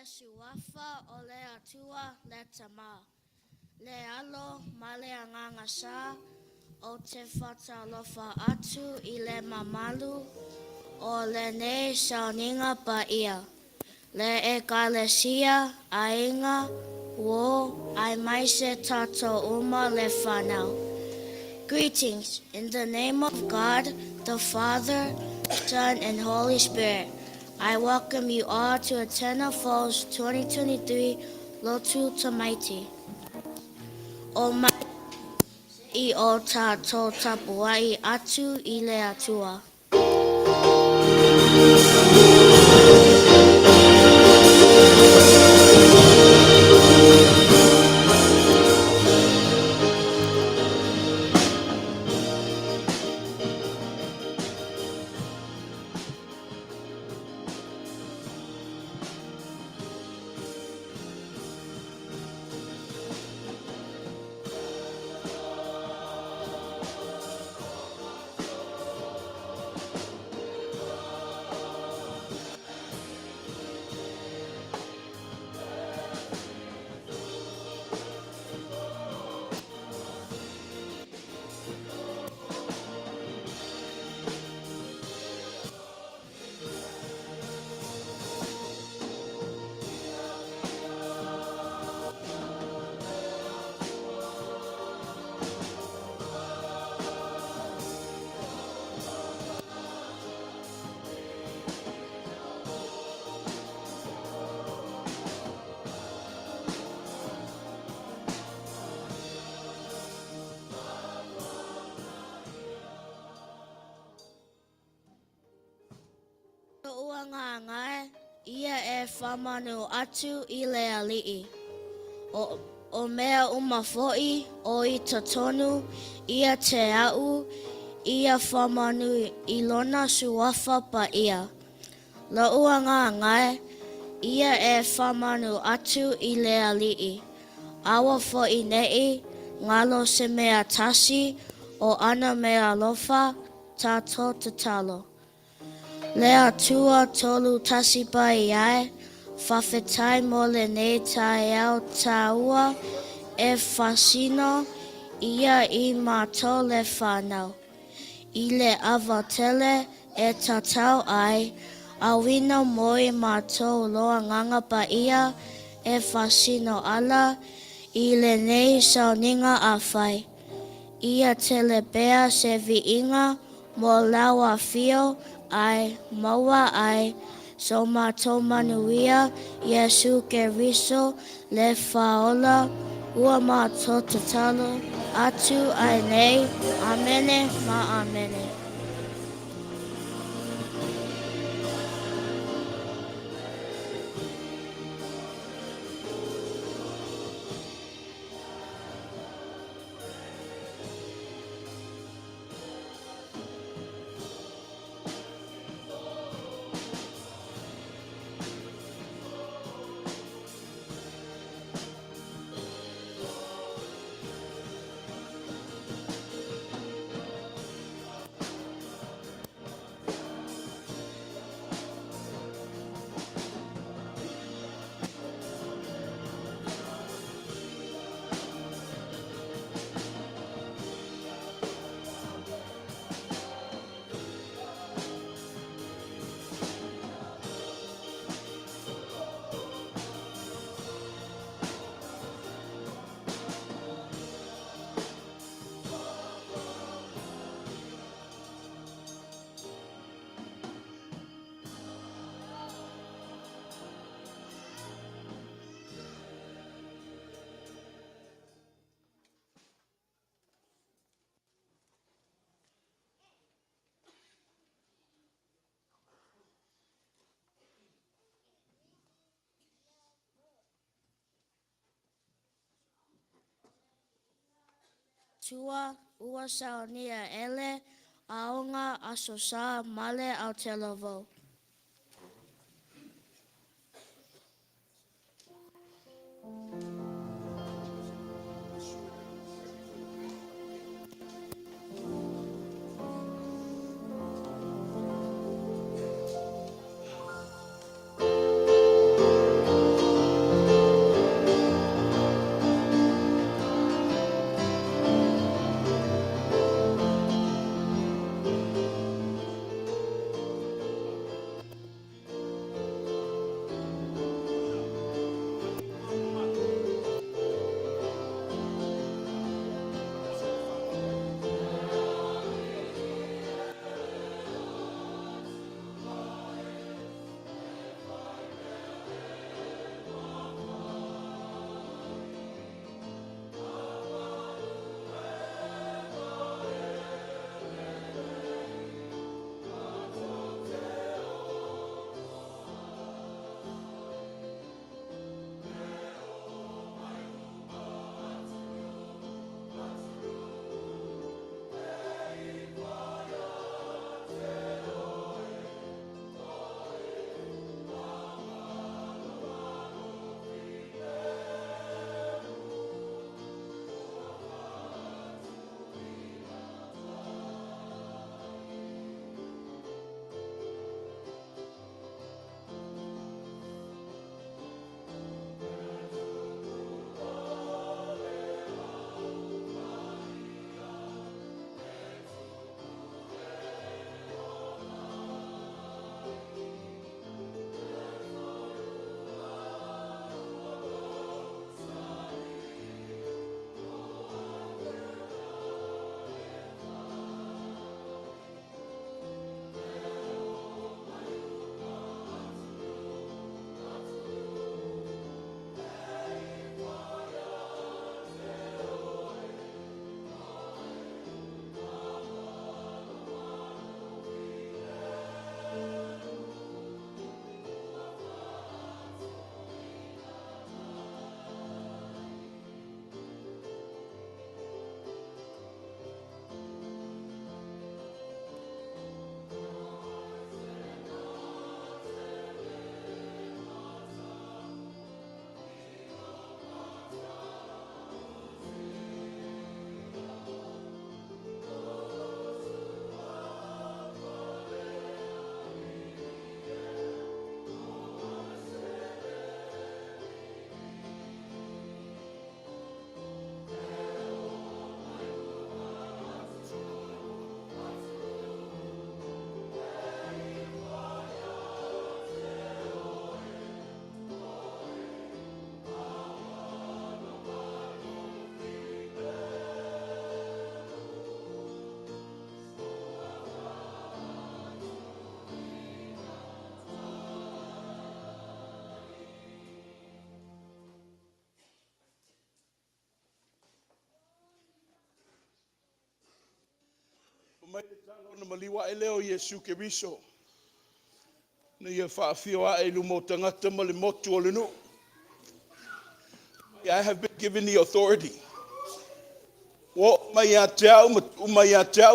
suafa o le atua le tama. Le alo ma le anganga sa o te whatalofa atu I le mamalu o le nei sauninga pa ia. Le ekalesia a inga wo ai maise tato uma le whanau. Greetings in the name of God, the Father, Son, and Holy Spirit. I welcome you all to Atena Falls 2023 Lotu Tamaiti. O mai I o tato tapuai atu I le atua. Ua ngā ngai, ia whamanu atu I le ali'i. O mea uma fo'i, o I tatonu, ia te au, ia whamanu I lona suafa pa ia. La ua ngā ngai, ia whamanu atu I le ali'i. Awa fo'i nei, ngalo se mea tasi, o ana mea lofa, tato te talo. Lea tua tolu tasi pai ai, whawhetai mo le nei tai au taua whasino ia I mātou le whanau. I le awatele tatau ai, awina moi mātou loa nganga pa ia whasino ala I le nei sauninga awhai. Ia tele pea se viinga mo lawa fio ai maua ai so mātou manuia Yesu Keriso le whaola ua mātou tatalo atu ai nei. Amene ma amene. Tua ua saunia ele aonga asosa male Aotearoa. mai le talo na maliwa e leo Yesu Keriso. Na ia whaafio a e lumo tangata ma le motu o le no. I have been given the authority. Wo mai a te au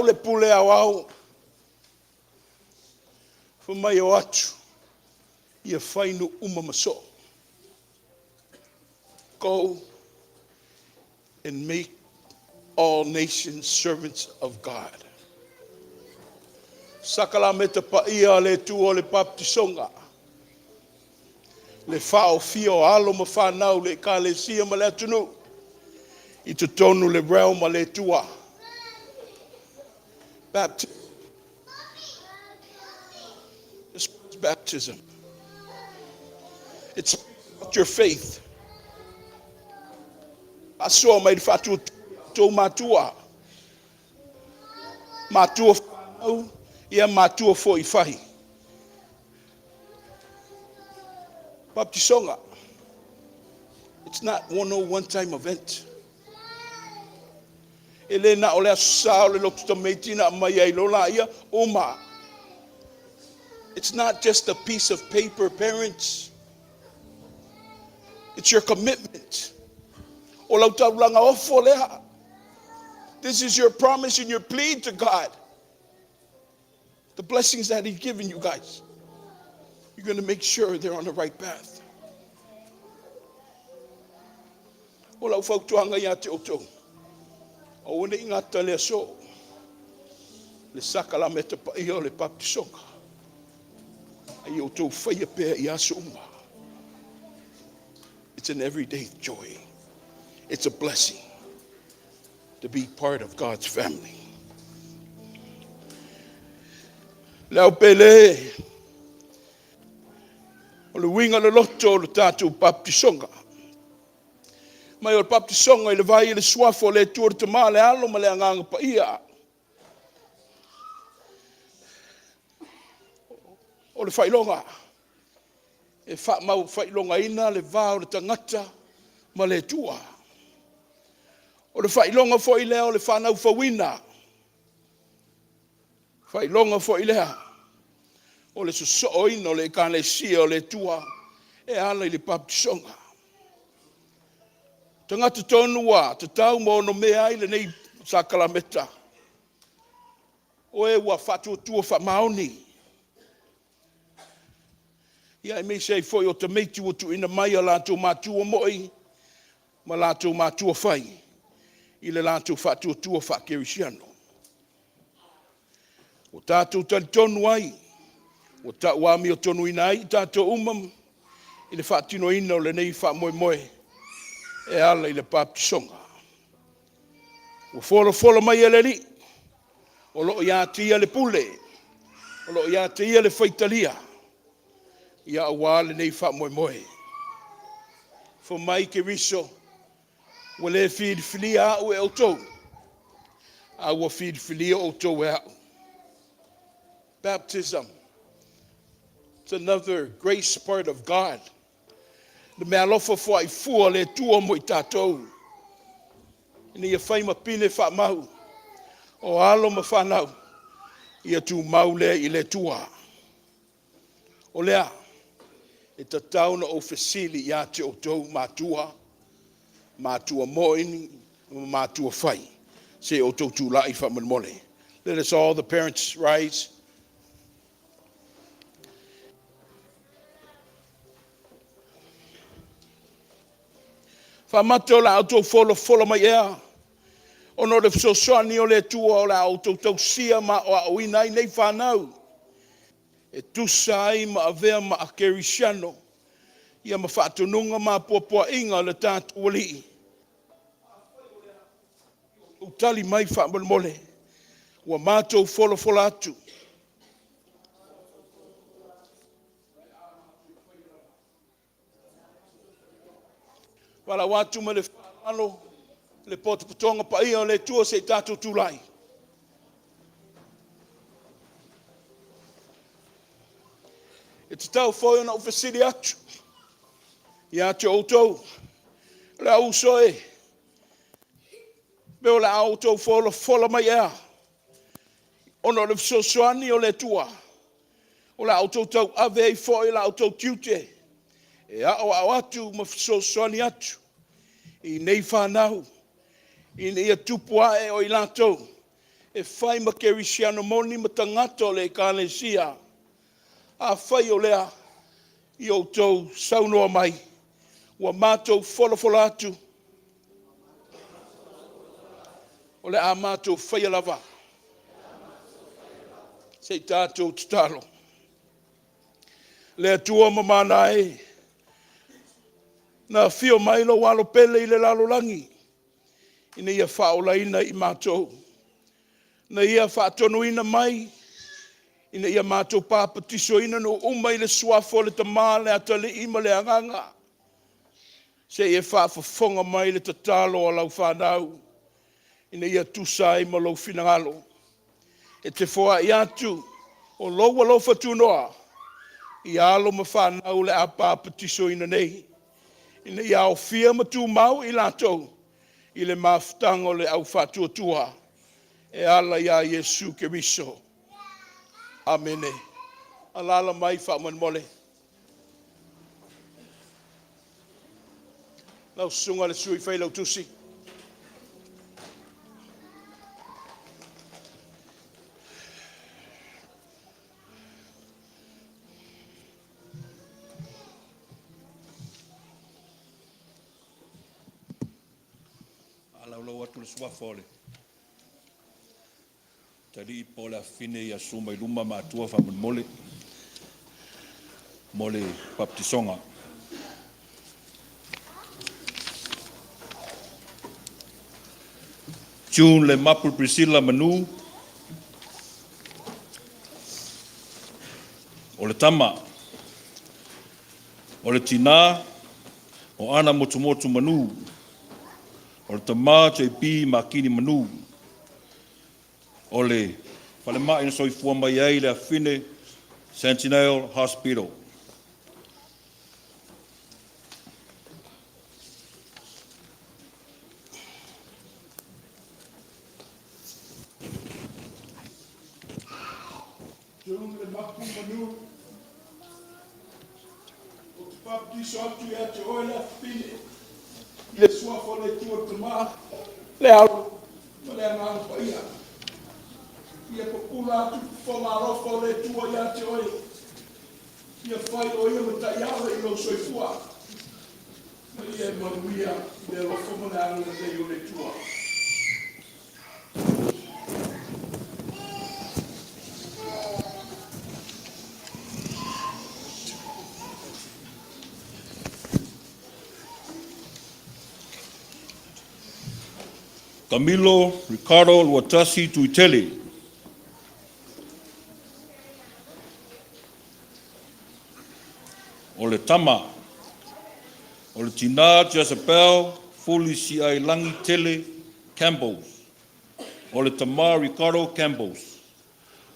le pule au au. Fa mai o atu. Ia whainu maso. Go and make all nations servants of God. Sakala meta pa ia le tu o le baptisonga. Le whao fio alo ma whanau le ka le sia ma le atunu. I te tonu le reo ma le tua. Baptism. It's baptism. It's about your faith. Aso mai fatu to matua. Matua whanau. Ia matua fo I whahi. Baptisonga. It's not one-time event. Ele na ole asao le lotu tameti na mai ai lola ia oma. It's not just a piece of paper, parents. It's your commitment. O lau taulanga ofo leha. This is your promise and your plea to God. The blessings that He's given you guys. You're going to make sure they're on the right path. O lau fautuanga ia te oto. O wane ingata le aso. Le sakala meta pa iyo le baptisonga. Ai o tau whaia pēr I aso uma. It's an everyday joy. It's a blessing to be part of God's family. Lau pele. O le winga le loto o le tātou baptisonga. Mai o le baptisonga I le vai I le suafo le tuar te maa le alo ma le anganga pa ia. O le whailonga. E mau whailonga ina le vāo le tangata ma le tua. O le whailonga fo I lea o le whanau whawina. Whailonga fo I lea. O le suso ino le kalesia o le tua. E ala I le baptisonga. Tangata tonua, te tau mo no mea ai le nei sakalameta. O e ua whatu tua whamaoni. Ia me sei foi o te meiti o tu ina mai a lātou mātua moi, ma lātou mātua whai, I le lātou whatu tua whakerisiano. O tātou tali tonu ai, o ta wami o tonu ina ai, tātou umam, I le whatino ina o le nei wha moe moe, e ala I le baptisonga. O folo mai ele li, o loo ia tia le pule, o loo ia tia le whaitalia, ia awa le nei wha moe moe. Fo mai ke riso, wa le whid whilia au e autou, a wa whid whilia autou e au. Baptism. It's another grace part of God. Le mea lofa fo ai fua le tua mo I tātou. Ni ia whai mapine wha mau. O alo ma whanau. Ia tu mau le I le tua. O lea. E ta tauna o fesili ia te o tau mātua. Mātua moini. Mātua whai. Se o tau tu lai wha mole. Let us all, the parents, rise. Whamate o la auto folo mai ea. Ono le fsosani o le tua o la auto tau sia ma o a uinai nei whanau. E tusa ai ma avea ma a kerisiano. Ia ma whaatununga ma puapua inga le tātu wali. Utali mai whamole. Ua mātou folo atu. Wala watu ma le whanalo. Le potopotonga pa ia o le tua se tātou tūlai. E te tau whoi ona ufesiri atu. Ia te outou. Le au soe. Beo le autou fola mai ea. Ono le fisosoani o le tua. O la auto tau ave i fo i la auto tiute. E ao atu ma fisosoani atu. I nei whanau. I nei atupua e o i lato. E whai ma kerisiano moni ma tangato le kālesia. A whai o lea i o tau saunoa mai. Ua mātou wholofola atu. O le a mātou whai alava. Sei tātou tatalo. Le atua mamana e. Na fio mai lo walo pele i le lalo langi. Ina ia whaolaina i mātou. Na ia whaatonuina mai. Ina ia mātou pāpatiso ina no umai le suafo le tamā le atale ima le anganga. Se ia whaafafonga mai le tatalo o lau whanau. Ina ia tusai ma lau finangalo. E te whoa i atu o loa lo whatunoa. I alo ma whanau le a pāpatiso ina nei. Ina ia o fia matu mau i latou. I le maftango le au whatuatua. E ala ia Yesu Keriso. Amene. Alala mai whaman mole. Lau sunga le sui whai lau tusi. Alau atu le suafole. Tadi po la fine ia suma i luma matua whaman mole. Mole baptisonga. June le mapu Priscilla Manu. O le tama. O le tina. O ana motumotu Manu. O le tama JP Makini Manu. O le whalema ina soifua mai ai le afine Sentinel Hospital. Jung le mapu manu. O te baptiso atu ia te oila fine. I le suafo le tua tamā. Le alu. Ma le anganga pa ia. Ia popula atu whamarofo le tua ia te oi. Ia whai o ia ma tai awe i lo soifua. Ma ia manuia le rofo ma le anga le o le tua. Camilo Ricardo Luatasi Tuitele. O le tama. O le tina Jezebel Fuli si ai langi tele Campbells. O le tama Ricardo Campbells.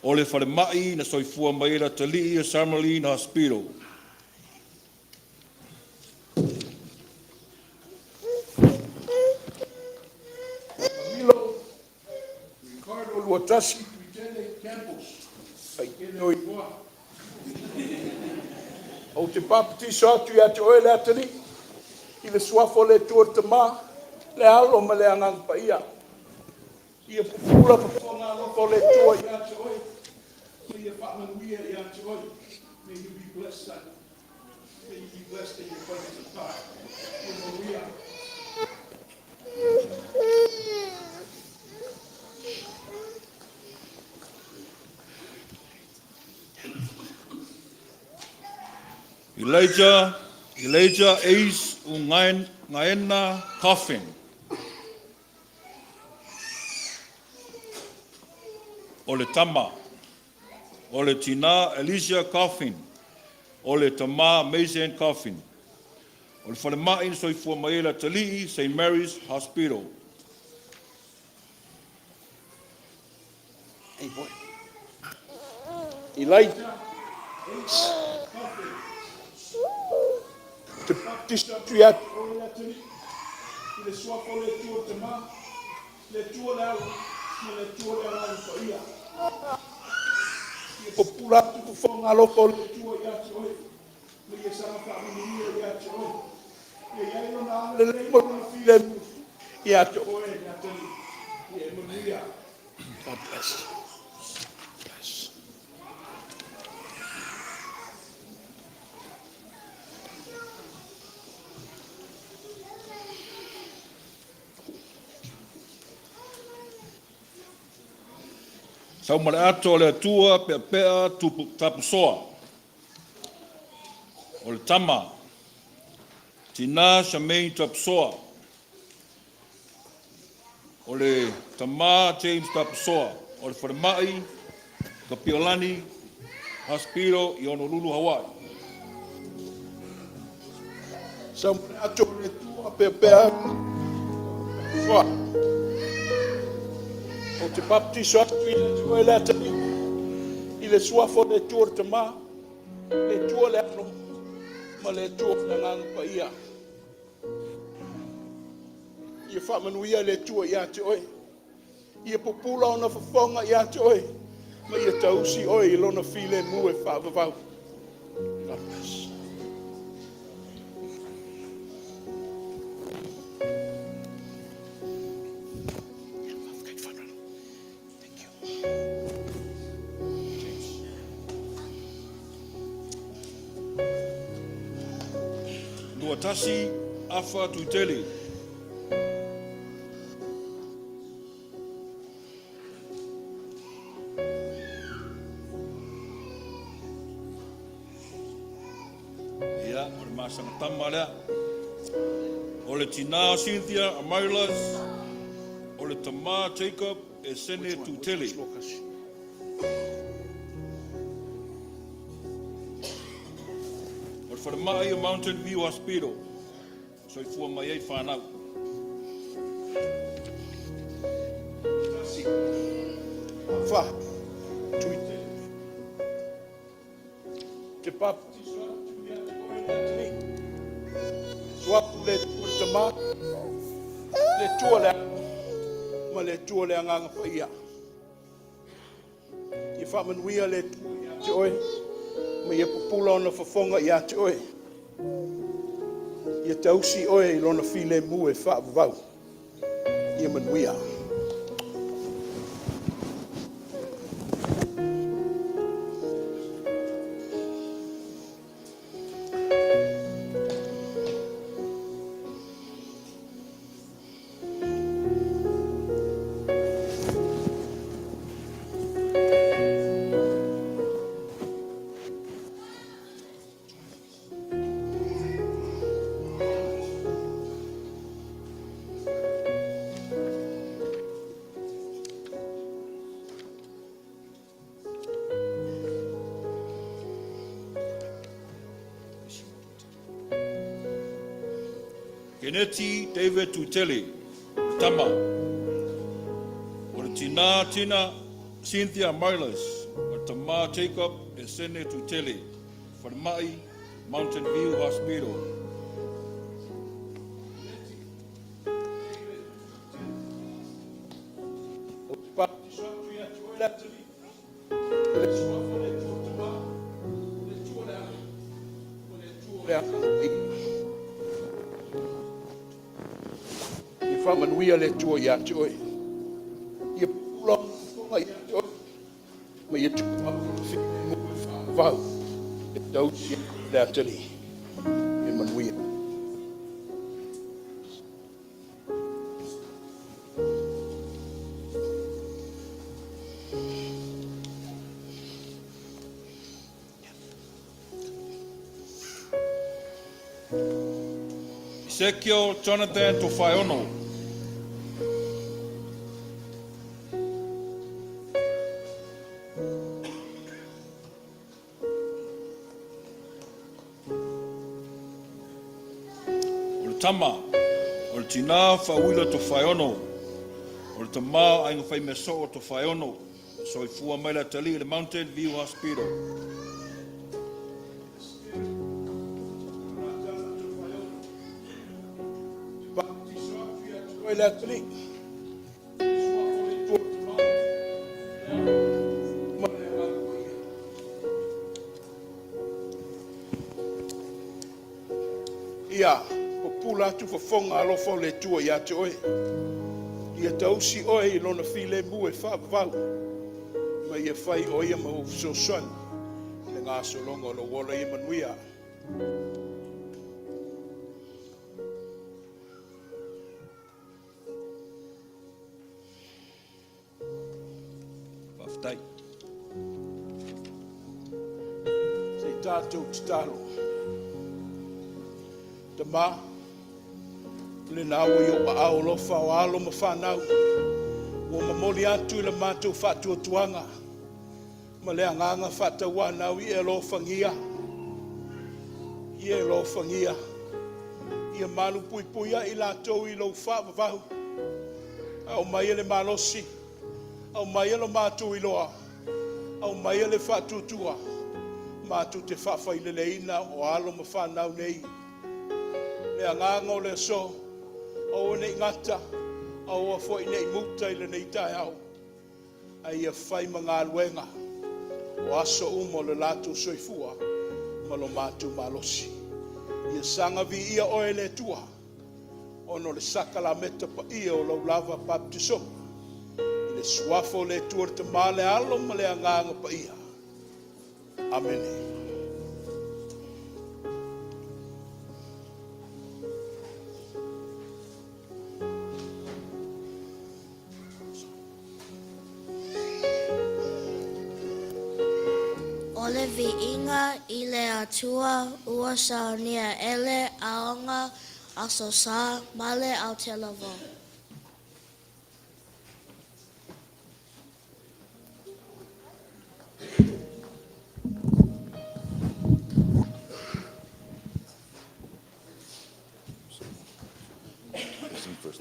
O le whalemai na soifua maila tali i Sarmalin Hospital. Ricardo Luatasi Tuitele Campos. Ai kene o iwa. O te baptiso atu ia te oile atari. I le suafo le tua tamā. Le alo ma le angang pa ia. Ia pupula paponga loko le tua ia te oi. Ia whamanuia ia te oi. May you be blessed, son. May you be blessed in your presence of time. Ia Elijah Ace Ngaena Coffin. O le tama. O le tina Alicia Coffin. O le tama Mason Coffin. O le whalemai na soifua maila talii St. Mary's Hospital. Hey boy. Elijah Ace Coffin. Te baptisa tu ia te oile atari. I le suafo le tua tamā. Le tua le au. Le tua le au pa ia. Ia popula tu fonga loko le tua ia toi. Me ia sa fa mi ia toi. Ia ia na le mo na file ia toi ia toi. Ia mo ia. God bless. Bless. Sau mare ato le atua pea pea tupu tapu soa. O le tama. Tina Shamei tapu soa. O le tama James tapu soa. O le wharamai ka Piolani Hospital i Honolulu, Hawaii. Sa ato le tua pepea. Soa. O te baptiso atu i le tua e le atani. I le suafo le tua te ma. Le tua le ano. Ma le tua le ngang pa ia. Ia whamanuia le tua ia te oi. Ia popula ona whawhonga ia te oi. Ma ia tausi oi i lona file mu e whaavavau. God bless. Tasi afa tuitele. Ia, o le masanga tama lea. O le tina Cynthia Amailas. O le tama Jacob e sene tuitele. O le wharamai o Mountain View Hospital. So I fua mai ei whanau. Fa. Tuite. Te baptiso atu ia te koe le atani. Swapu le tua te ma. Le tua le ano. Ma le tua le anganga pa ia. Ia whamanuia le tua ia te oi. Ma ia popula ona whawhonga ia te oi. Ia tausi oe i lona file mu e whaavavau. Ia manuia. Keneti David Tutele, Tama. O le tina Cynthia Marlis, o Tama Jacob e sene Tutele, Wharamai Mountain View Hospital. O te baptiso atu ia te oi le atani. Le suafo le tua te ma. Le tua le ano. Ma le tua le anganga pa ia. Whamanuia le tua ia te oi. Ia popula ona ia te oi. Ma ia te kua whine mu e whaavavau. Le tausi le atani. Ia manuia. Ezekiel Jonathan Tofaiono. O le tama, o le tina whauila Tofaiono. O le tama ainga whai meso o Tofaiono. So I fua mai la tali le Mountain View Hospital. Baptiso atu ia te oi le atani. Suafo le tua te ma. latu fafonga alofa le tua ia te oe. Ia tausi oe I lona file mu e whaapavau. Ma ia whai o ia mau sosan. Le ngā solonga o lo wola I manuia. Whaftai. Sei tātou te talo. Te mā. Le nā o I o ao lofa o alo ma whanau. O mamoli atu I le mātou whatua tuanga. Ma le anganga whataua nau I e lo whangia. I e lo whangia. I e malu pui puia I lātou I lo whaapavahu. Au mai e le malosi. Au mai e lo mātou I loa. Au mai e le whatutua. Mātou te whawhai le leina o alo ma whanau nei. Le anganga o le so. O nei ngata. O a fwoi nei muta I le nei tai au. Ai a whai ma ngā luenga. O aso umo le lātou soifua. Ma lo mātou malosi. Ia sanga vi ia oe le tua. Ono le saka la meta pa ia o lau lava baptiso. I le suafo le tua te male alo ma le anganga pa ia. Amene. Ole vi inga I le atua ua saunia ele aonga aso sa male au te lavo. Sing first.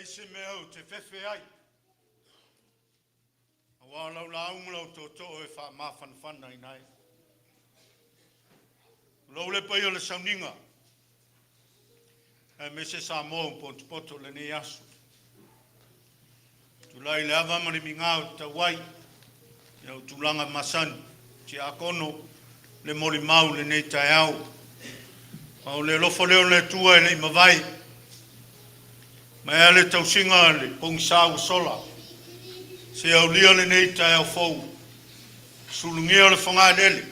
Nei se mea o te whewhe ai. A wālau la umlau tō tō e wha mawhanwhana i nai. Lau le pai o le sauninga. E me se sa mō poto le nei asu. Tu lai le awa mani mi ngāo ta wai. Iau tūlanga masani. Ti akono le mori mau le nei tai au. Au le lofo leo le tua e le mawai. Mai le tausinga le pongsau sola. Se au lia le nei tai au fau. Sulungia le whangai lele.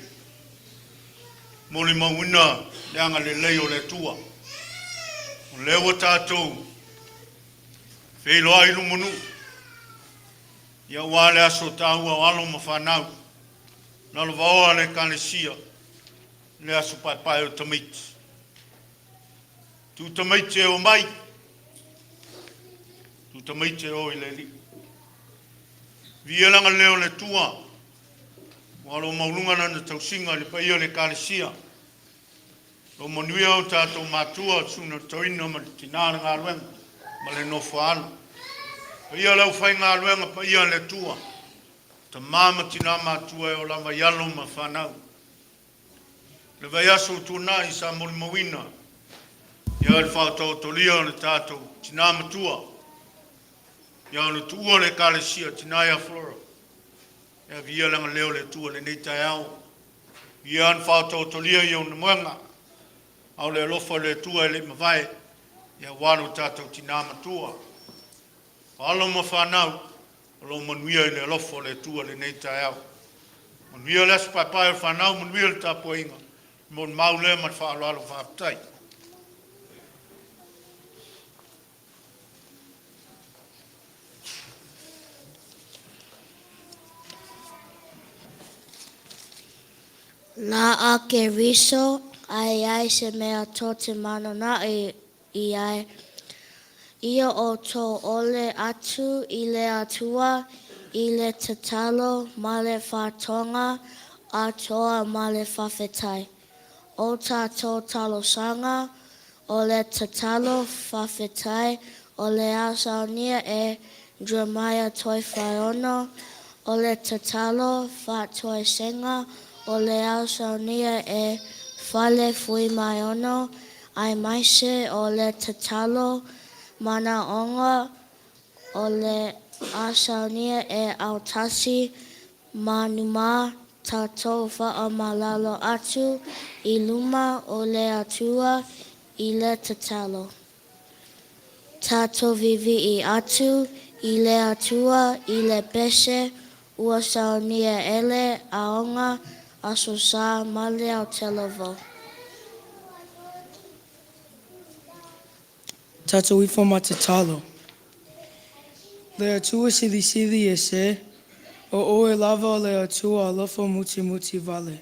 Moli mawina le anga le leo le tua. O leo tātou. Wheloa ilu monu. Ia wale aso tāua o alo ma whanau. Nalo vaoa le kalesia. Le aso pai o tamiti. Tu tamiti e o mai. Tu tamiti e o i le li. Vielanga leo le tua. Walo maulunga na tausinga le paia le kalesia. Lo manuia o tātou mātua suna toina ma le tinara ngā luenga. Ma le nofo alo. Paia lau whai ngā luenga paia le tua. Ta māma tina mātua e o lama yalo ma whanau. Le vai aso tūna i sa mori mawina. Ia le whātau tolia le tātou tina matua. Ia le tua le kalesia tina ia flora. Ia via langa leo le tua le neitai au. Ia an whātau tolia i o na muanga. Au le alofa le tua e le mawai. Ia wano tātou tina matua. Alo ma whanau. Alo manuia i le alofa le tua le neitai au. Manuia le asu pai o whanau. Manuia le tāpua inga. Mon mau le mat whaalo alo whaapatai. Na ake riso, ai se mea tō te mano na i ai. Ia o tō ole atu i le atua, i le tatalo, ma le whātonga, a toa ma le whawhetai. O tātou talo sanga, o le tatalo whawhetai, o le asaunia e Jeremiah toi whaiono, o le tatalo whātoi senga, o le asaunia e whale fui mai ono, ai maise o le tatalo mana onga, o le asaunia e autasi manuma tātou whaamalalo atu i luma o le atua i le tatalo. Tātou vivi i atu i le atua i le pese ua saunia ele aonga aso sa male au telovo. Tātou ifo ma te talo. Le atua sili e se, o e lava o le atua alofa muti muti vale.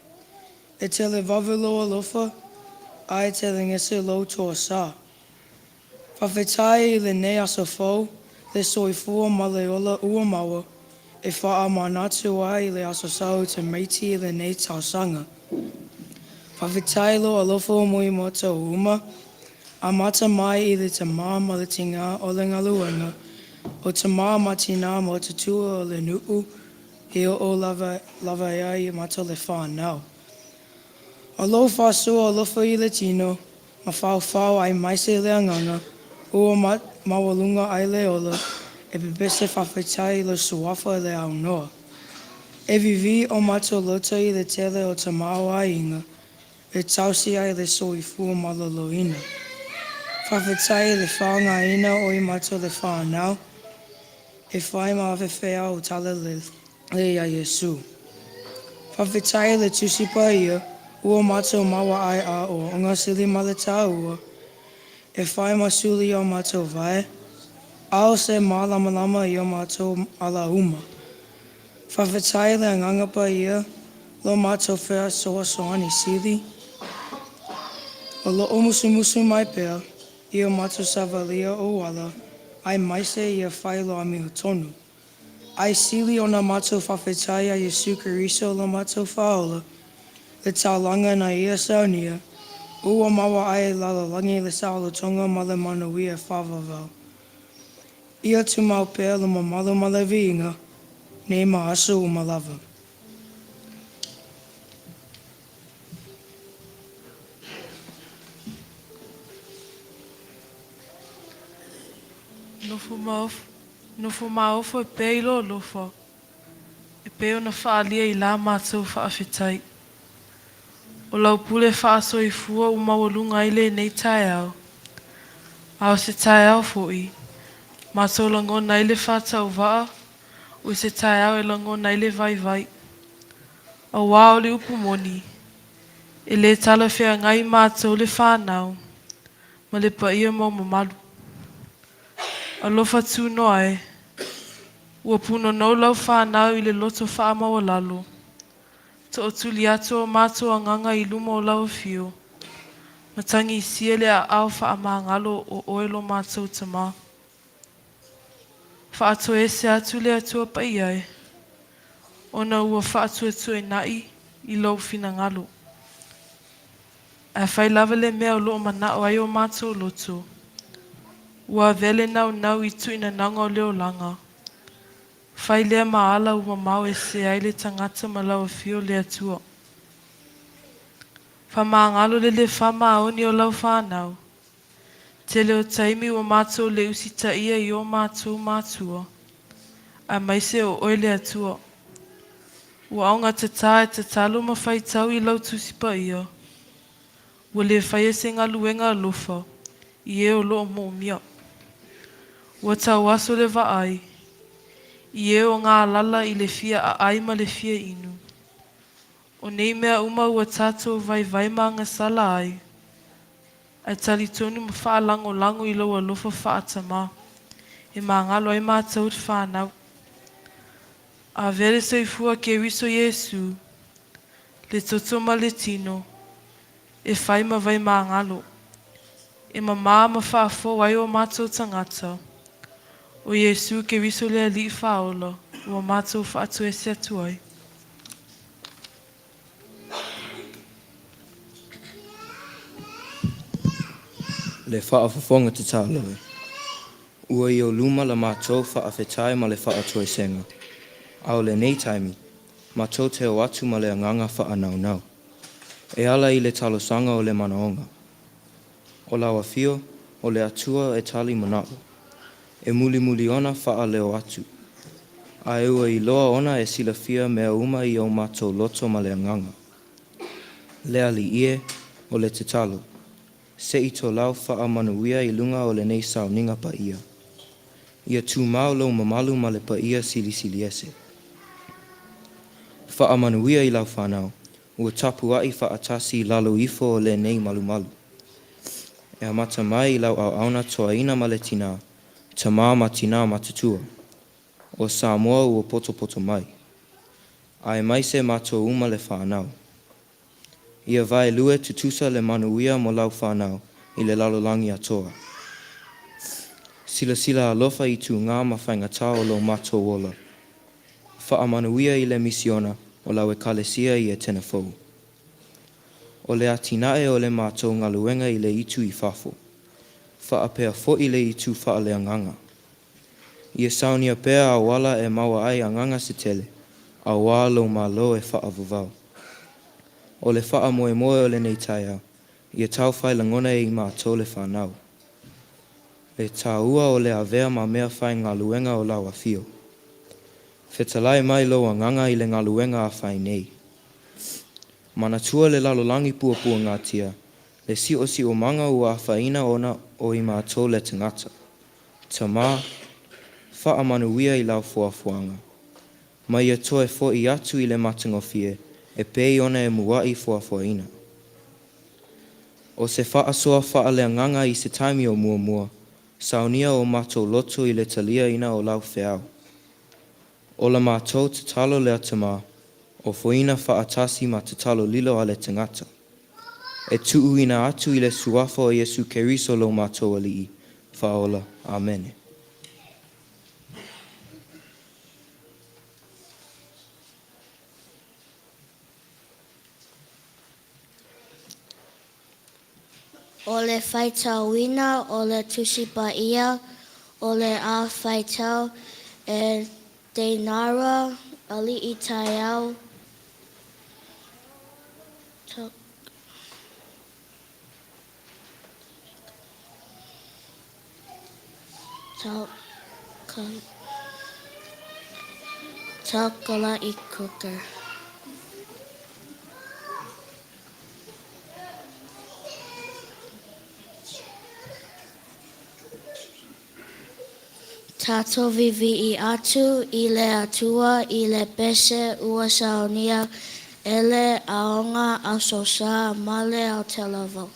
E te le vavelo alofa, ai te le ngese lau toa sa. Whawhetai i le ne aso fau, le soifua ma le ola ua maua, e wha manatu ai le aso sau te meiti i le nei tausanga. Whawhetai lo alofa o mui mota o uma, a mata mai i le te maa ma le tinga o le ngaluenga, o te maa matina mo te tua o le nuu, he o lava ai mata le whanau. O lo whasua o lofa i le tino, ma whau ai maise le anganga, ua mawalunga ai le ola, e pepese whawhetai le suafa le au noa. E vivi o mato lota i le tele o te mao ai inga, e tausi ai le soifua maloloina. Whawhetai le whaanga ina o i mato le whanau, e whai mawhewhea o tala le ia Yesu. Whawhetai le tusipa ia, ua mato mawa ai a o onga sili ma le tāua, e whai masuli o mato vai, ao se mālamalama i o mato ala uma. Whawhetai le ngangapa ia, lo mato whea soa soani sili, o lo o musu mai pēr, i o mato savalia o wala, ai maise i a whailo a miho tonu. Ai sili o na mato whawhetai a Yesu Keriso lo mato whaola, le taulanga na ia saunia, ua mawa ai lalalangi le saulo tonga ma le manuia whawawau. Ia tu mau pea lo mamalo malavi inga, ne ma aso o malava. Nofo maofo e pei lo lofo. E pei ona whaalia I la mātou whaawhetai. O lau pule whaaso I fua o mawalunga ile nei tae au. Ao se tae au fōi. Mātou lango na ile whātau waa. O se tae au e lango na ile vai vai. A wao le upu moni. E le tala whea ngai mātou le whānau. Ma le pa ia mau mamalu. Alofa tū noa e. Ua puno nau lau whānau I le loto whaama o lalo. To o tuli ato o mātou a nganga I luma o lau fio. Matangi I siele a au whaama ngalo o oelo mātou tama. Whaato e se atu le atua pa iai. Ona ua whaato e tue nai I lau fina ngalo. A whai lava le mea o loo mana o ai o mātou loto. Ua vele nau I tuina nanga o leo langa. Whai lea maala ua mau e se ai le tangata ma lau fio le atua. Whamangalo le whama oni o lau whanau. Te leo taimi ua mātou le usita ia I o mātou mātua. A maise o oile atua. Ua aunga te tā e te talo ma whai tau I lau tusipa ia. Ua le whai e se ngaluenga alofa. I e o loo mo mia. Ua tau aso le vaai. I e o ngā lala I le fia a aima le fia inu. O nei mea uma ua tātou vai vai ma ngā sala ai. Ai tali tonu ma wha lango lango I lau alofa wha atama. E mā ngalo ai mātou te whanau. A vere soifua ke wiso Yesu. Le totoma le tino. E whai ma vai mā ngalo. E ma wha fo ai o mātou tangata. O Yesu ke wiso le ali whaola. Ua mātou wha atu e se atu ai. Le whaafafonga te tāloe. Ua I o luma la mātou whaafetai ma le whaatoe senga. Ao le nei taimi, mātou te o atu ma le anganga whaanau nau. E ala I le talosanga o le manaonga. O lawa fio, o le atua e tali manao. E muli muli ona wha leo atu. A eua I loa ona e sila fia mea uma I o mātou loto ma le anganga. Lea li ie o le te talo. Se I to lau wha manuia I lunga o le nei sao ninga pa ia. Ia tū mau lau mamalu ma le pa ia sili sili ese. Wha manuia I lau whanau. Ua tapu ai wha atasi lalo ifo o le nei malu malu. E amata mai I lau au auna toa ina ma le tina. Tamā ma tina matutua. O Samoa ua poto poto mai. Ai mai se mato uma le whanau. Ia vai lue tutusa le manuia mo lau whanau I le lalolangi atoa. Sila sila alofa I tu ngā mawhainga tau lo mato wola. Wha manuia I le misiona o lau e kalesia I e tena fau. O le atinae o le mato ngaluenga I le itu I fafo. Wha pea fo I le itu wha le anganga. Ia saunia pea a wala e maua ai anganga se tele. A walo malo e wha avuvau. O le wha moe moe o le nei taia. Ia tau whai langona I mātou le whanau. Le tāua o le avea ma mea whai ngaluenga o lau a fio. Whetalai mai lo anganga I le ngaluenga a whai nei. Manatua le lalolangi pua pua ngatia. Le si o manga ua whaina ona o I mātou le tangata. Tamā, wha manuia I lau fuafuanga. Mai ia toe fo I atu I le matangofie. E pei ona e muai fuafuaina. O se wha asoa wha le nganga I se taimi o mua mua. Saunia o mātou loto I le talia ina o lau whiau. O la mātou te talo le atama. O foina wha atasi ma te talo lilo a le tangata. E tuu ina atu I le suafa o Yesu Keriso lo mātou alii. Whaola. Amen. O le whaitauina o le tusipa ia, o le a whaitau e Deinara ali I taiau. Takala I cooker. Tato vivi I atu I le atua I le pese ua saunia ele aonga asosa male au telavo.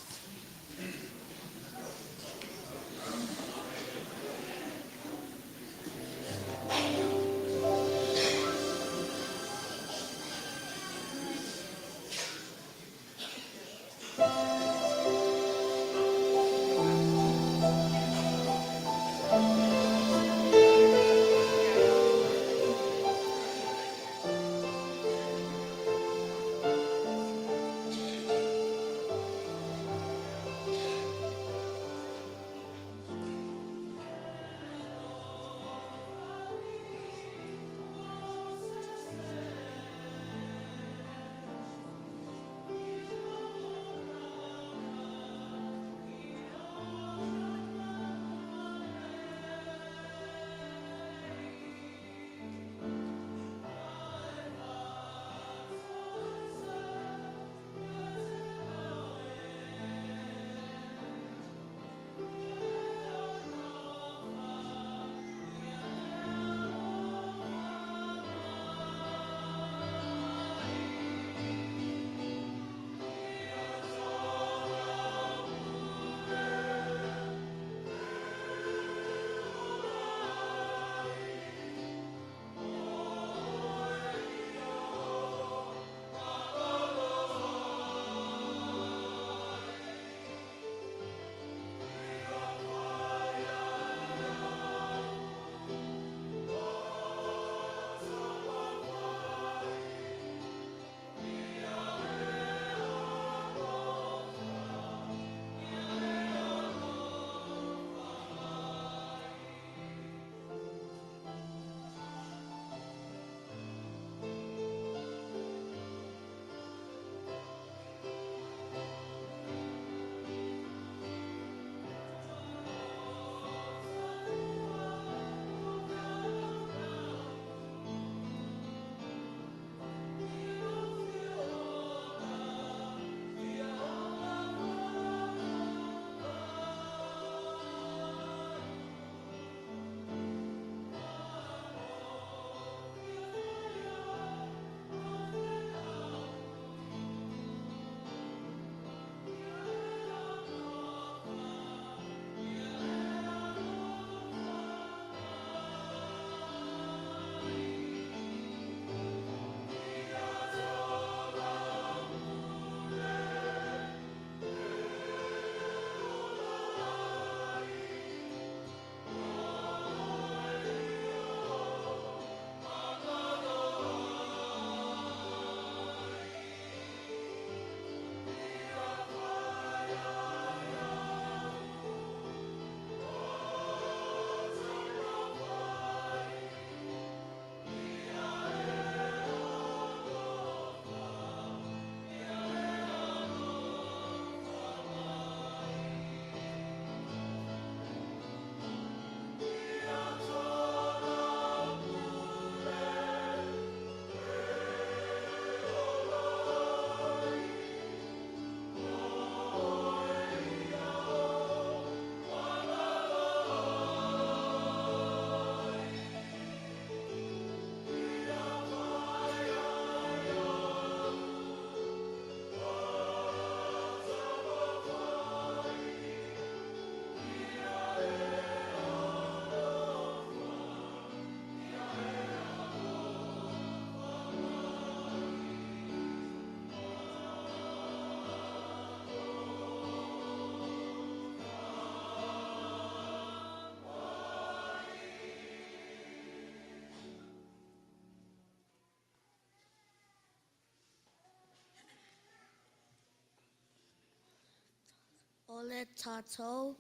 O le tātou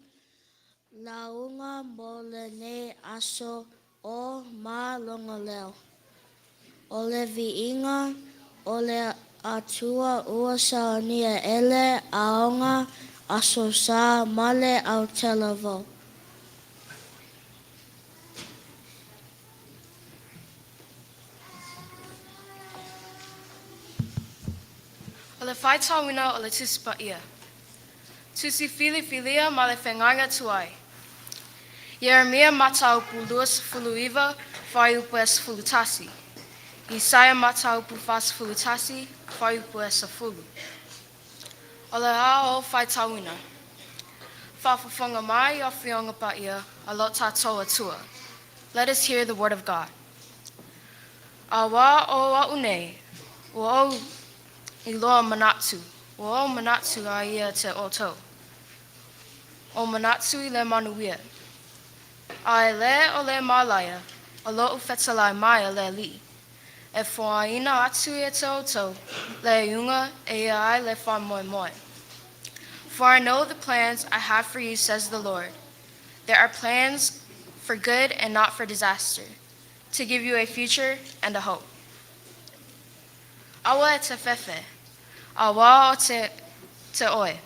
Launga mo le ne aso o malongaleo. O le viinga o le atua ua saunia ele aonga aso sa male au telavo. O le whaitawina o le tusipa ia. Tusi fili filia ma le whenganga tuai. Yeremia mataupu luas fuluiva, whaiupu es fulutasi. Isaiah mataupu fas fulutasi, whaiupu es a fulu. O le a o whaitawina. Whawhawhanga mai o whionga pa ia, a lot tātou atua. Let us hear the word of God. A wā o a unei, o I loa manatu, o manatu a ia te oto. O manatu I le manuia. A le o le malaya, o lo ufetalai mai a le li. E whaina atu I te oto, le iunga e ai le wha moi moi. For I know the plans I have for you, says the Lord. There are plans for good and not for disaster, to give you a future and a hope. Awa e te fefe, awa o te oe.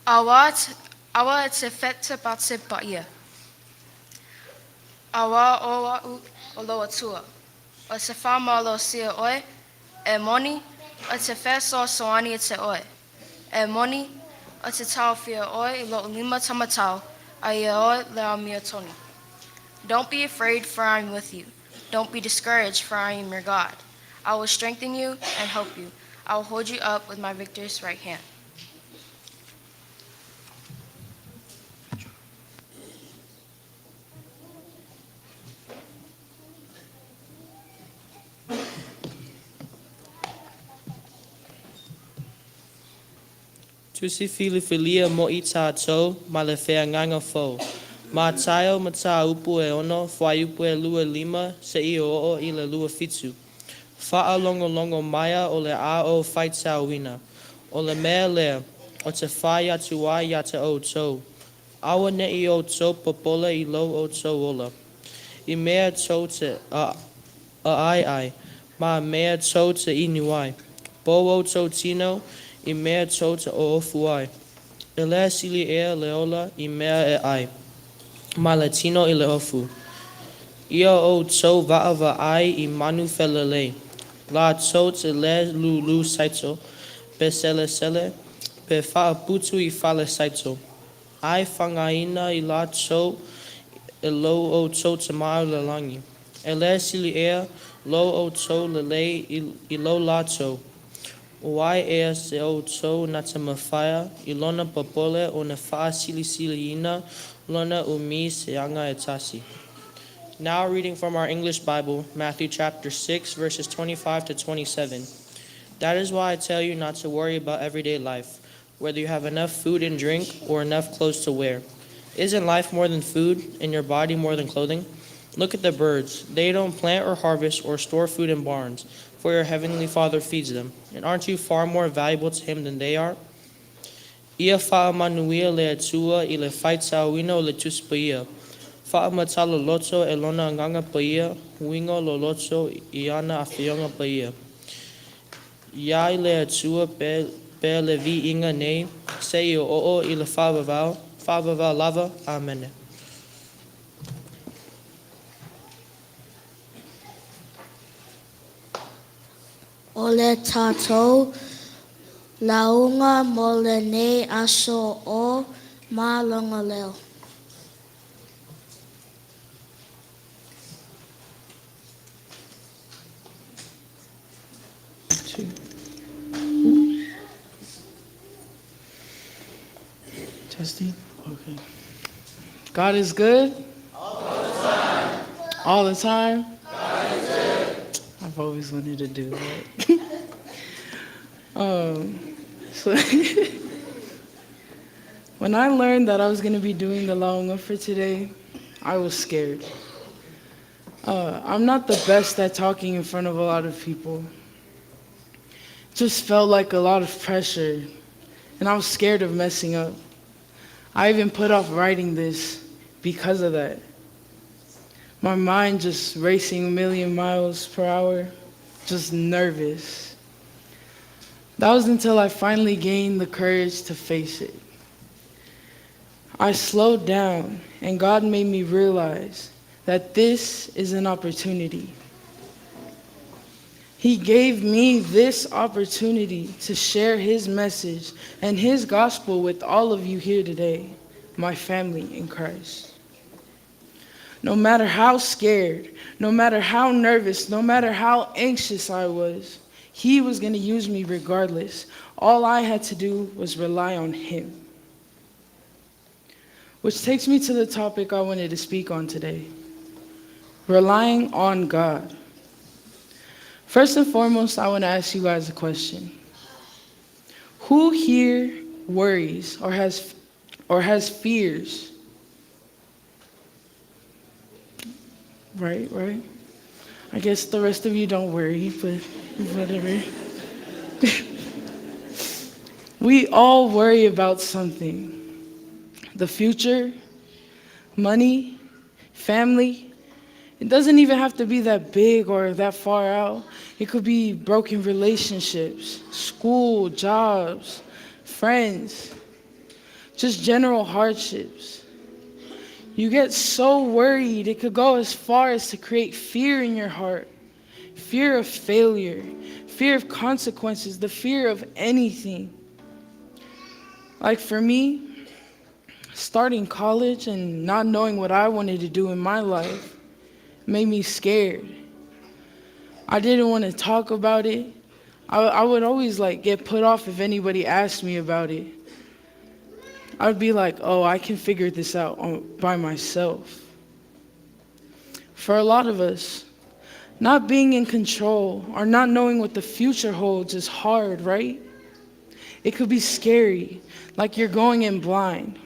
Awa e te fete pa te paia. Awa o au o loa tua. O te whamalo sia oe, e moni, o te feso soani e te oe. E moni, o te tau fia oe I lo 5 tamatau, a ia oe le a mia toni. Don't be afraid, for I am with you. Don't be discouraged, for I am your God. I will strengthen you and help you. I will hold you up with my victorious right hand. Tusi fili filia mo I tātou, ma le whea nganga fo. Ma taio ma tā upu e ono, whai upu e lua 5, se I o I le lua fitu. Wha longo longo maia o le a o whaitau wina. O le mea lea, o te whai atu ai ia te o tau. Awa ne I o tau popola I lo o tau ola. I mea tau te a ai, ma mea tau te inu ai. Bo o tau tino, I mea tau te o ofu ai. E lea sili ea le ola I mea e ai. Ma le tino I le ofu. Ia o tau vaava ai I manu felelei. La tau te le lu saito, pe sele sele, pe wha putu I fale saito. Ai whangaina I la tau e lo o tau te mau le langi. E le sili ea lo o tau le lei I lo la tau. O ai ea se o tau na te mawhaia I lona papole o na wha sili sili ina lona o mi se anga e tasi. Now reading from our English Bible, Matthew chapter 6, verses 25 to 27. That is why I tell you not to worry about everyday life, whether you have enough food and drink or enough clothes to wear. Isn't life more than food and your body more than clothing? Look at the birds. They don't plant or harvest or store food in barns, for your heavenly Father feeds them. And aren't you far more valuable to Him than they are? Ia whaamanuia le atua I le whaitauina o le tuspaia. Whaamatala loto e lona nganga paia, wingo lo loto I ana a whionga paia. Iai le atua pe le vi inga nei, se I o I le whaavavau lava, amene. O le tātou, launga mo le ne aso o malonga leo. Testing? Okay. God is good? All the time. All the time? God is good. I've always wanted to do that. So when I learned that I was going to be doing the launga for today, I was scared. I'm not the best at talking in front of a lot of people. Just felt like a lot of pressure, and I was scared of messing up. I even put off writing this because of that. My mind just racing a million miles per hour, just nervous. That was until I finally gained the courage to face it. I slowed down, and God made me realize that this is an opportunity. He gave me this opportunity to share His message and His gospel with all of you here today, my family in Christ. No matter how scared, no matter how nervous, no matter how anxious I was, He was going to use me regardless. All I had to do was rely on Him. Which takes me to the topic I wanted to speak on today: relying on God. First and foremost, I want to ask you guys a question. Who here worries or has fears? Right. I guess the rest of you don't worry, but whatever. We all worry about something. The future, money, family. It doesn't even have to be that big or that far out. It could be broken relationships, school, jobs, friends, just general hardships. You get so worried, it could go as far as to create fear in your heart. Fear of failure, fear of consequences, the fear of anything. Like for me, starting college and not knowing what I wanted to do in my life made me scared. I didn't want to talk about it. I would always get put off if anybody asked me about it. I'd be like, oh, I can figure this out by myself. For a lot of us, not being in control or not knowing what the future holds is hard, right? It could be scary, like you're going in blind.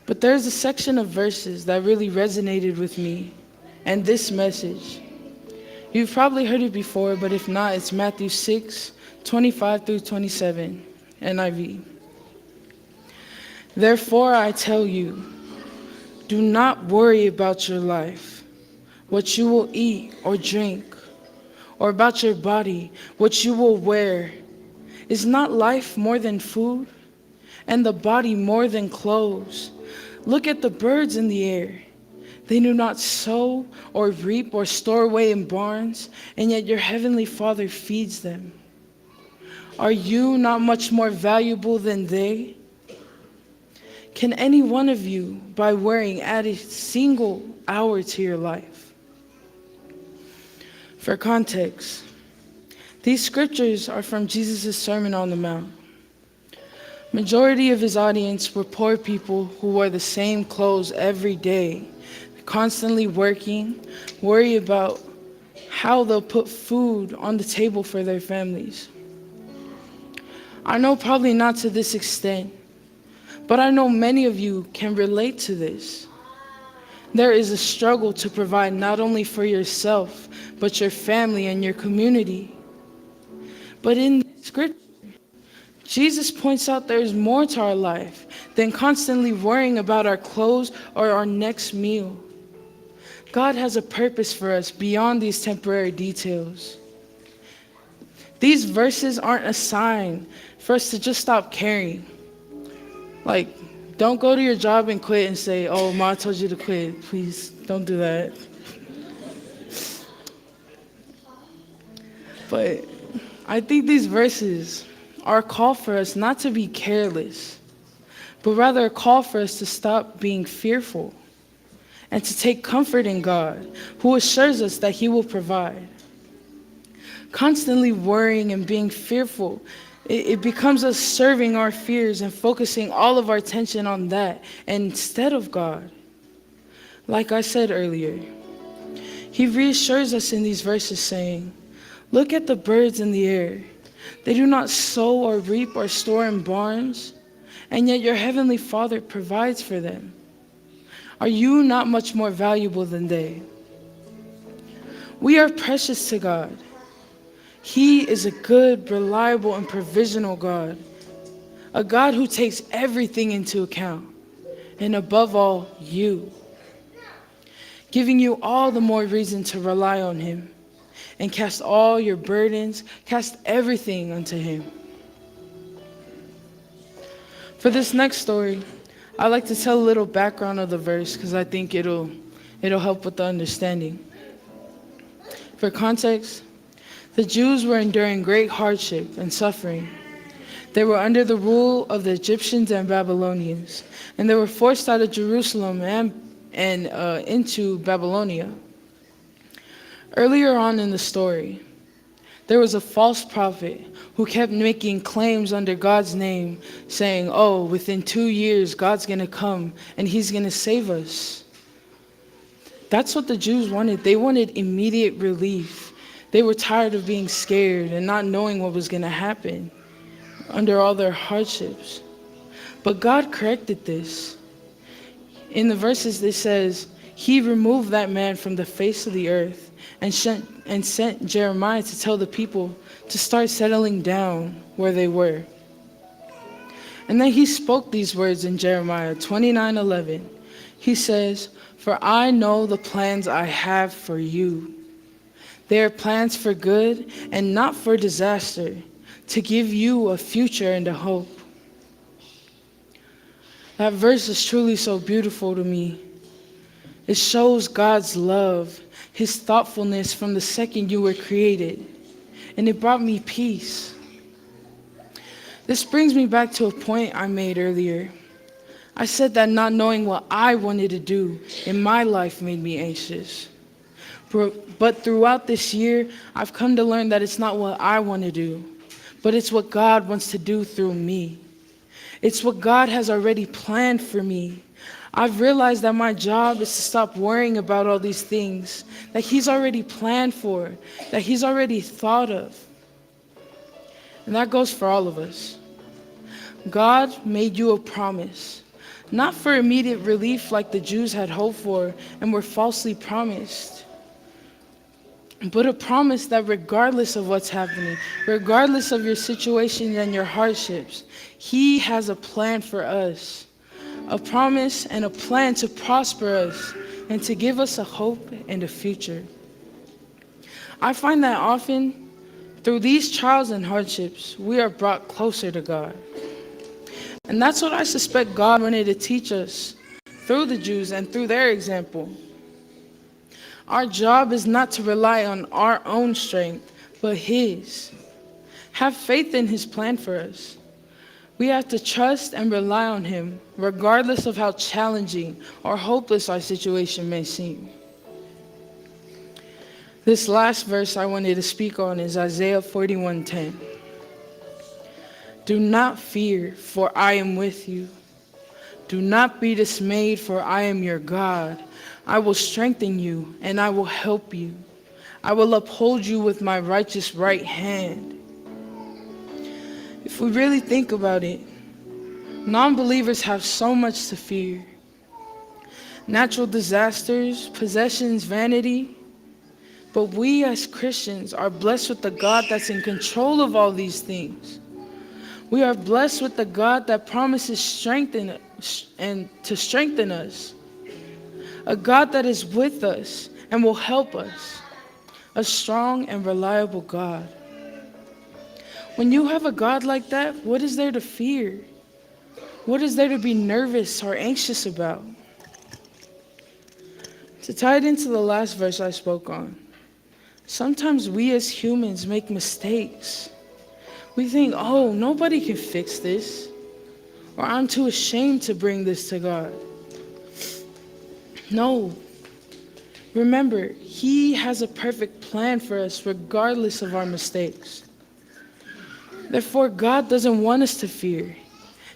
But there's a section of verses that really resonated with me and this message. You've probably heard it before, but if not, it's Matthew 6:25-27, NIV. Therefore I tell you, do not worry about your life, what you will eat or drink, or about your body, what you will wear. Is not life more than food, and the body more than clothes? Look at the birds in the air. They do not sow or reap or store away in barns, and yet your heavenly Father feeds them. Are you not much more valuable than they? Can any one of you, by worrying, add a single hour to your life? For context, these scriptures are from Jesus' Sermon on the Mount. Majority of his audience were poor people who wore the same clothes every day, constantly working, worry about how they'll put food on the table for their families. I know probably not to this extent, but I know many of you can relate to this. There is a struggle to provide not only for yourself, but your family and your community. But in Scripture, Jesus points out there's more to our life than constantly worrying about our clothes or our next meal. God has a purpose for us beyond these temporary details. These verses aren't a sign for us to just stop caring. Don't go to your job and quit and say, oh, Ma told you to quit. Please don't do that. But I think these verses are a call for us not to be careless, but rather a call for us to stop being fearful and to take comfort in God, who assures us that He will provide. Constantly worrying and being fearful, it becomes us serving our fears and focusing all of our attention on that instead of God. Like I said earlier, He reassures us in these verses saying, look at the birds in the air. They do not sow or reap or store in barns, and yet your heavenly Father provides for them. Are you not much more valuable than they? We are precious to God. He is a good, reliable, and provisional God, a God who takes everything into account, and above all, you, giving you all the more reason to rely on him and cast all your burdens, cast everything unto him. For this next story, I'd like to tell a little background of the verse because I think it'll help with the understanding. For context, the Jews were enduring great hardship and suffering. They were under the rule of the Egyptians and Babylonians, and they were forced out of Jerusalem and into Babylonia. Earlier on in the story, there was a false prophet who kept making claims under God's name, saying, oh, within 2 years, God's going to come and he's going to save us. That's what the Jews wanted. They wanted immediate relief. They were tired of being scared and not knowing what was going to happen under all their hardships. But God corrected this. In the verses, it says, he removed that man from the face of the earth and sent Jeremiah to tell the people to start settling down where they were. And then he spoke these words in Jeremiah 29:11. He says, for I know the plans I have for you. They are plans for good and not for disaster, to give you a future and a hope. That verse is truly so beautiful to me. It shows God's love, his thoughtfulness from the second you were created, and it brought me peace. This brings me back to a point I made earlier. I said that not knowing what I wanted to do in my life made me anxious. But throughout this year, I've come to learn that it's not what I want to do, but it's what God wants to do through me. It's what God has already planned for me. I've realized that my job is to stop worrying about all these things that he's already planned for, that he's already thought of. And that goes for all of us. God made you a promise, not for immediate relief like the Jews had hoped for and were falsely promised, but a promise that regardless of what's happening, regardless of your situations and your hardships, he has a plan for us. A promise and a plan to prosper us and to give us a hope and a future. I find that often, through these trials and hardships, we are brought closer to God. And that's what I suspect God wanted to teach us through the Jews and through their example. Our job is not to rely on our own strength, but his. Have faith in his plan for us. We have to trust and rely on him, regardless of how challenging or hopeless our situation may seem. This last verse I wanted to speak on is Isaiah 41:10. Do not fear, for I am with you. Do not be dismayed, for I am your God. I will strengthen you, and I will help you. I will uphold you with my righteous right hand. If we really think about it, non-believers have so much to fear. Natural disasters, possessions, vanity. But we as Christians are blessed with the God that's in control of all these things. We are blessed with the God that promises strengthen us. A God that is with us and will help us. A strong and reliable God. When you have a God like that, what is there to fear? What is there to be nervous or anxious about? To tie it into the last verse I spoke on, sometimes we as humans make mistakes. We think, oh, nobody can fix this, or I'm too ashamed to bring this to God. No. Remember, he has a perfect plan for us regardless of our mistakes. Therefore, God doesn't want us to fear.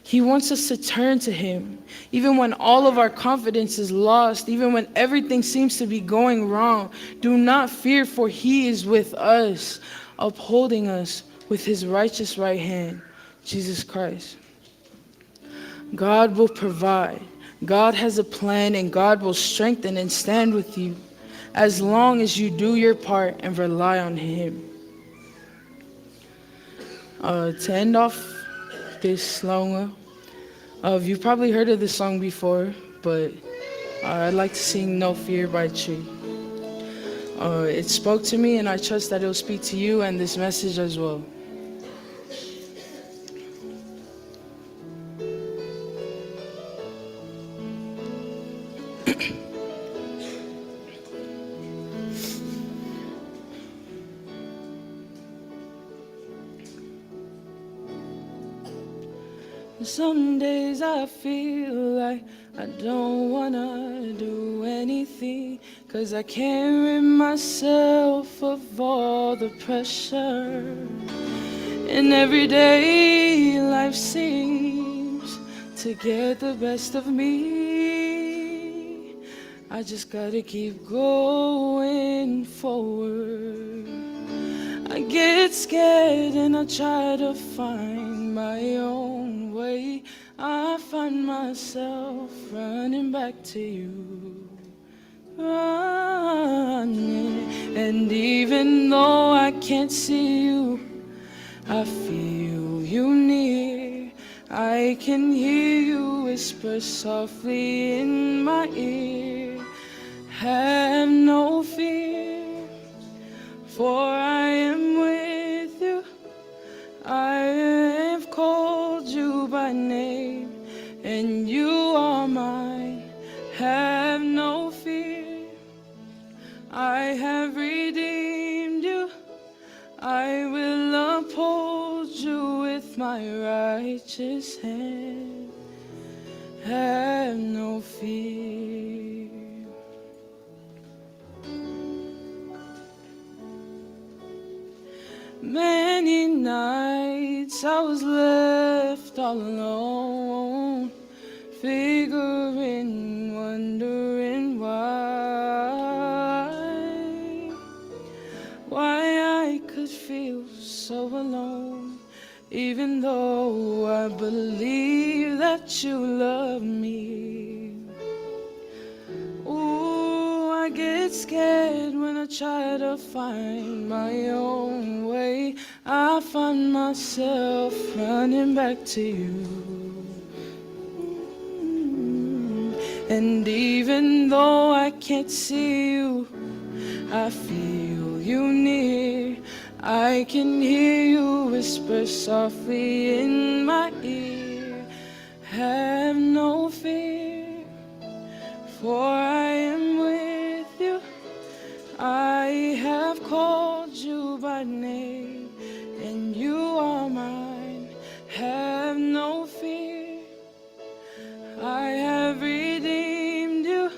He wants us to turn to him, even when all of our confidence is lost, even when everything seems to be going wrong. Do not fear, for he is with us, upholding us with his righteous right hand, Jesus Christ. God will provide. God has a plan, and God will strengthen and stand with you as long as you do your part and rely on him. To end off practice longer. You've probably heard of this song before, but I'd like to sing No Fear by Tree. It spoke to me, and I trust that it will speak to you and this message as well. Some days I feel like I don't wanna do anything, 'cause I can't rid myself of all the pressure. And every day life seems to get the best of me. I just gotta keep going forward. I get scared and I try to find my own way. I find myself running back to you, running. And even though I can't see you, I feel you near. I can hear you whisper softly in my ear. Have no fear, for I am with you. I have called you by name, and you are mine. Have no fear, I have redeemed you. I will uphold you with my righteous hand. Have no fear. Many nights I was left all alone, figuring, wondering why I could feel so alone, even though I believe that you love me. Ooh, I get scared when I try to find my own way. I find myself running back to you. And even though I can't see you, I feel you near. I can hear you whisper softly in my ear. Have no fear, for I am with you. I have called you by name, and you are mine. Have no fear, I have redeemed you.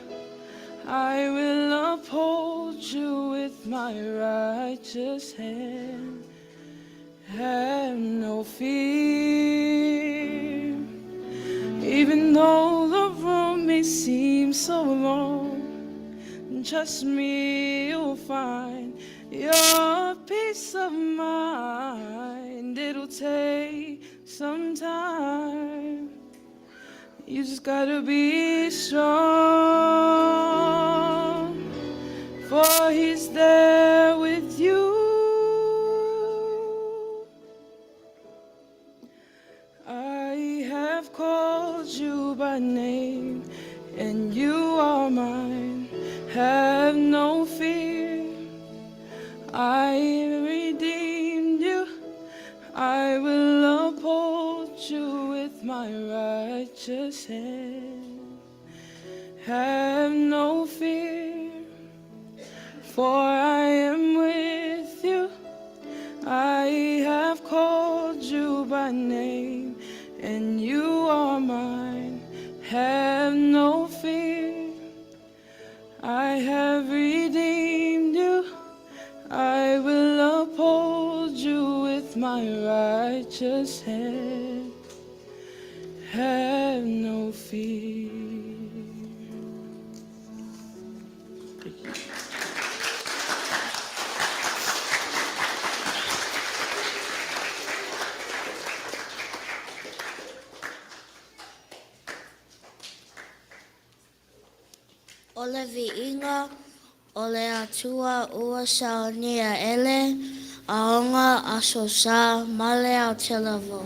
I will uphold you with my righteous hand. Have no fear, even though the road may seem so long. Trust me, you'll find your peace of mind. It'll take some time. You just gotta be strong, for he's there with you. I have called you by name, and you are mine. Have no fear, I redeemed you. I will uphold you with my righteous hand. Have no fear, for I am with you. I have called you by name, and you are mine. Have no fear, I have redeemed you. I will uphold you with my righteous hand. Have no fear. Ole viinga, ole atua ua saunia ele, aonga aso sa male Aotearoa.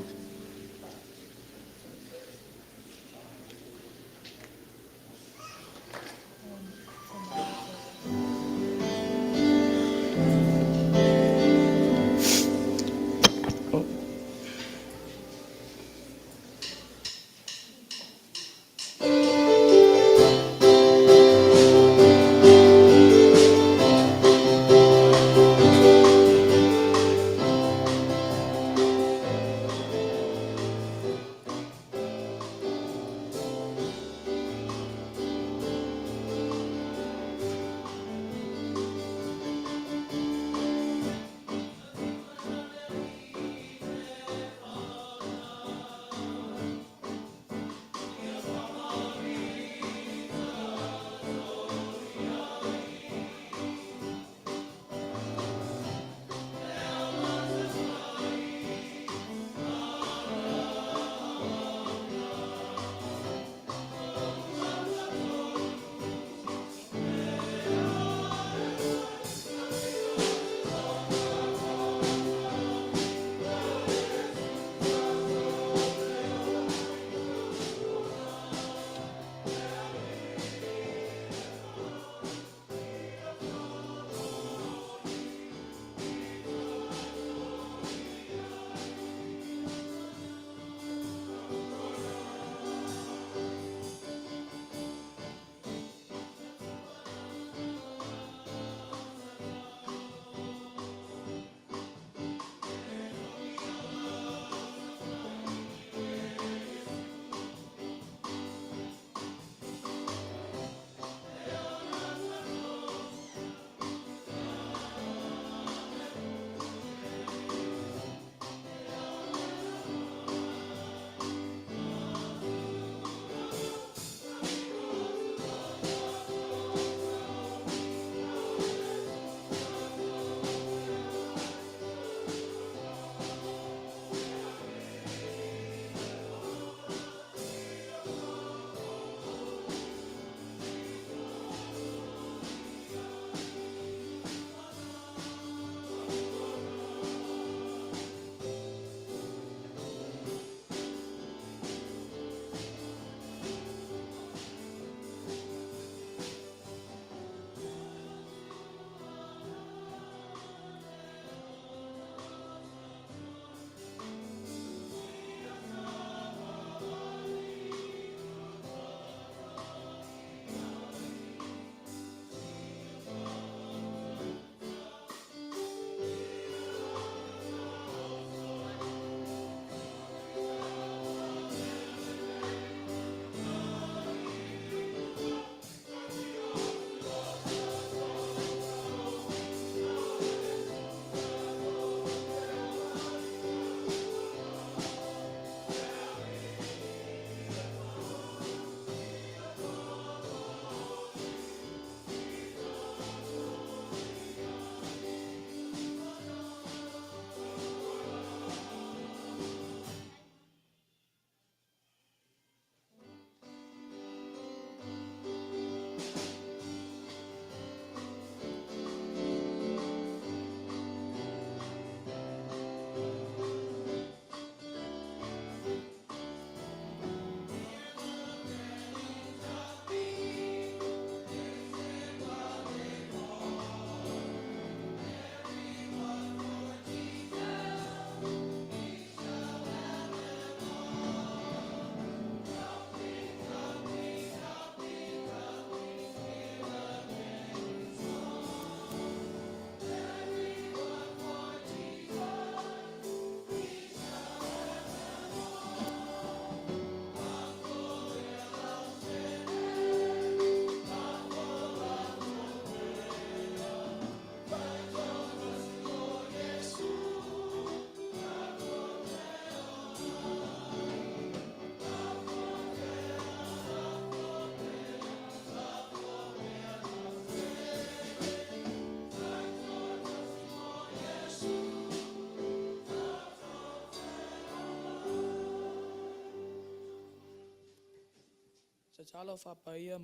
talo whapaia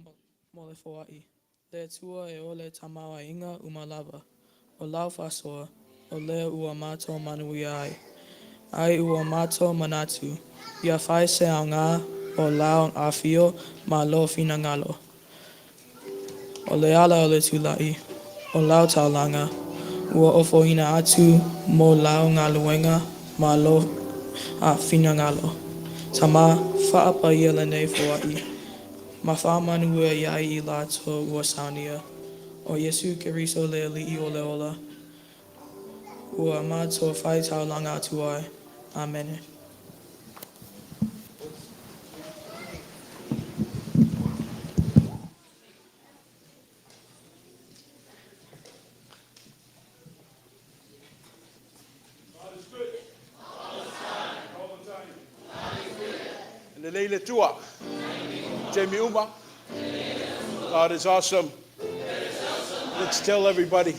mo le foai. Le tua e ole tamawa inga umalava. O lau whasoa, o lea ua mātou manuia ai. Ai ua mātou manatu. Ia whai se ao ngā o lau a whio ma lo fina ngalo. O le ala o le tulai, o lau taulanga, ua ofo ina atu mo lau ngā luenga ma lo a fina ngalo. Tama whaapaia le nei foai. Ma whaamanua iai I lato ua saunia. O Yesu Keriso le ali'i o le ola. Ua mātou whai taulanga atu ai. Amen. Le leile tua. Jamie Uma. God is awesome. Let's tell everybody.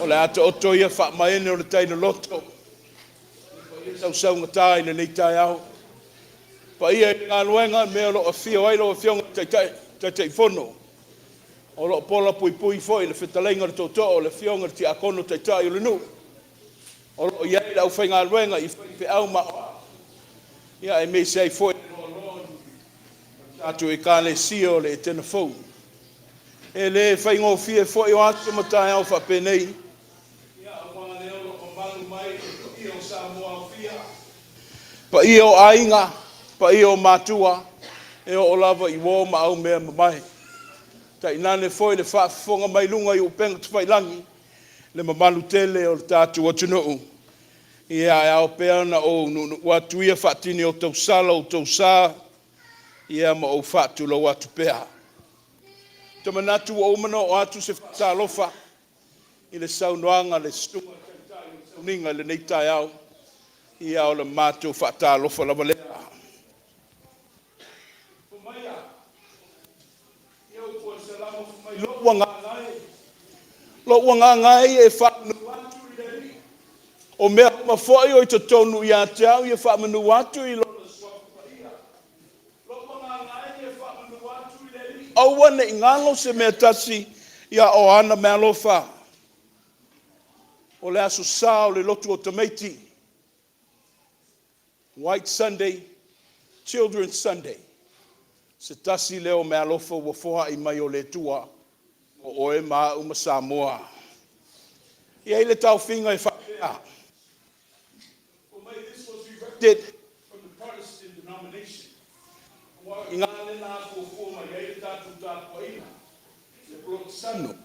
O le ato oto ia wha maene o le taina loto. Tau saunga tai le nei tai au. Pa ia I ngā luenga mea lo a fio ai lo a fionga tai fono. O lo pola pui pui foi le whitalenga le toto o le fionga le ti akono tai o le nu. O lo iai lau whai ngā luenga I whai au ma ia e me sei foi atu e kale sio le tena fou. E le whai ngō fie foi o atu matai au wha penei. Ia a wā leo lo o manu mai I o Samoa o fia. Pa I o ainga, pa I o matua, e o lava I wō ma au mea mamai. Ta inane foi le whaafonga mai lunga I upenga tu whailangi, le mamalu tele o le tātu o tunuu. Ia e au pea na o watu ia whaatini o tau sala o tau sā, ia ma o whaatu lo watu pea. Tama natu o umana o atu se whaatalofa, I le saunoanga le stunga sauninga le neitai au, ia o le mātou whaatalofa lava lea. Fumaia, ia o kua salama fumai, lo wanga ngai e whaanu atu I le o mea ma foi o te tonu ia te au ia whaamanu atu I lona swapaia. Loko ngā ngai ia whaamanu atu I le li. Aua ne ingalo se mea tasi ia o ana mea lofa. O le aso sā o le lotu o tamaiti. White Sunday, Children's Sunday. Se tasi leo mea lofa ua foha I mai o le tua o oe maa uma Samoa. Ia I le tau whinga e whapea. Did from the Protestant denomination. Ingane na ko ma ia tatu tatu ina. Se Protestano.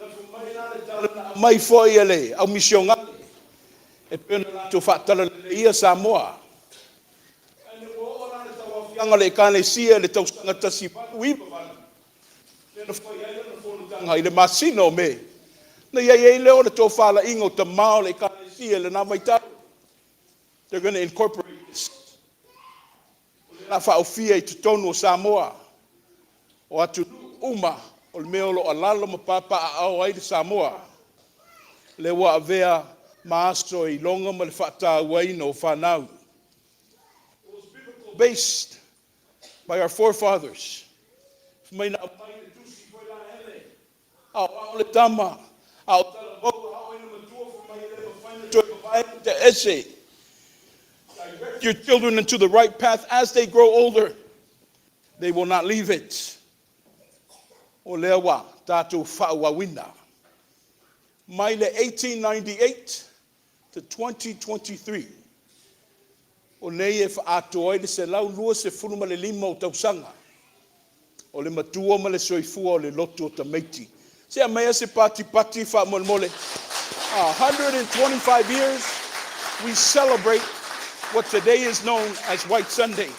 Na fumai na le tala mai foi ele au misionga. E pena na tu fatala le ia Samoa. Ane o ora le tau fianga le kane sia le tau sanga tasi wi ba. Le foi ele na fo tanga ile masino me. Na ia ele o le to fala ingo te mau le kane sia le na mai tau. They're going to incorporate this. Na whaofia I tutonu o Samoa. O atu uma o le meolo alalo ma papa a au ai de Samoa. Le wa avea maaso I longa ma le whaata waino o whanau. It was biblical based by our forefathers. Mai na mai le tusi foi la hele. Au le tama. Au tala boku au ina matua fu mai le mafaina toi mawai te ese. Direct your children into the right path as they grow older. They will not leave it. O lea wa, tātou whaua Mai le 1898 to 2023. O nei e whaato ai se lau lua se funuma le lima o tausanga. O le matua ma le soifua o le loto o tamaiti. Se a mea se pati wha mole. 125 years, we celebrate what today is known as White Sunday.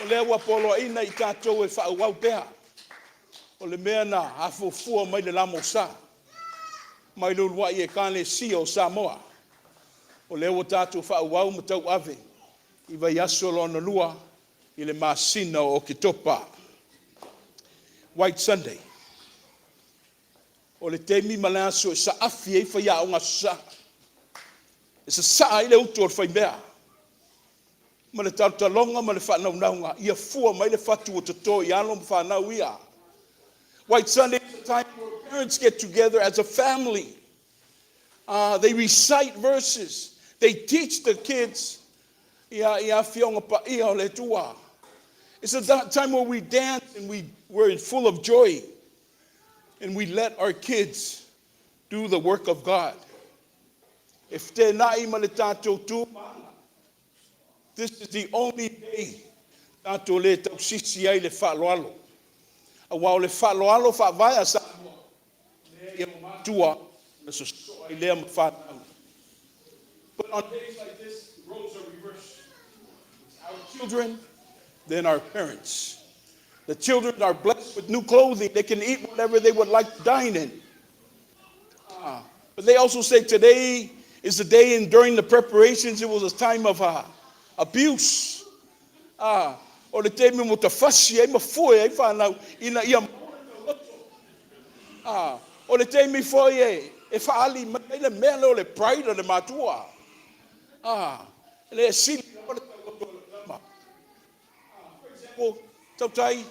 O lea wa polo ina I tātou e whaauau pea. O le mea na hafofua mai le lamo sa. Mai lulua I e kane si o Samoa. O lea wa tātou whaauau ma tau ave. I vai aso lona lua I le masina o Kitopa. White Sunday. O le teimi malaso e sa afi e whaia o ngā sa. E sa I le uto o whai mea. ma le tautalonga, ma le whanaunanga, ia fua mai le whatu o tato i alo whanau ia. White Sunday is a time where parents get together as a family. They recite verses. They teach the kids. It's a time where we dance and we're full of joy. And we let our kids do the work of God. If they're not even this is the only day tato le tausisi ai le whaaloalo. A wao le whaaloalo whaavaya sa le ia matua na sosoa I lea mawhanau. But on days like this, roles are reversed. It's our children, then our parents. The children are blessed with new clothing. They can eat whatever they would like to dine in. But they also say today is the day, and during the preparations, it was a time of abuse. O le te me mo ta fasi ai mafoi ai whanau ina ia o le te me foi e whaali mai le mea leo le pride o le matua. Le sili o le tauloto. For example, Tautai,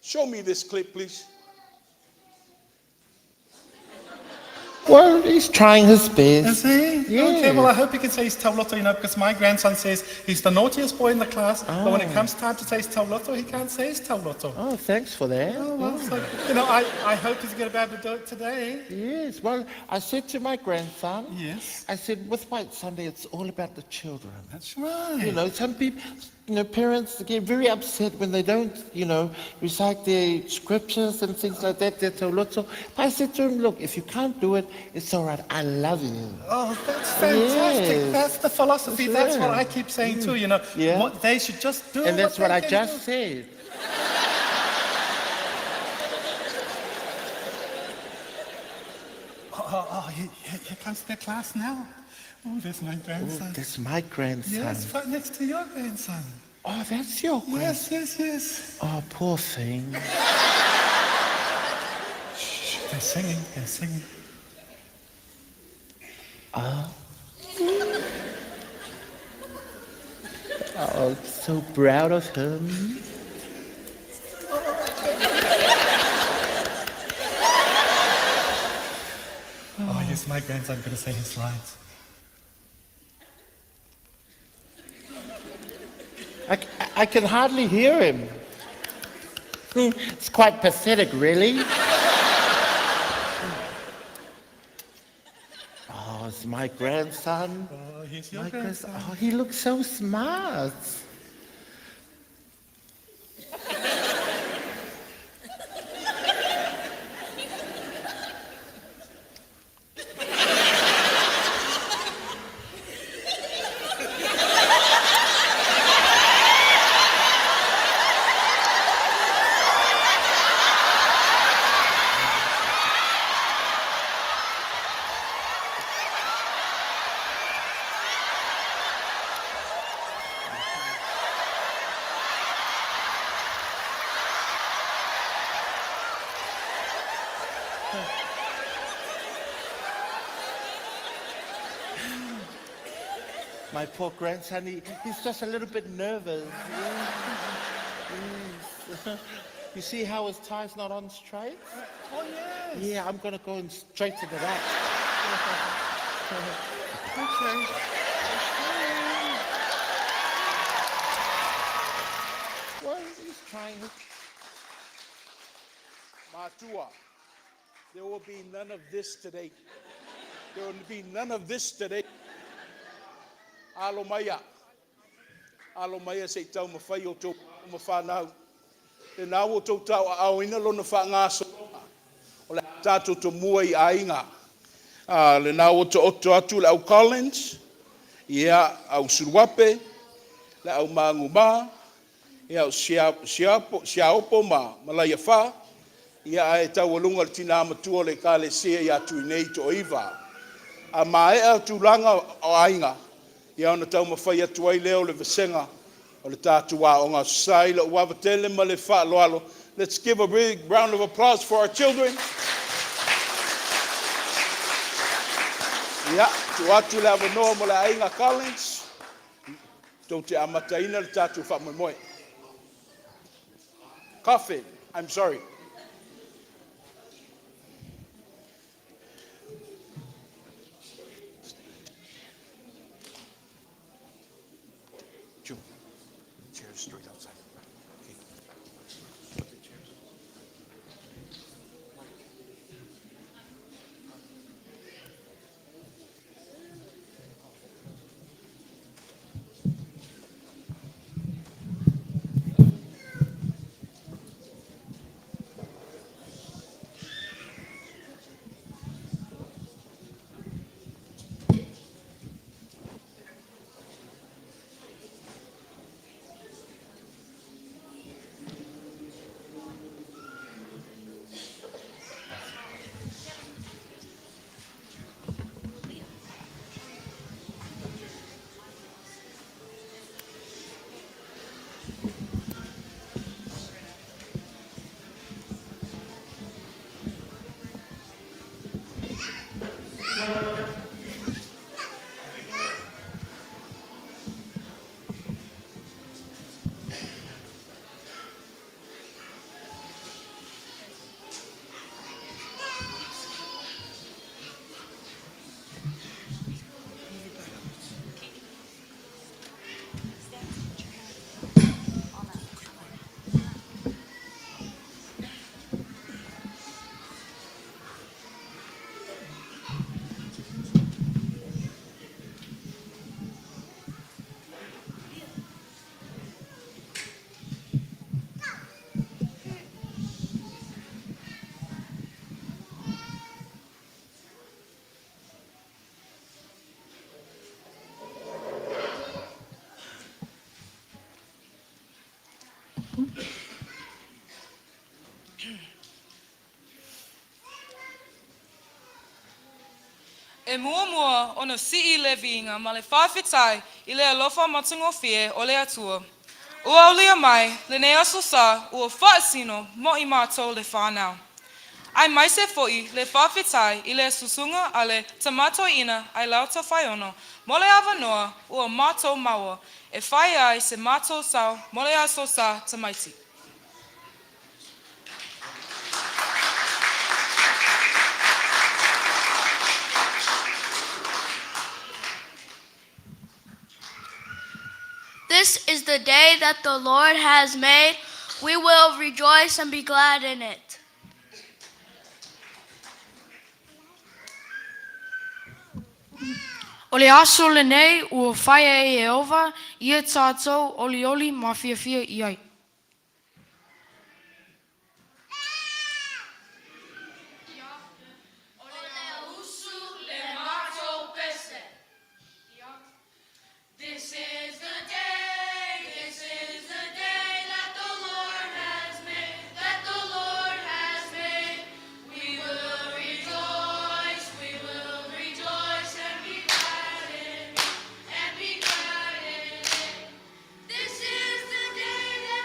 show me this clip, please. Well, he's trying his best. Is he? Yeah. Okay, well, I hope he can say his tauloto, because my grandson says he's the naughtiest boy in the class, but when it comes time to say his tauloto, he can't say his tauloto. Oh, thanks for that. Oh, well, so, I hope he's going to be able to do it today. Yes, well, I said to my grandson, Yes. I said, with White Sunday, it's all about the children. That's right. Some people, parents get very upset when they don't, recite their scriptures and things like that, their tauloto. But I said to him, look, if you can't do it, it's all right. I love you. Oh, that's fantastic. Yes. That's the philosophy. That's what Yeah. I keep saying too, Yeah. What they should just do. And that's what they I can just do. said. Here comes their class now. Oh, there's my grandson. That's my grandson. Yes, right next to your grandson. Oh, that's your grandson. Yes. Oh, poor thing. They're singing. Oh, so proud of him. Oh, yes, my grandson going to say his lines. I can hardly hear him. It's quite pathetic, really. Oh, it's my grandson. Oh, he's your My grandson. Oh, he looks so smart. My poor grandson, he's just a little bit nervous. Yes. You see how his tie's not on straight? Oh, yes. Yeah, I'm going to go and straighten it out. Okay. Well, he's trying. Matua, there will be none of this today. There will be none of this today. Alomaya se tau mawhai o tō mawhanau. Te nā o tō tau au ina lona whaanga songa. O le tātou tō mua I ainga. Le nā o tō oto atu le au Collins. Ia au Suruape. Le au Manguma. Ia au Siaopo ma Malaya Wha. Ia e tau alunga le tina amatua le ka le sea ia tui nei tō iwa. A mae au tūlanga o ainga. Ia ona tau mawhai atu ai leo le vesenga o le tātua o ngā sasai le uavatele ma le whaaloalo. Let's give a big round of applause for our children. Ia, tu atu le avanoa mo le ainga Collins. Tātou te amataina le tātou whamoemoe. Coffee, I'm sorry. Jim, chairs straight outside. Okay. Put the chairs. E mua ona si le vinga ma le whawhetai I le alofa matungo fie o le atua. Ua o lea mai, le ne aso sa ua whaasino mo I mātou le whanau. Ai mai se foi le whawhetai I le susunga a le tamato ina ai lauta whaiono mo le awanoa ua mātou maua e whai ai se mātou sau mo le aso sa tamaiti. This is the day that the Lord has made. We will rejoice and be glad in it. O le aso le nei ua whaia e Ehova, ia tātou oli ma fia I ai. This is the day that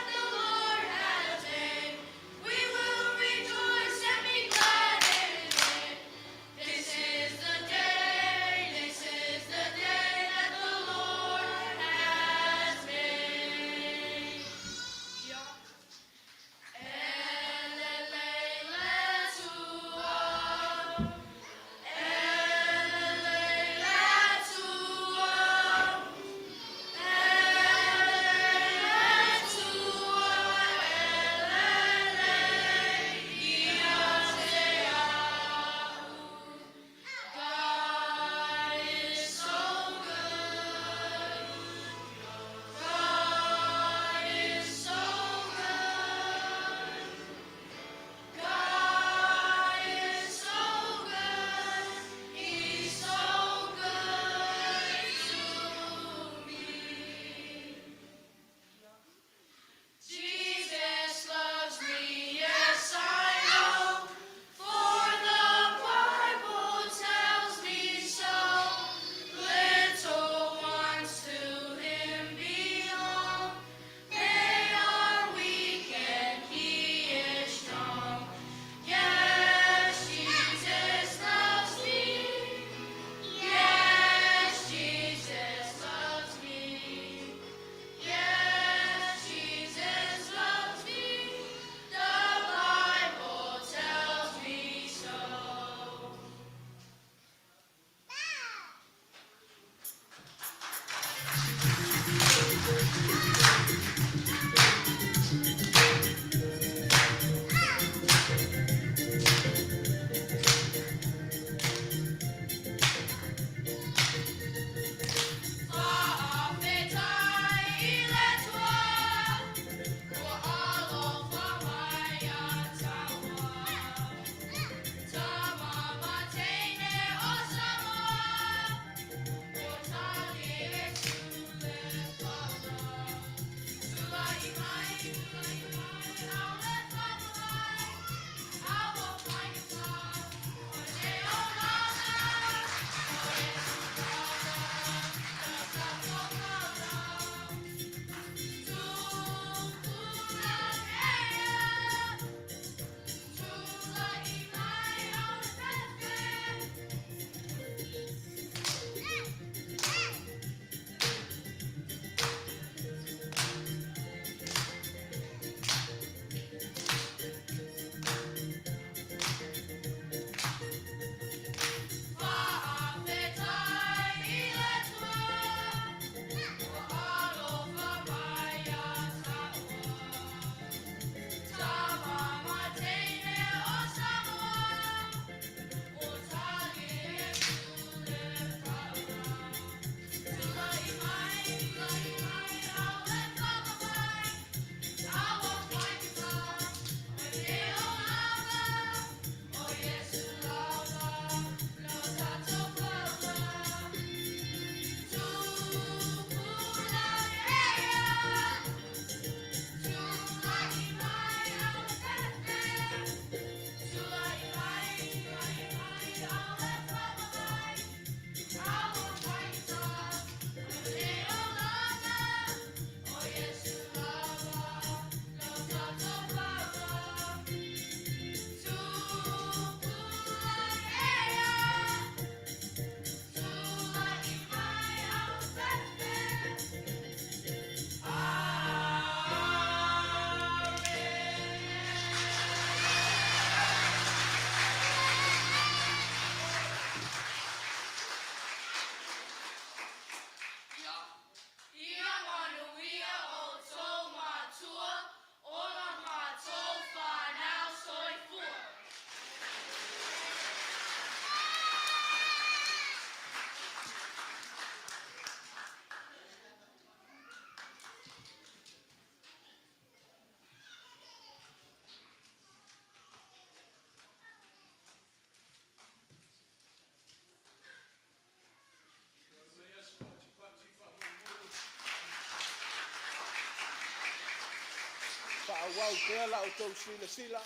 wau pea la o tau sila.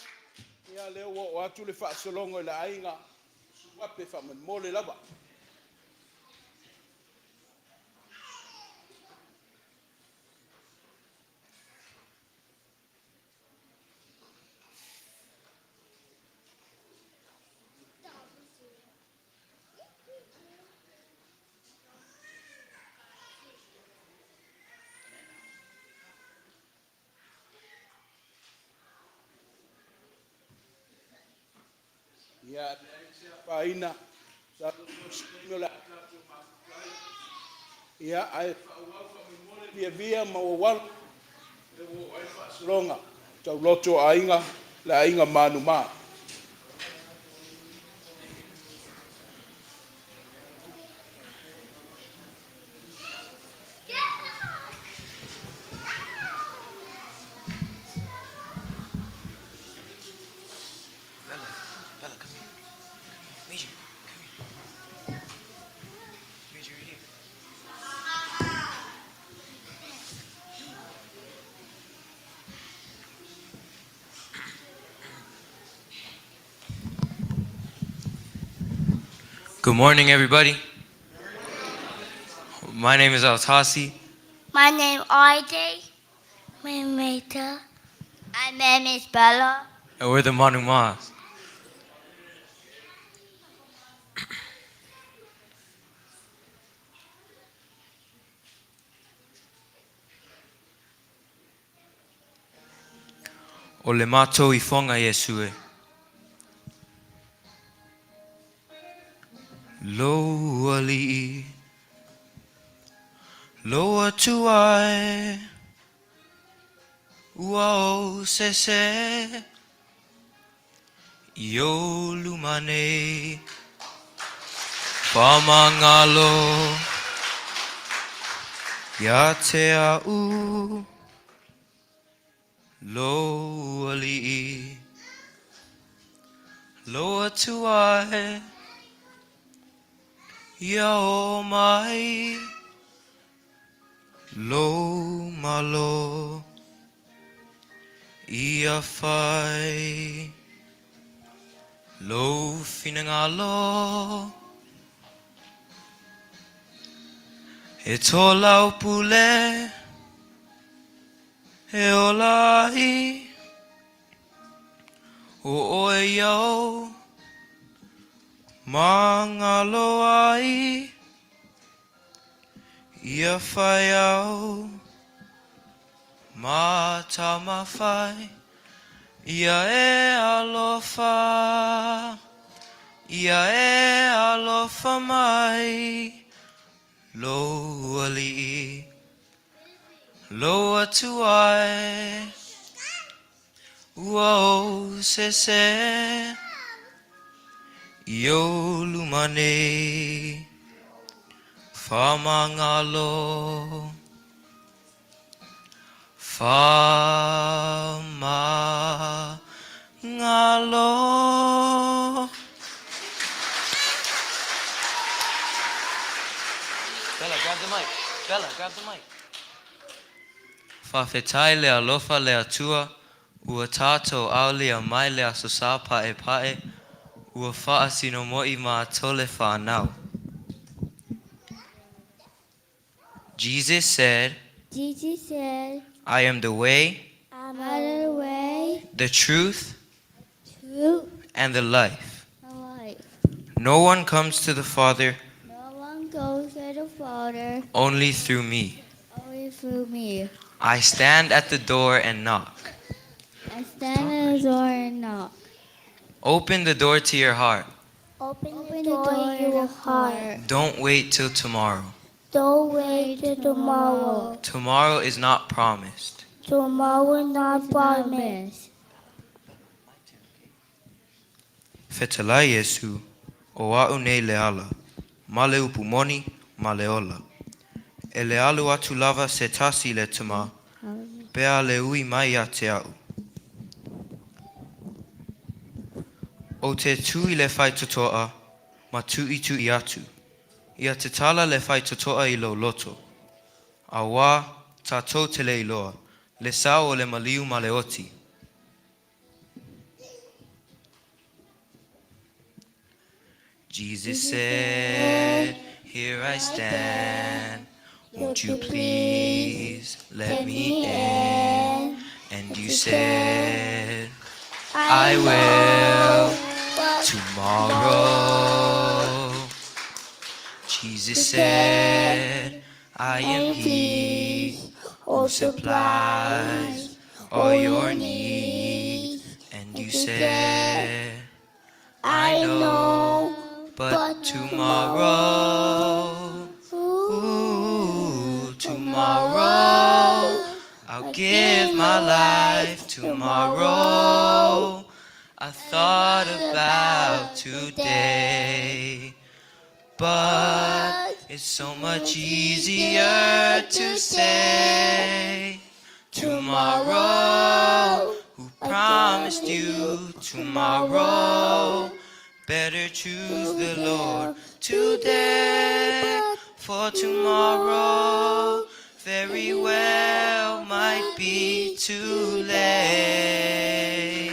Ia leo o atu le whaasolongo i la ainga. Wape whamanmole lava. Ia paina sa no la ia ai via ma wal le wo ai faslonga tau loto ainga la ainga manu ma Good morning, everybody. My name is Altasi. My name is Aide. My name is Meta. My name is Bella. And we're the Manu Mas. O le mātou I whonga Yesue. Loa li'i, loa tuai, ua o se, Io lumane, whamangalo, ia te au, loa li'i, loa tuai, ia o mai, lo malo, ia whai, lo finangalo, e tō lau pule, e olai, o oe iau, mangalo ai, ia whai au, mata mawhai, ia e alofa, ia e alofa mai, loa li'i, loa tuai, ua o se, Io lumane, whamangalo, whamangalo. Bella, grab the mic. Bella, grab the mic. Whawhetai lea lofa lea tua, ua tātou au lea mai lea sosa pae pae, ua whaasino moi ma tole whanau. Jesus said, I am the way, the truth, and the life. No one comes to the Father only through me. I stand at the door and knock. Open the door to your heart. Open the door to your heart. Don't wait till tomorrow. Don't wait till tomorrow. Tomorrow is not promised. Tomorrow not promised. Fetalai Yesu, o au nei le ala, ma le upu moni, ma le ola. E le alu atu lava se tasi le tama, pea le ui mai a te au. O te tui le whai totoa, ma tui tui atu. Ia te tala le whai totoa I lo loto. A wā, tātou te le iloa, le sao o le maliu ma le oti, Jesus said, here I stand. Won't you please let me in? And you said, I will tomorrow. Jesus said, I am He who supplies all your needs. And you said, I know, but tomorrow, ooh, tomorrow, I'll give my life tomorrow. I thought about today, but it's so much easier to say tomorrow. Who promised you tomorrow? Better choose the Lord today, for tomorrow very well might be too late.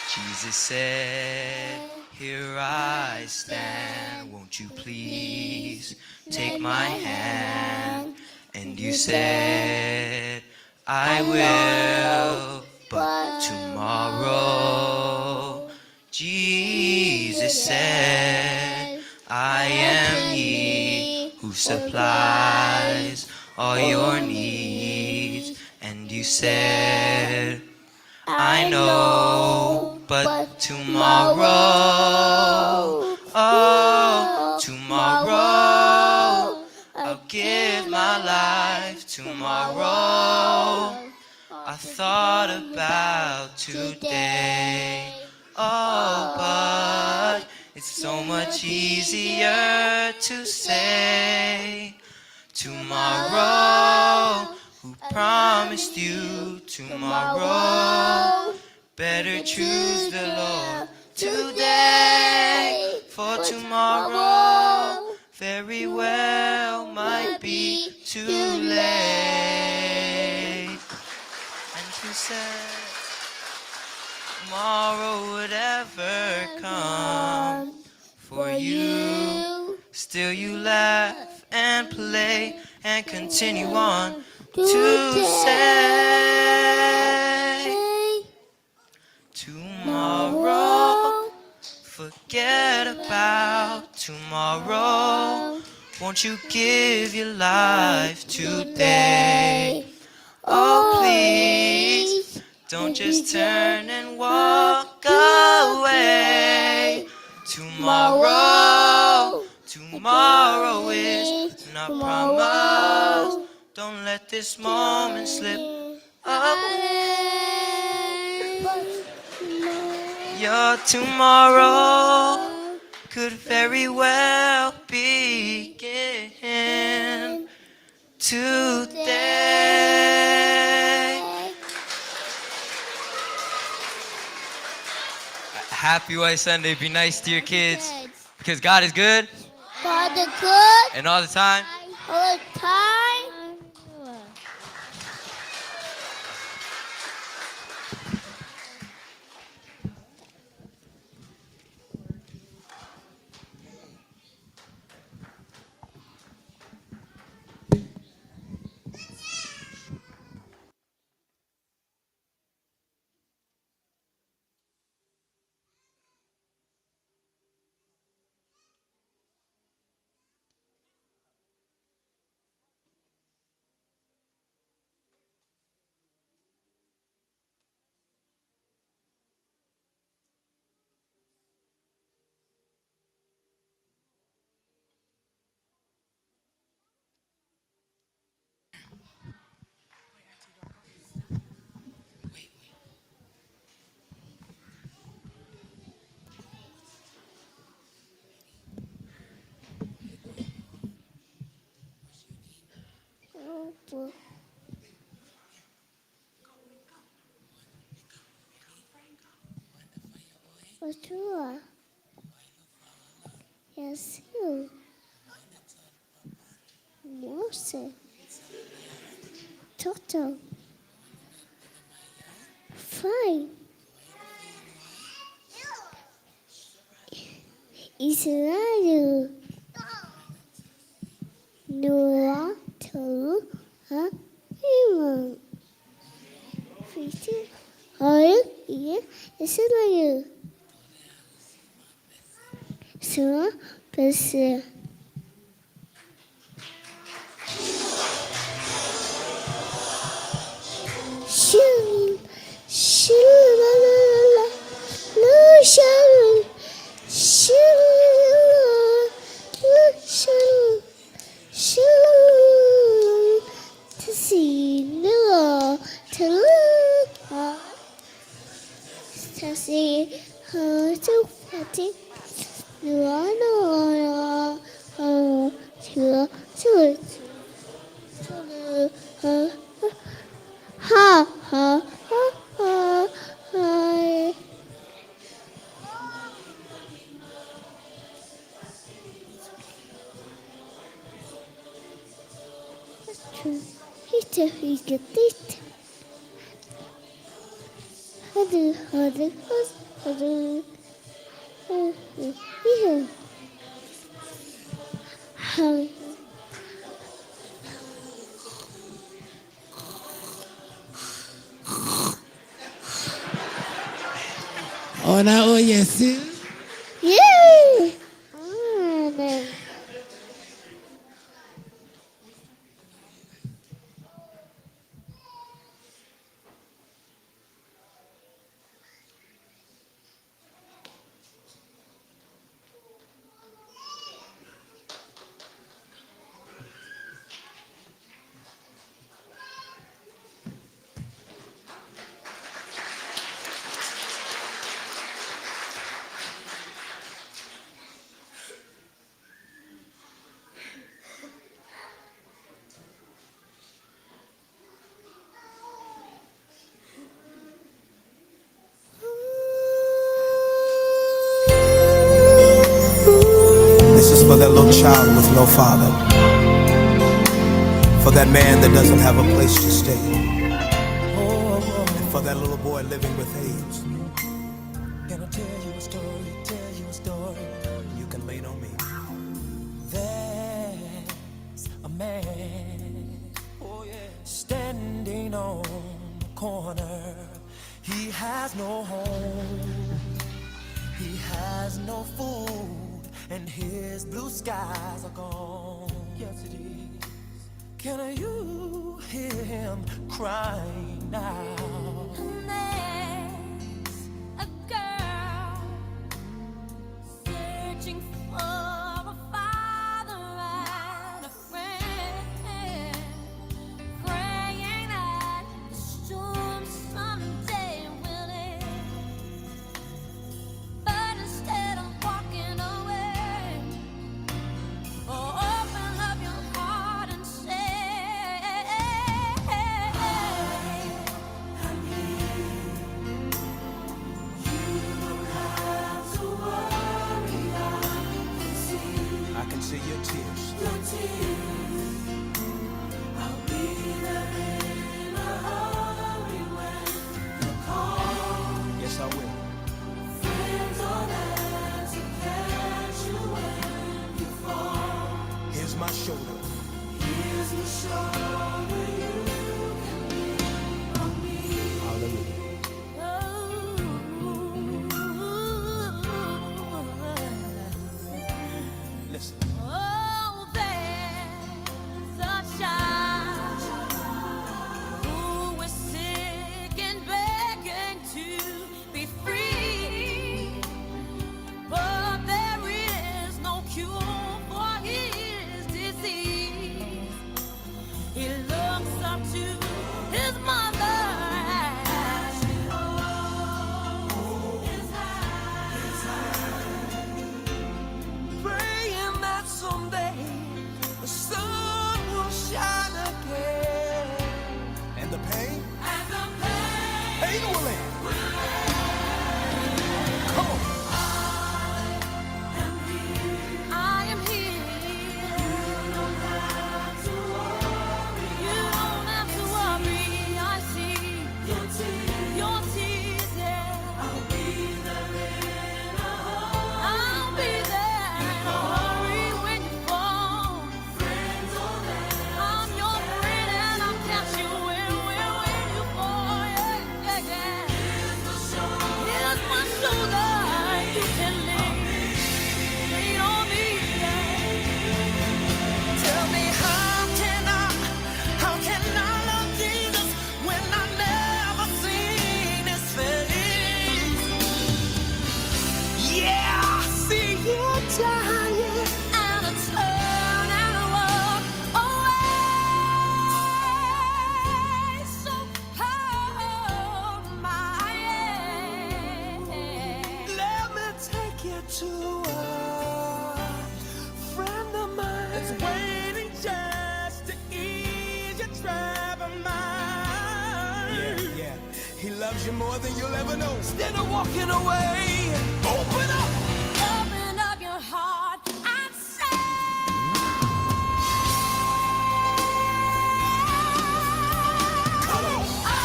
Jesus said, here I stand, won't you please take my hand? And you said, I will, but tomorrow, Jesus said, I am He who supplies all your needs. And you said, I know, but tomorrow, oh, tomorrow, I'll give my life tomorrow. I thought about today, oh, but it's so much easier to say tomorrow. Who promised you tomorrow? Better choose the Lord today, for tomorrow very well might be too late. And who said tomorrow would ever come for you? Still you laugh and play and continue on to say tomorrow. Forget about tomorrow. Won't you give your life today? Oh, please, don't just turn and walk away. Tomorrow, tomorrow is not promised. Don't let this moment slip away. Your tomorrow could very well begin today. Happy White Sunday. Be nice to your kids, because God is good. God is good. And all the time. All the time. Bonjour. Yes, you. Mose. Toto. Fine. Israel. Noah to a human. Feature. Oil, yeah, Israel. So, plus. Shil, shil, la la la la, shil, shil, shil, shil, to see no, to see her to fatty, no, ha ha ha ha ha. He's get it. Oh, now, oh, yes. Yeah. This is for that little child with no father, for that man that doesn't have a place to stay, and for that little boy living with AIDS. Can I tell you a story, you can lean on me. There's a man, standing on the corner. He has no home, he has no food, and his blue skies are gone. Yes, it is. Can you hear him crying now? There's a girl searching for a father and a friend, praying that the storm someday will end. But instead of walking away, open up your heart and say, loves you more than you'll ever know. Instead of walking away, open up. Open up your heart and say, come on. I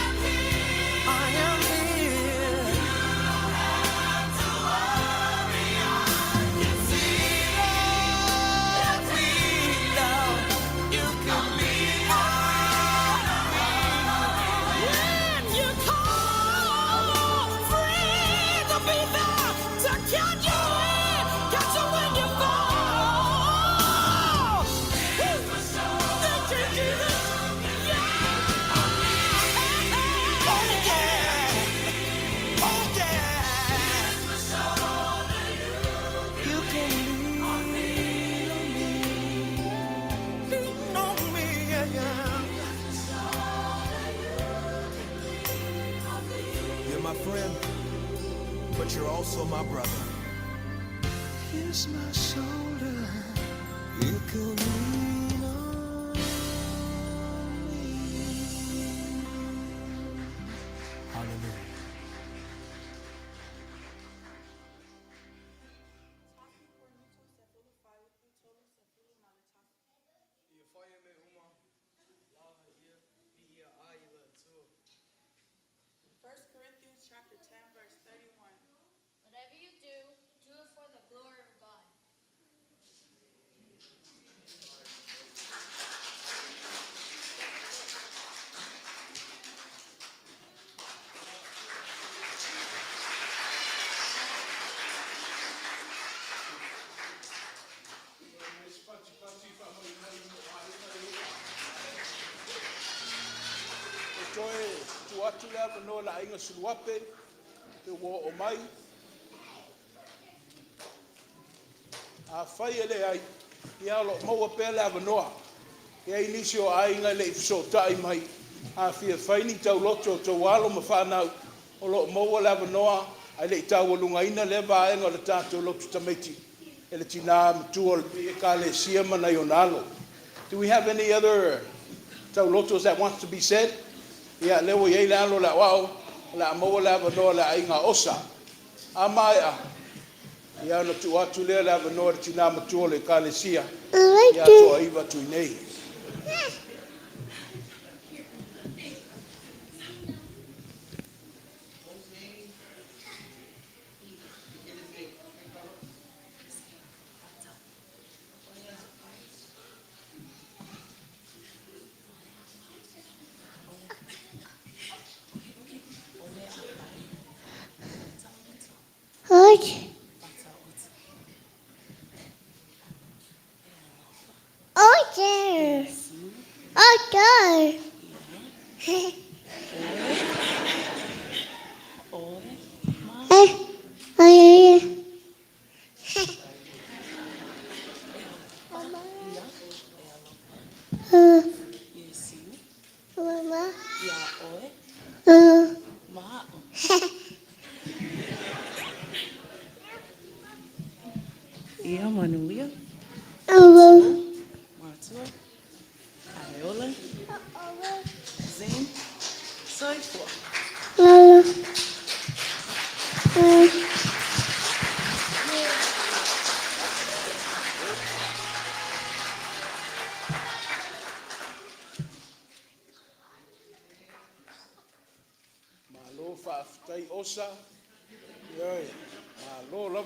am here. I am here. You don't have to worry. I can see that we love. You can be when you call, free to be there to catch you when you fall. Thank you, Jesus. Yeah. Oh, yeah. Oh, yeah. You can lean on me. Lean on me, yeah, yeah. You're my friend, but you're also my brother. Here's my shoulder. You can lean on me. Hallelujah. whatever you do, do it for the glory of God. Toe tu atu le ava no la inga suluape te wo o mai a fai ele ai ia lo maua pe le ava noa ia inisi o ainga le ifso tai mai a fia fai ni tau loto to walo ma whanau o lo maua le ava noa ai le tau alunga ina le vaenga le tato loto tamaiti ele tina matua le ka le sia mana yonalo. Do we have any other tau lotos that wants to be said? Ia lewo ye la lo la wao la mo la va no la inga osa amaya ia no tu atu le la va no tina matua le kalesia ia to iva tu nei Okay. Okay. Okay. Mama. Ia manuia. Hello. Matua. Aiola. Zen. Soifua. Hello. malo fa tai osa ye malo la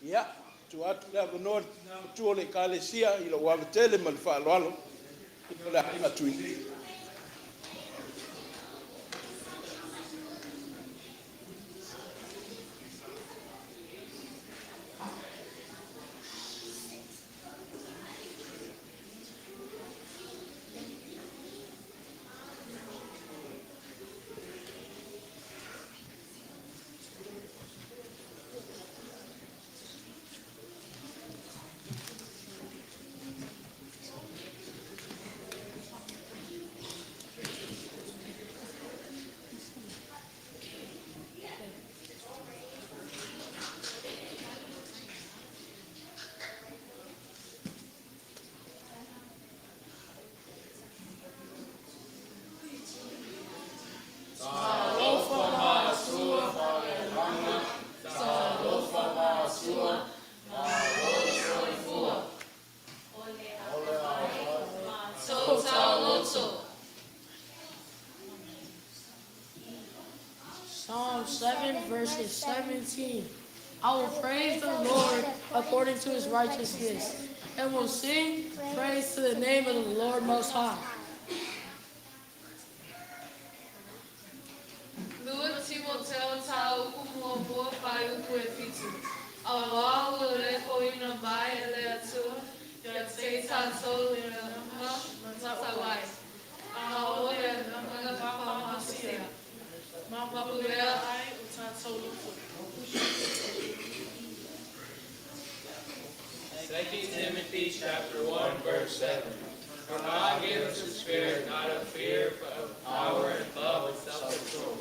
ia tu atu le va no tu le kalesia ilo wa tele mal fa lo alo ilo la inga tu nei Psalm 7, verses 17. I will praise the Lord according to his righteousness, and will sing praise to the name of the Lord Most High. Lua Timoteo tau kumu o pai upu e fitu. Awa o le ko ina mai e le atua, ya te tātou i na nama matawai. A o le nama papa masia. Mapapu rea ai o tātou lupu. 2 Timothy chapter 1, verse 7. For God gave us a spirit not of fear, but of power and love and self-control.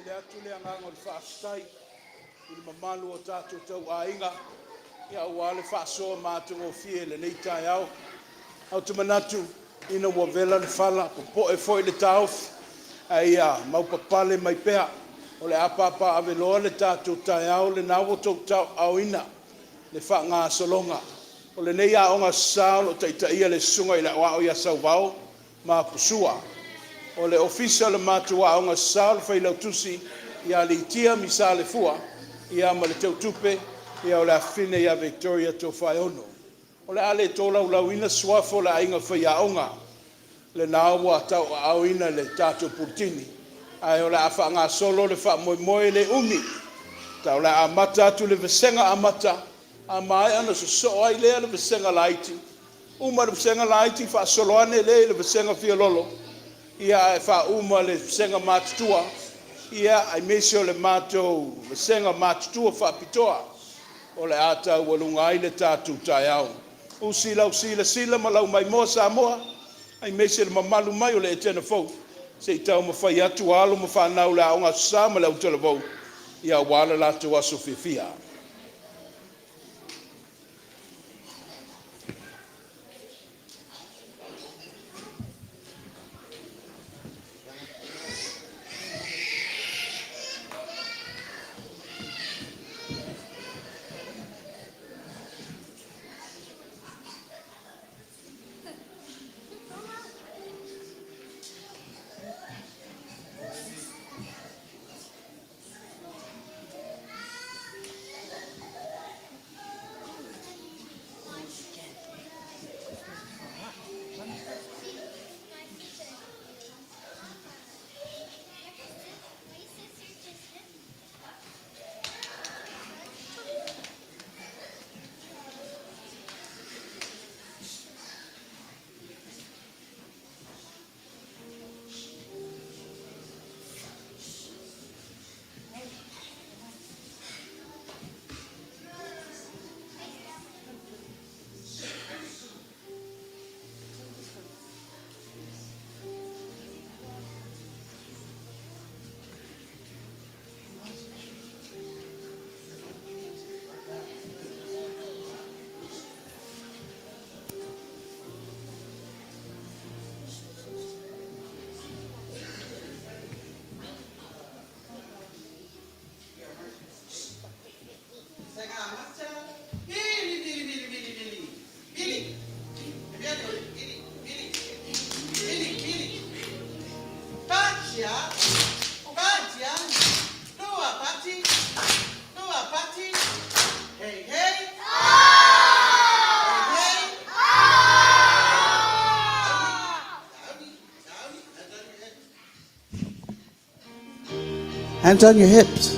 le atu le anganga o le whaastai, i le mamalu o tātou tau ainga, ia ua le whaasoa mātou o fie le nei tai au. Au te manatu, ina ua vela le whala, po e foi le taufi, a ia maupapale mai pea, o le apapa aveloa le tātou tai au, le nau o tau tau au ina, le wha ngā solonga. O le nei aonga sao, o taitaia le sunga i le wao ia sau vau, ma pusua. O le ofisa le mātou aonga sao, le whailau tusi, ia li tia misa le fua, ia ma le tau tupe, ia o le afine ia Victoria to whaiono. O le ale tōlau lauina suafo le ainga whaiaonga, le nāua tau au ina le tātou purtini. Ai o le awha ngā solo le wha moe moe le umi. Tau le amata atu le vesenga amata, a mai ana so ai lea le vesenga laiti. Uma le vesenga laiti wha solo ane le vesenga fia lolo. Ia e wha uma le vesenga mātutua. Ia ai mesio le mātou vesenga mātutua wha pitoa. O le ata ua lunga ai le tātou tai au. Usila sila malau mai moa sa moa. Ai mesio le mamalu mai o le etena fau. Se i tau mawhai atu alo mawhanau le aonga sa ma le au televau. Ia wala latu aso fifia. Hands on your hips.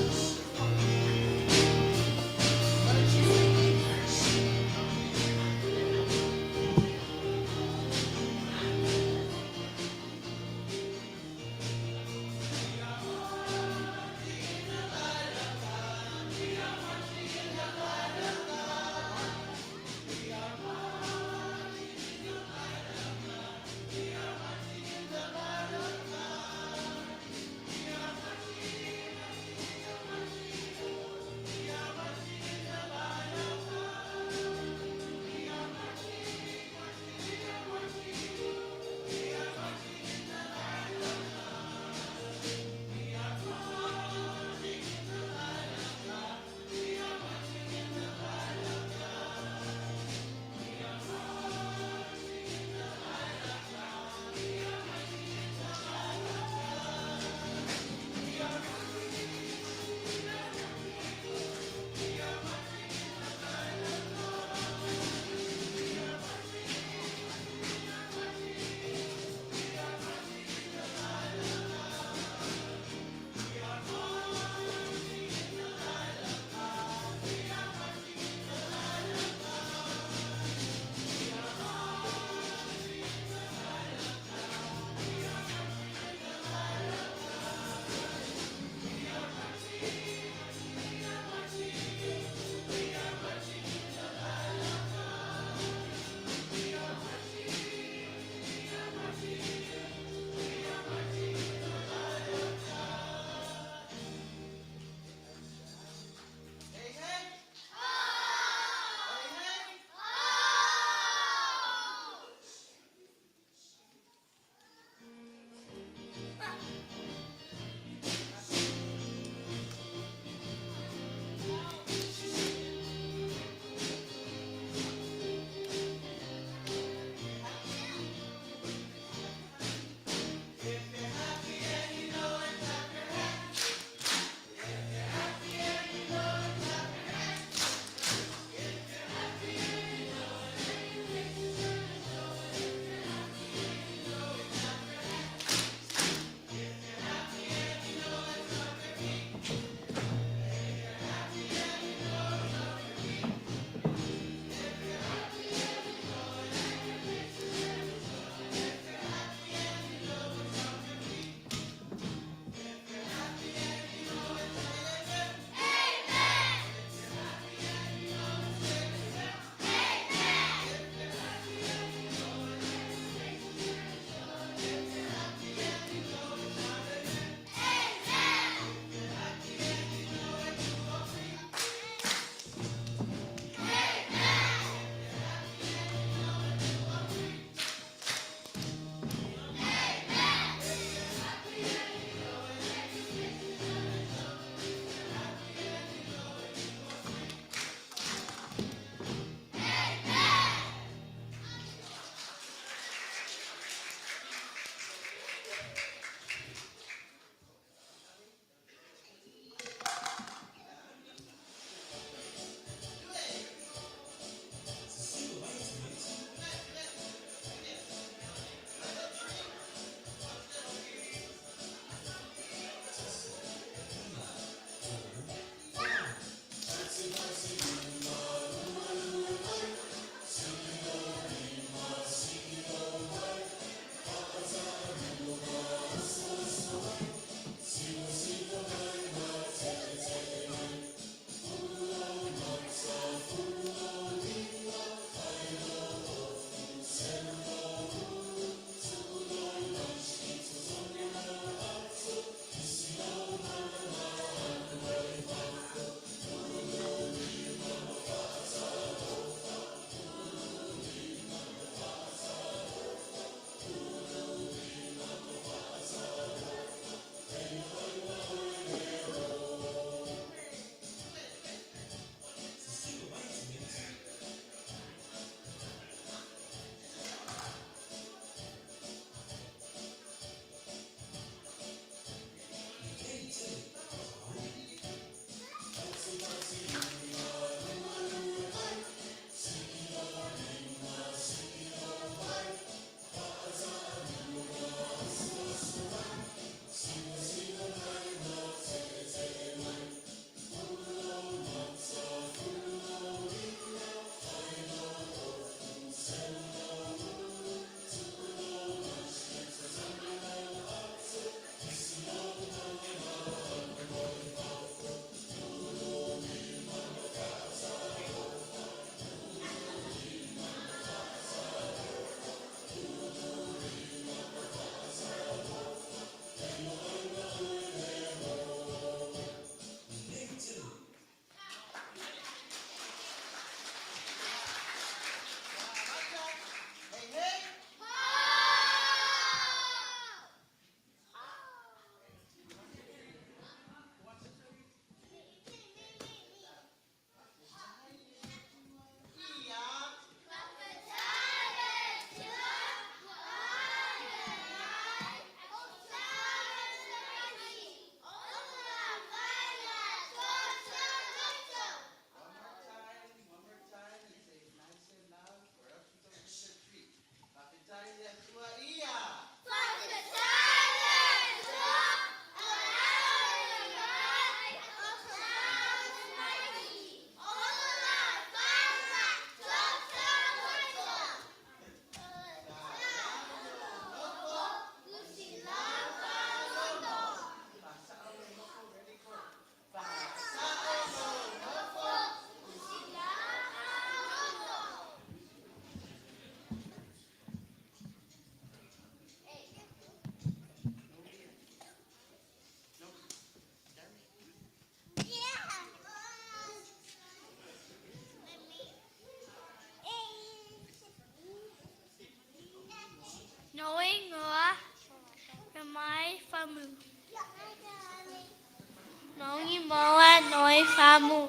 Ai famu.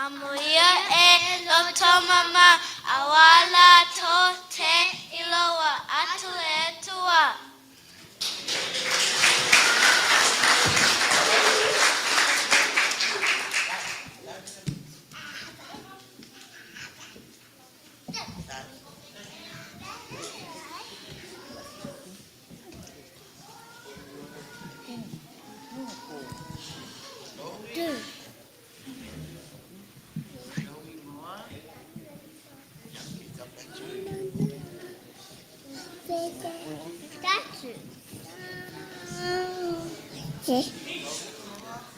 Amuia e loto mama awala to te iloa atu e tua.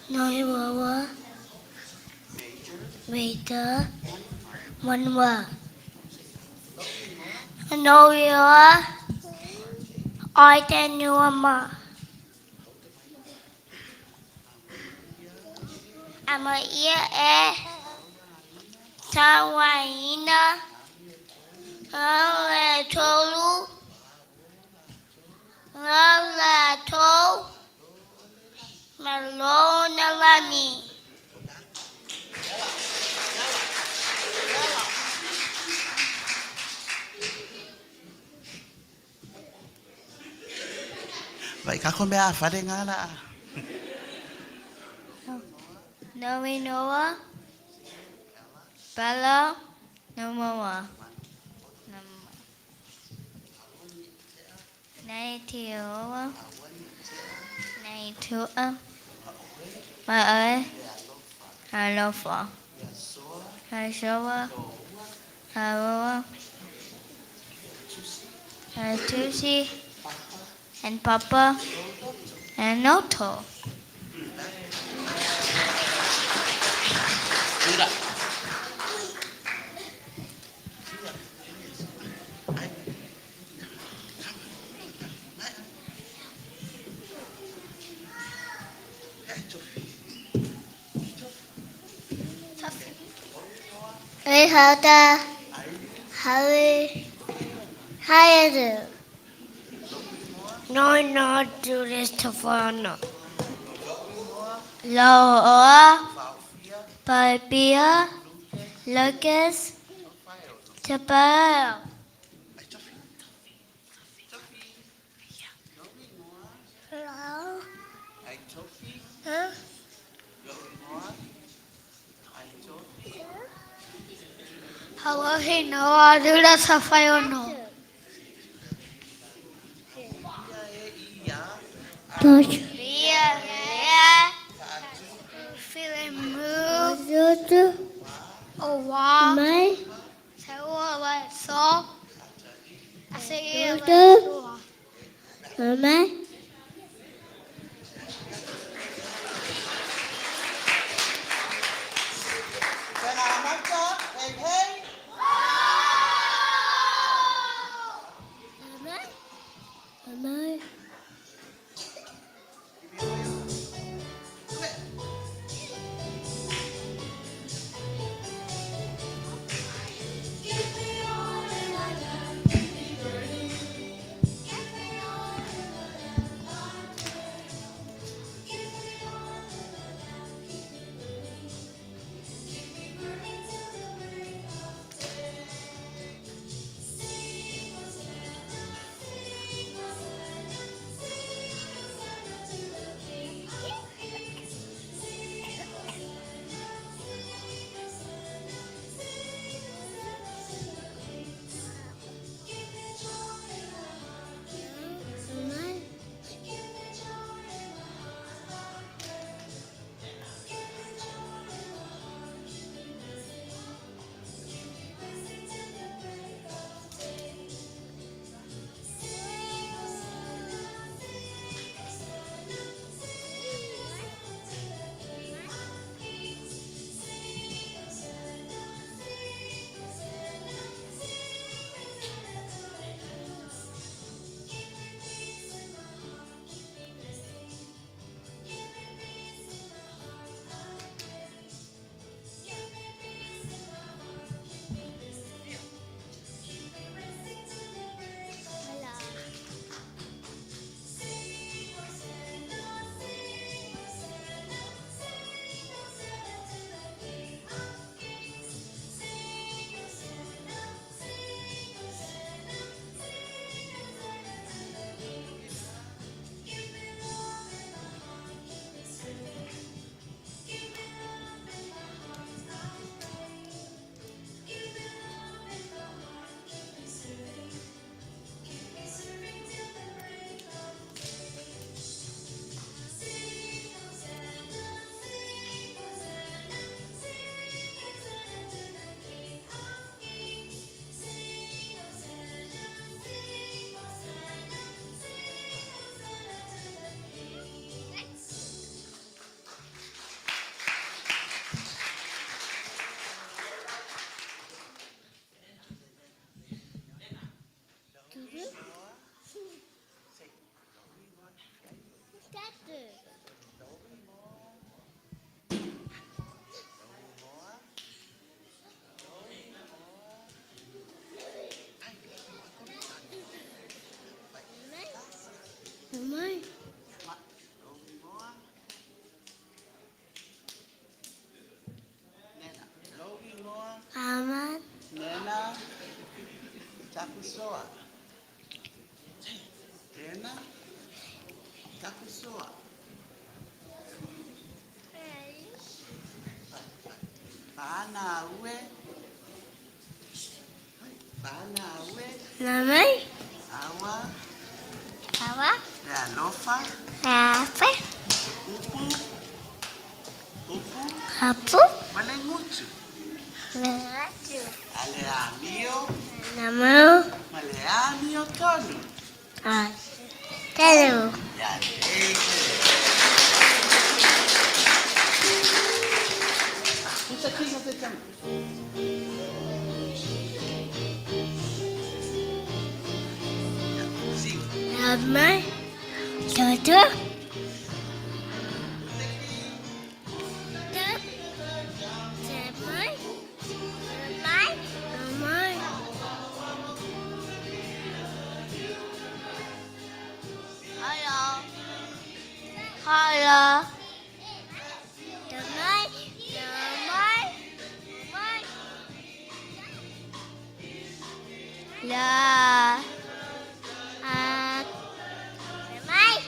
Nói bố vì tớ muốn vợ nói bố ai tên như mà ama ia e tawaina ale tolu ala to Malona Lani. Vậy các con bé phải đi ngã là Noe Noah, Bella, no Mama. Nay Tioa, Nay Tua, Mà ơi, Hello for, Hello, Hello, Tusi, and Papa, and Noto. Ê hả ta? Harry, how do? No, not do this to fun. Loa, Papia, Lucas, Chapel. Hello? Huh? How will he know I do that sapphire no? Yeah. Feeling moved. Oh wow. Say what so? I say Mama. Mãe. Aman. Nena, takusoa. Nena, takusoa. Bana ue. Bana ue. Mamãe. Awa. Awa. Alofa. Afe. Upu. Upu. Apu. Malengutu. Melachu. Aleamio. Namau. Maleamio tonu. Ah. Telu. Ya, Who's the king of the jungle? Mamãe. Tutu. Mãe. Mãe. Mamãe. Hello. Hello. Mamãe. Mamãe. Mamãe. La. Ah. Mamãe.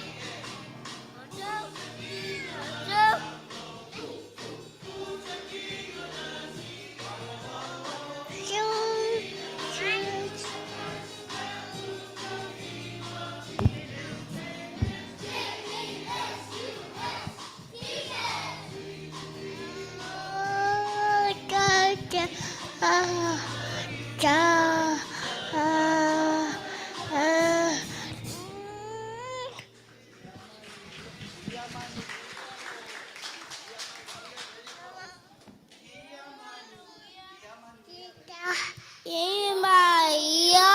Maria,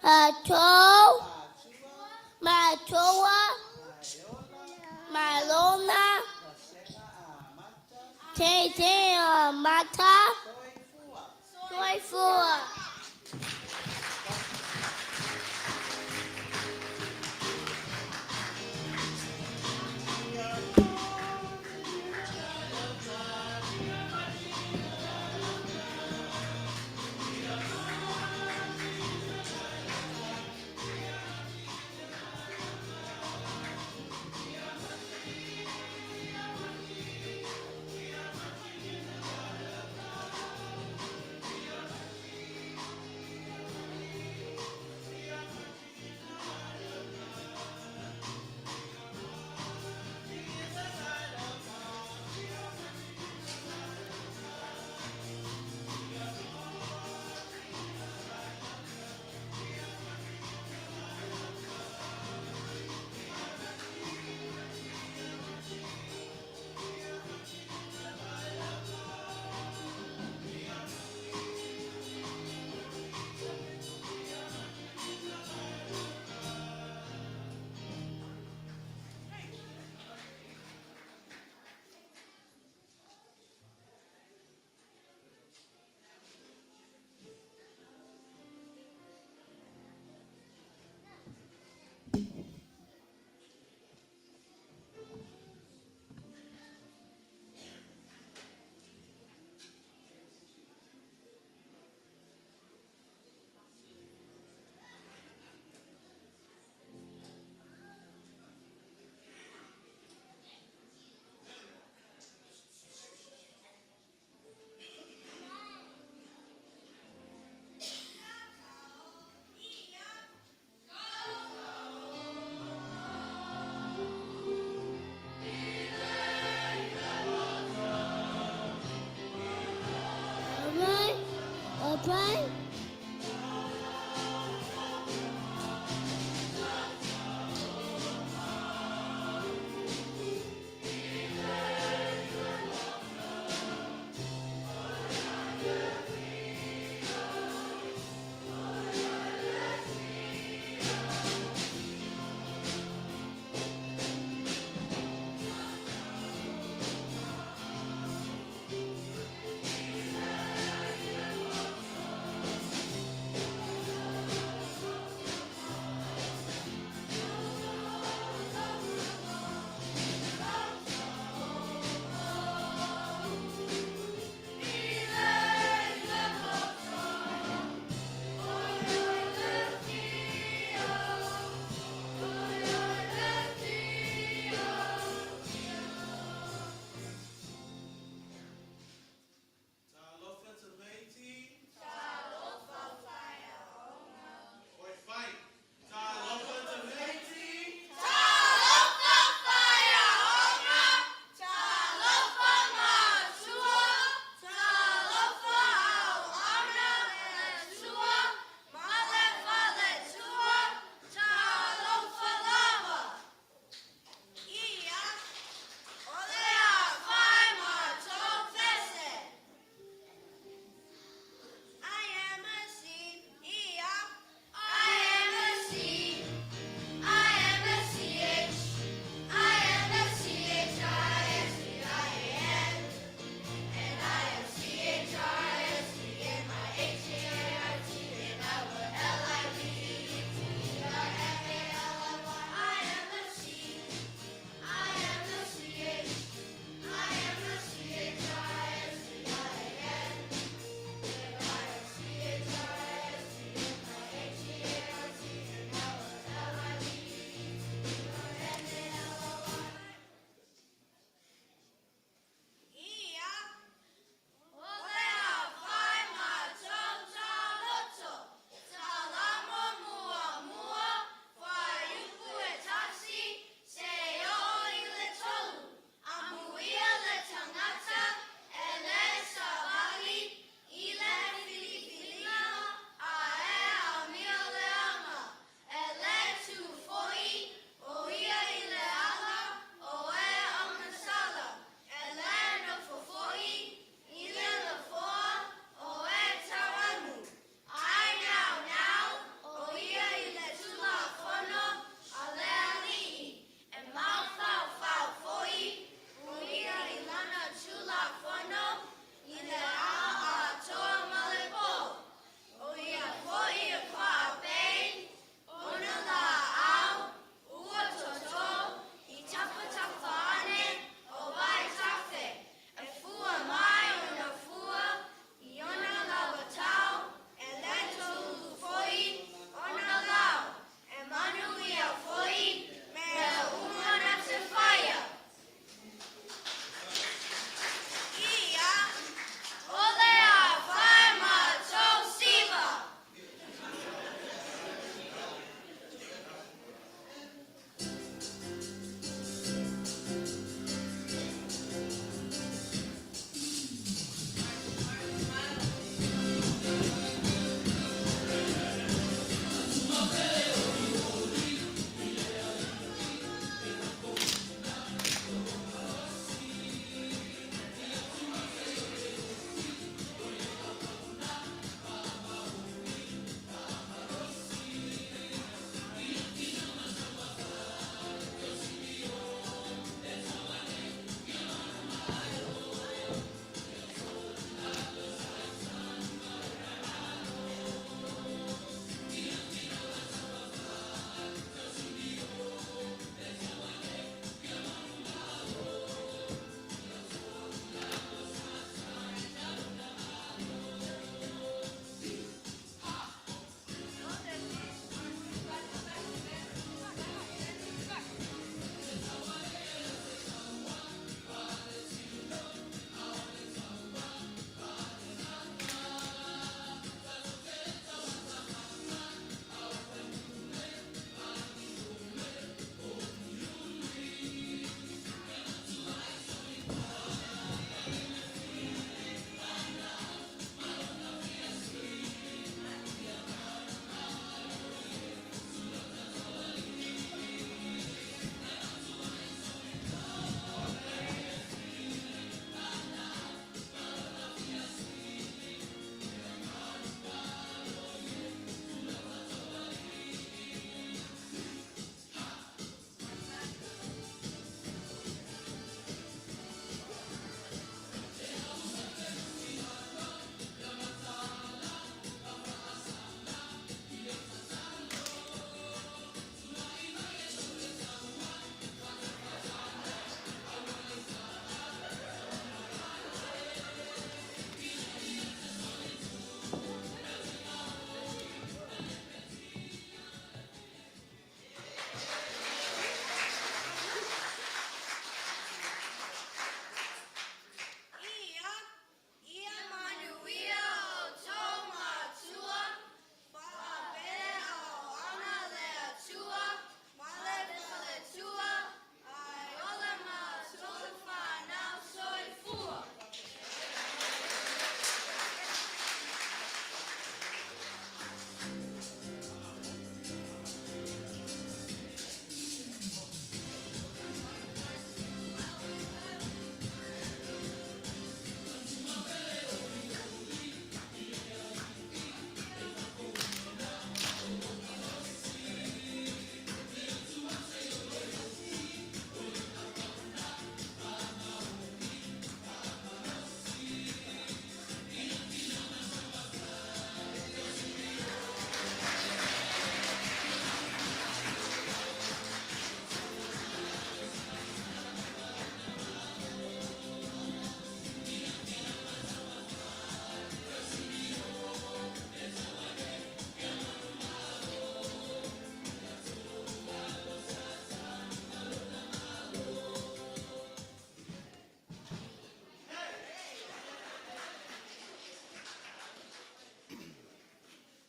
Ato, Matoa, Malona, Tete, Mata, Joyful.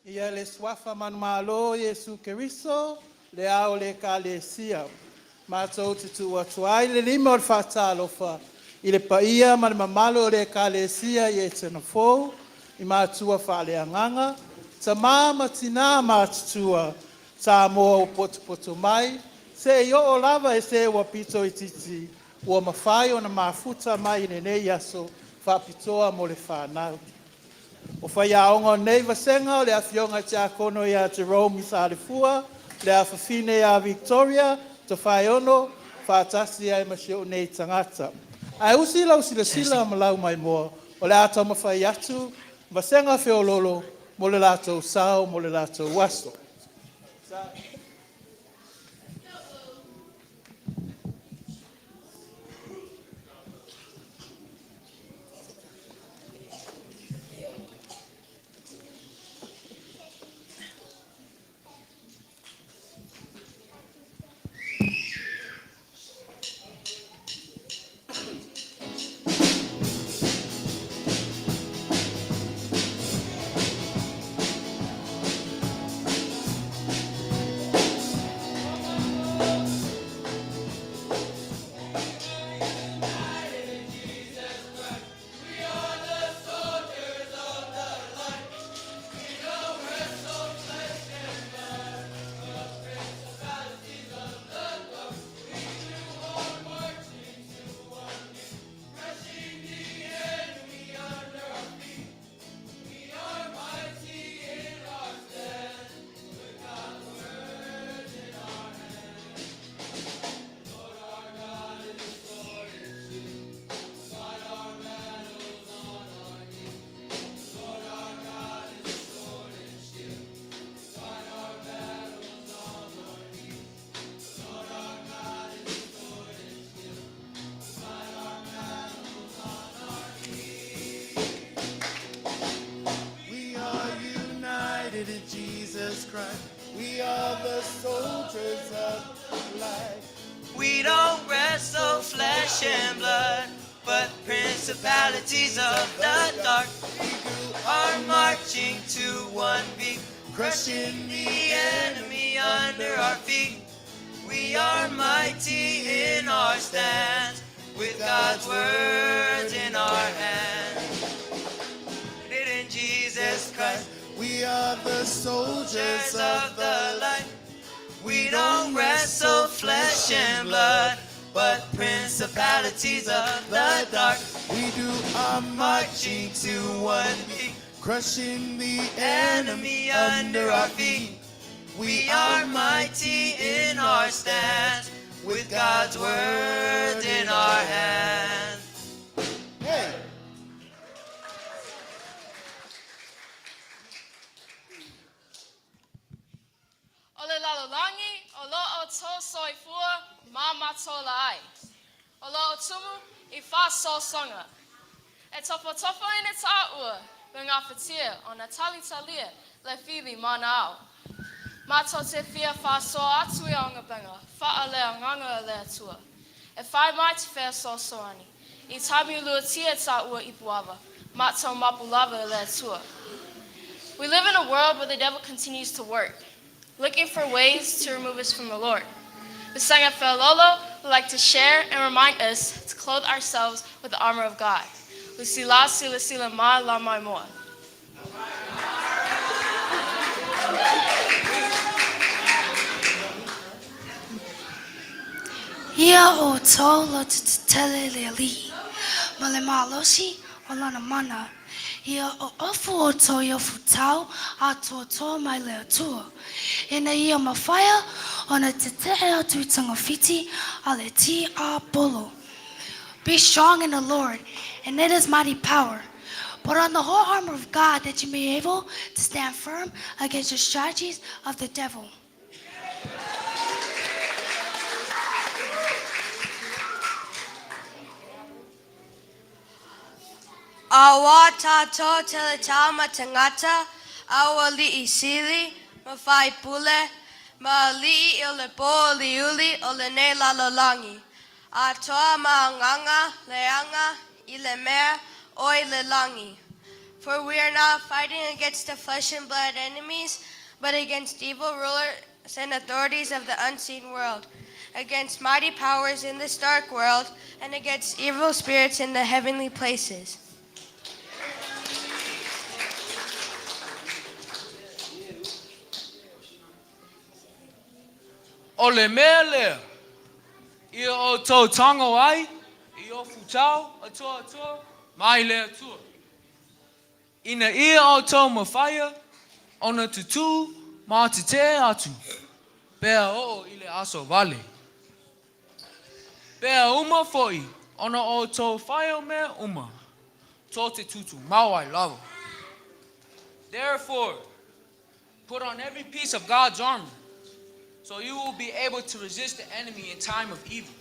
Ia le swafa man malo Yesu Keriso, le ao le kalesia. Mātou te tu atuai le lima o le whātalofa. I le paia ma le mamalo o le kalesia i e tena fōu, i mātua whale anganga, ta māma tina mātutua, ta moa o poto mai, se i o lava e se ua pito i titi, ua mawhai o na mafuta mai ne nei aso, whapitoa mo le whanau. O whai aonga nei vasenga o le awhionga tia kono i a Jerome i Sarifua, le awhawhine a Victoria, to whai ono, whātasi ai masio nei tangata. Ai usi lau sila ma lau mai moa, o le ato mawhai atu, vasenga whiololo, mo le lato sao, mo le lato waso. In Jesus Christ, we are the soldiers of life. We don't wrestle flesh and blood, but principalities of the dark. We are marching to one beat, crushing the enemy under our feet. We are mighty in our stance, with God's words in our hands. In Jesus Christ, we are the soldiers of the light. We don't wrestle flesh and blood, but principalities of the dark. We do our marching to one beat, crushing the enemy under our feet. We are mighty in our stance, with God's word in our hands. Hey! Ole lalolangi, olo o to soifua, mama tola ai. Olo o tumu, I fa so songa. E topo topo in e taua, benga fatia, o Natali Talia, le Phoebe manao. Mato te fia fa so atu I onga benga, fa ale anganga le atua. E fai mai te fea so soani. I tabi lua tia taua I puava, mato mapulava le atua. We live in a world where the devil continues to work, looking for ways to remove us from the Lord. The sang of Felolo would like to share and remind us to clothe ourselves with the armor of God. Lucila sila sila ma la mai moa. Ia o tōla te tele le li, ma le malosi o lana mana. Ia o ofu o tō i ofu tau a tō mai le atua. Ina ia mawhaia o na te te atu I tangawhiti a le ti a polo. Be strong in the Lord, and it is mighty power. Put on the whole armor of God that you may be able to stand firm against the strategies of the devil. Awa tato tele tama tangata, awa li isili, mawhai pule, ma li I le po liuli o le ne lalolangi. A toa maanganga, leanga, I le mea, oi le langi. For we are not fighting against the flesh and blood enemies, but against evil rulers and authorities of the unseen world, against mighty powers in this dark world, and against evil spirits in the heavenly places. Ole mea lea, ia o tau tango ai, I o futau, atua, mai lea tua. Ina ia o tau mawhaia, ona tutu, ma te te atu. Pea o I le aso vale. Pea uma foi, ona o tau whaia mea uma. Tō te tutu, mawai lava. Therefore, put on every piece of God's armor, so you will be able to resist the enemy in time of evil.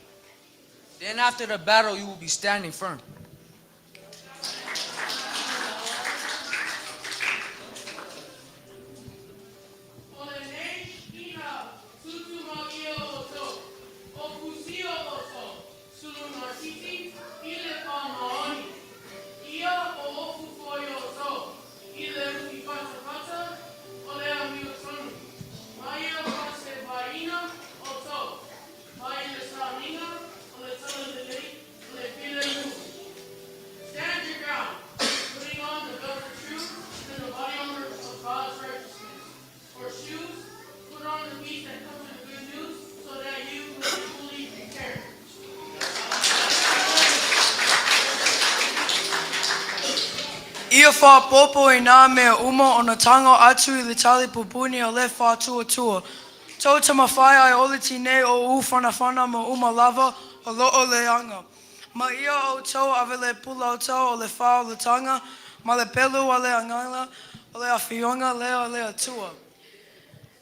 Then after the battle, you will be standing firm. Ia wha popo I nā mea uma o na tango atu I le tali pupuni o le wha tua. Tau tama whai ai ole tine o u whanawhana ma uma lava o loo leanga. Ma ia o tau ave le pula o tau o le wha o le tanga, ma le pelu a le angala, o le awhionga lea o le atua.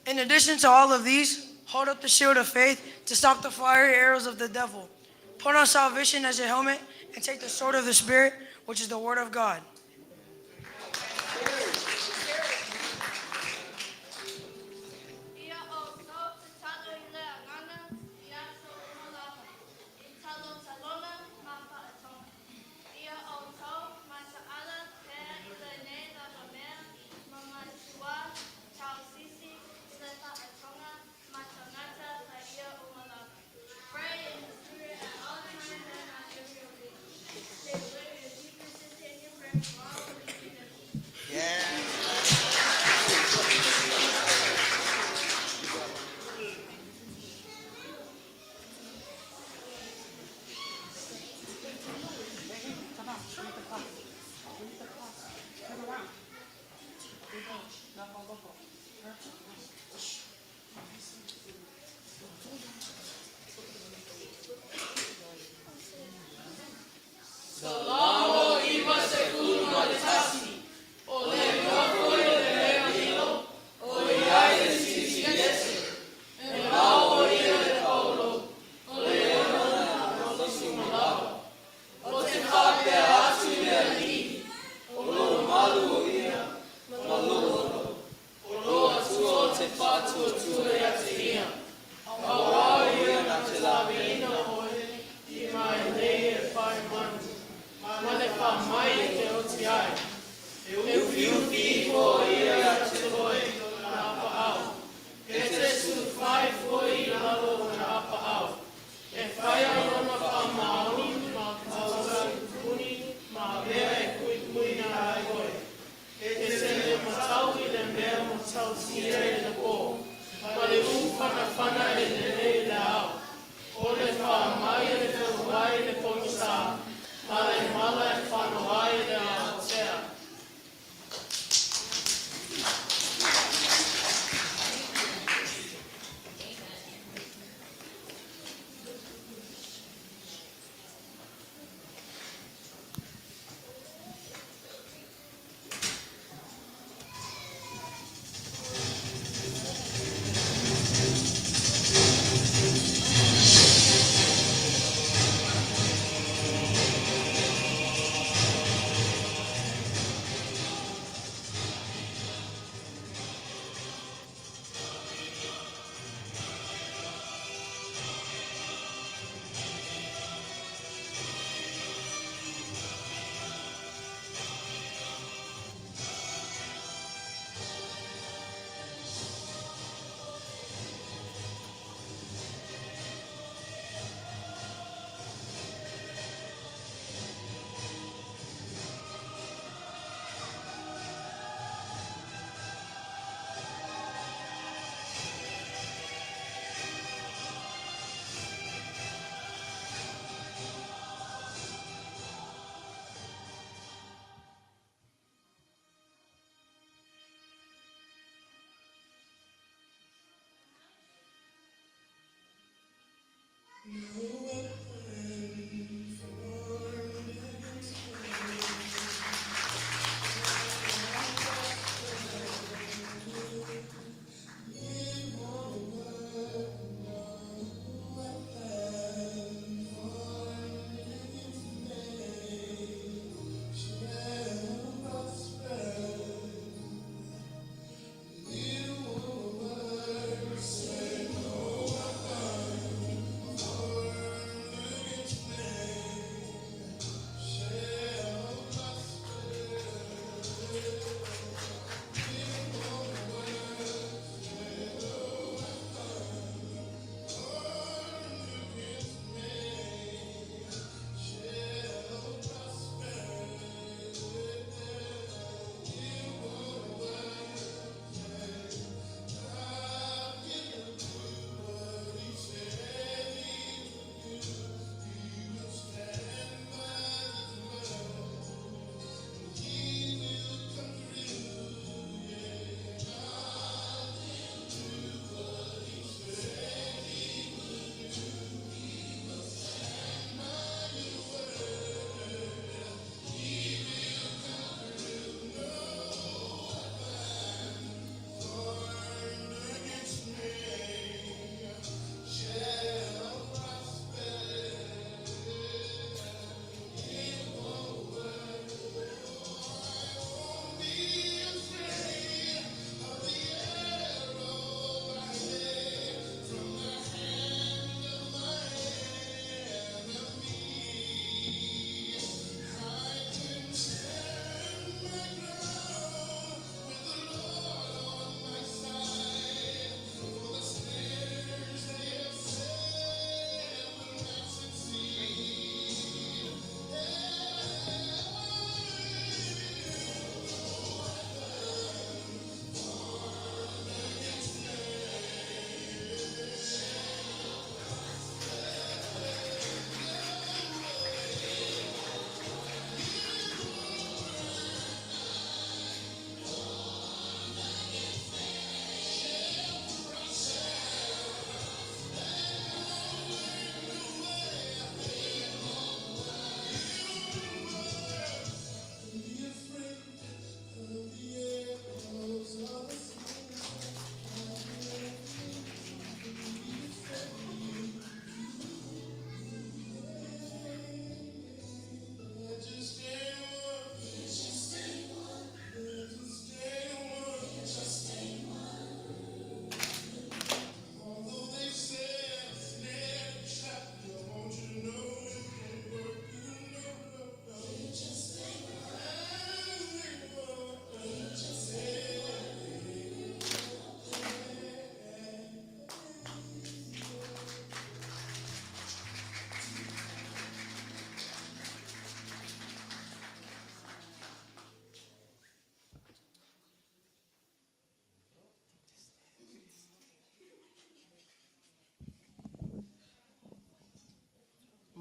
In addition to all of these, hold up the shield of faith to stop the fiery arrows of the devil. Put on salvation as your helmet and take the sword of the Spirit, which is the word of God.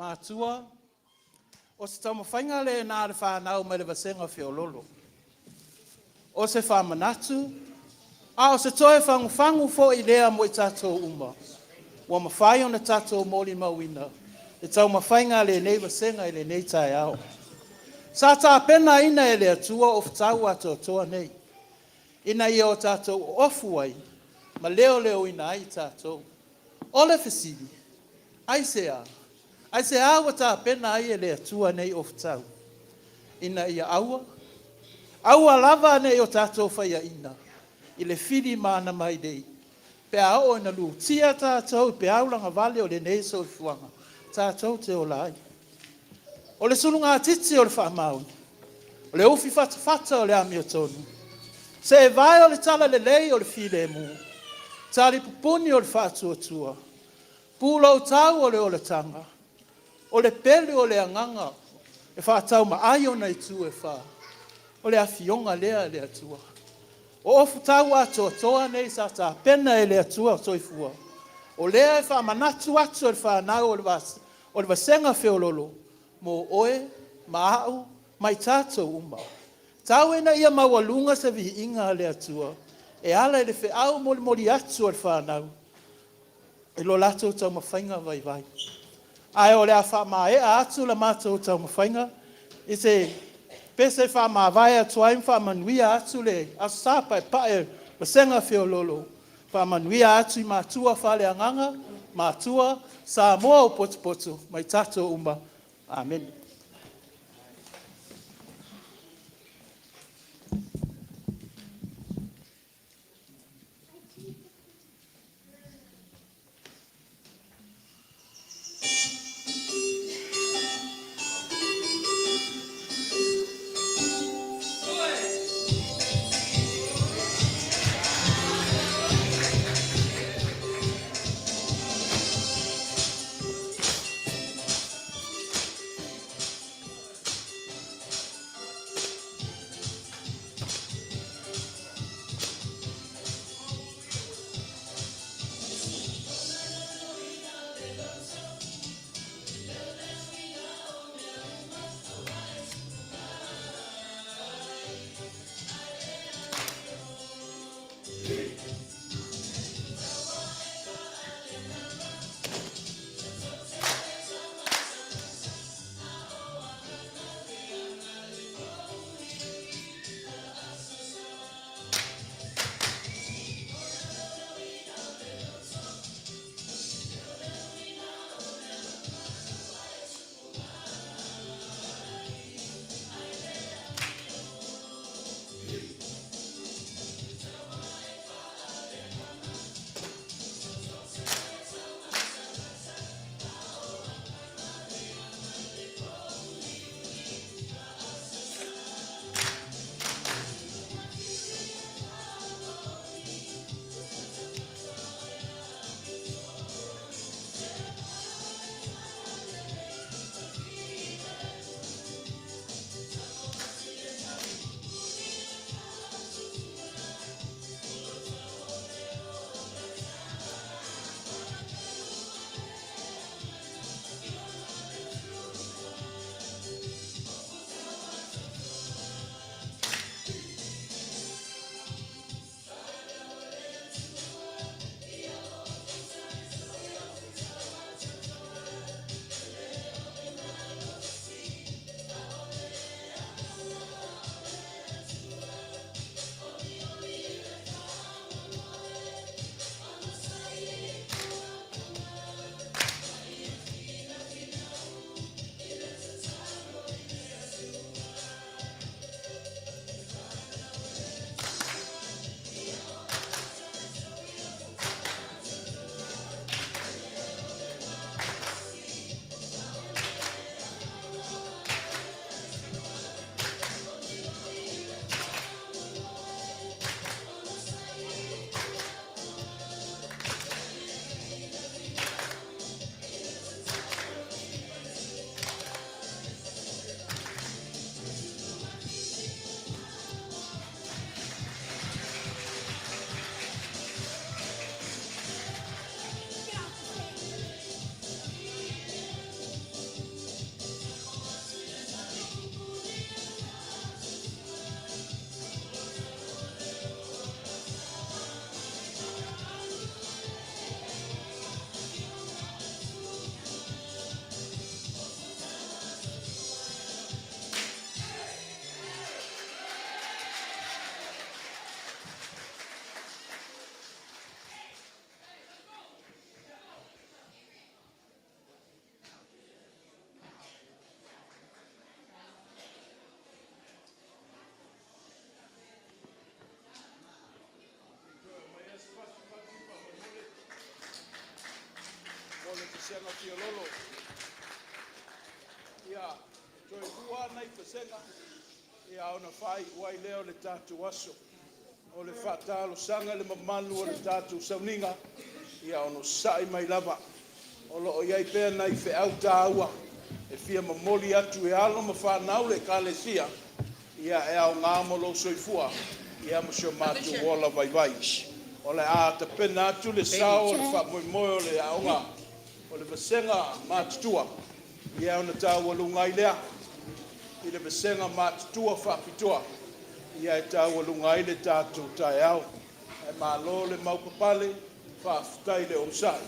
Mātua, o se tau mawhainga le nā re whānau mai le vasenga whiololo. O se whamanatu, a o se toe whangu fo I lea mo I tātou uma. Wa mawhai o na tātou mōli mawina. E tau mawhainga le nei vasenga I le nei tai ao. Sa tā pena ina e lea tua o whtau ato toa nei. Ina ia o tātou ofu ai, ma leo ina ai tātou. Ole fesili, ai se a. Ai se awa tā pena ai e lea tua nei o whtau. Ina ia aua. Aua lava nei o tātou whaia ina. I le whiri mana mai dei. Pe ao ina lu tia tātou, pe aulanga vale o le nei so fuanga. Tātou te o lai. O le sulunga titi o le whaamauni. O le ufi fata o le ami o tonu. Se e vai o le tala le lei o le file mu. Tali pupuni o le whaatua tua. Pūlau tau o le tanga. O le pele o le anganga. E whaatau ma ai o nei tu e wha. O le awhionga lea le atua. O ofu tau ato toa nei sa tā pena e le atua soifua. O lea e wha manatu atu e whanau o le vasenga whiololo. Mo oe, maau, mai tātou uma. Tau ena ia mawalunga sa vihi inga le atua. E ala e le whiau moli atu e whanau. E lo lato tau mawhainga vai. Ai o le a wha e a atu la mātou tau mawhainga. I se pese wha vai atu aim wha manuia atu le asapa e pae vasenga whiololo. Wha manuia atu I mātua whale anganga, mātua sa moa o potu mai tātou uma. Amen. senga fia lolo. Ia, toi kua nei pa senga. Ia ona fai wai leo le tatu aso. O le whaatalo sanga le mamalu o le tatu sauninga. Ia ono sai mai lava. O loo iai pēr nei fe au tāua. E fia mamoli atu e alo ma whanau le kalesia. Ia e au ngāmo lo soifua. Ia mo sio matu wola vai vai. O le a te pena atu le sao o le wha moi moi o le aonga. O le vasenga matutua. Ia ona tāua lungai lea. I le vasenga matutua whapitua. Ia e tāua lungai le tātou tai au. E malo le maupapale. Whaafutai le omsai.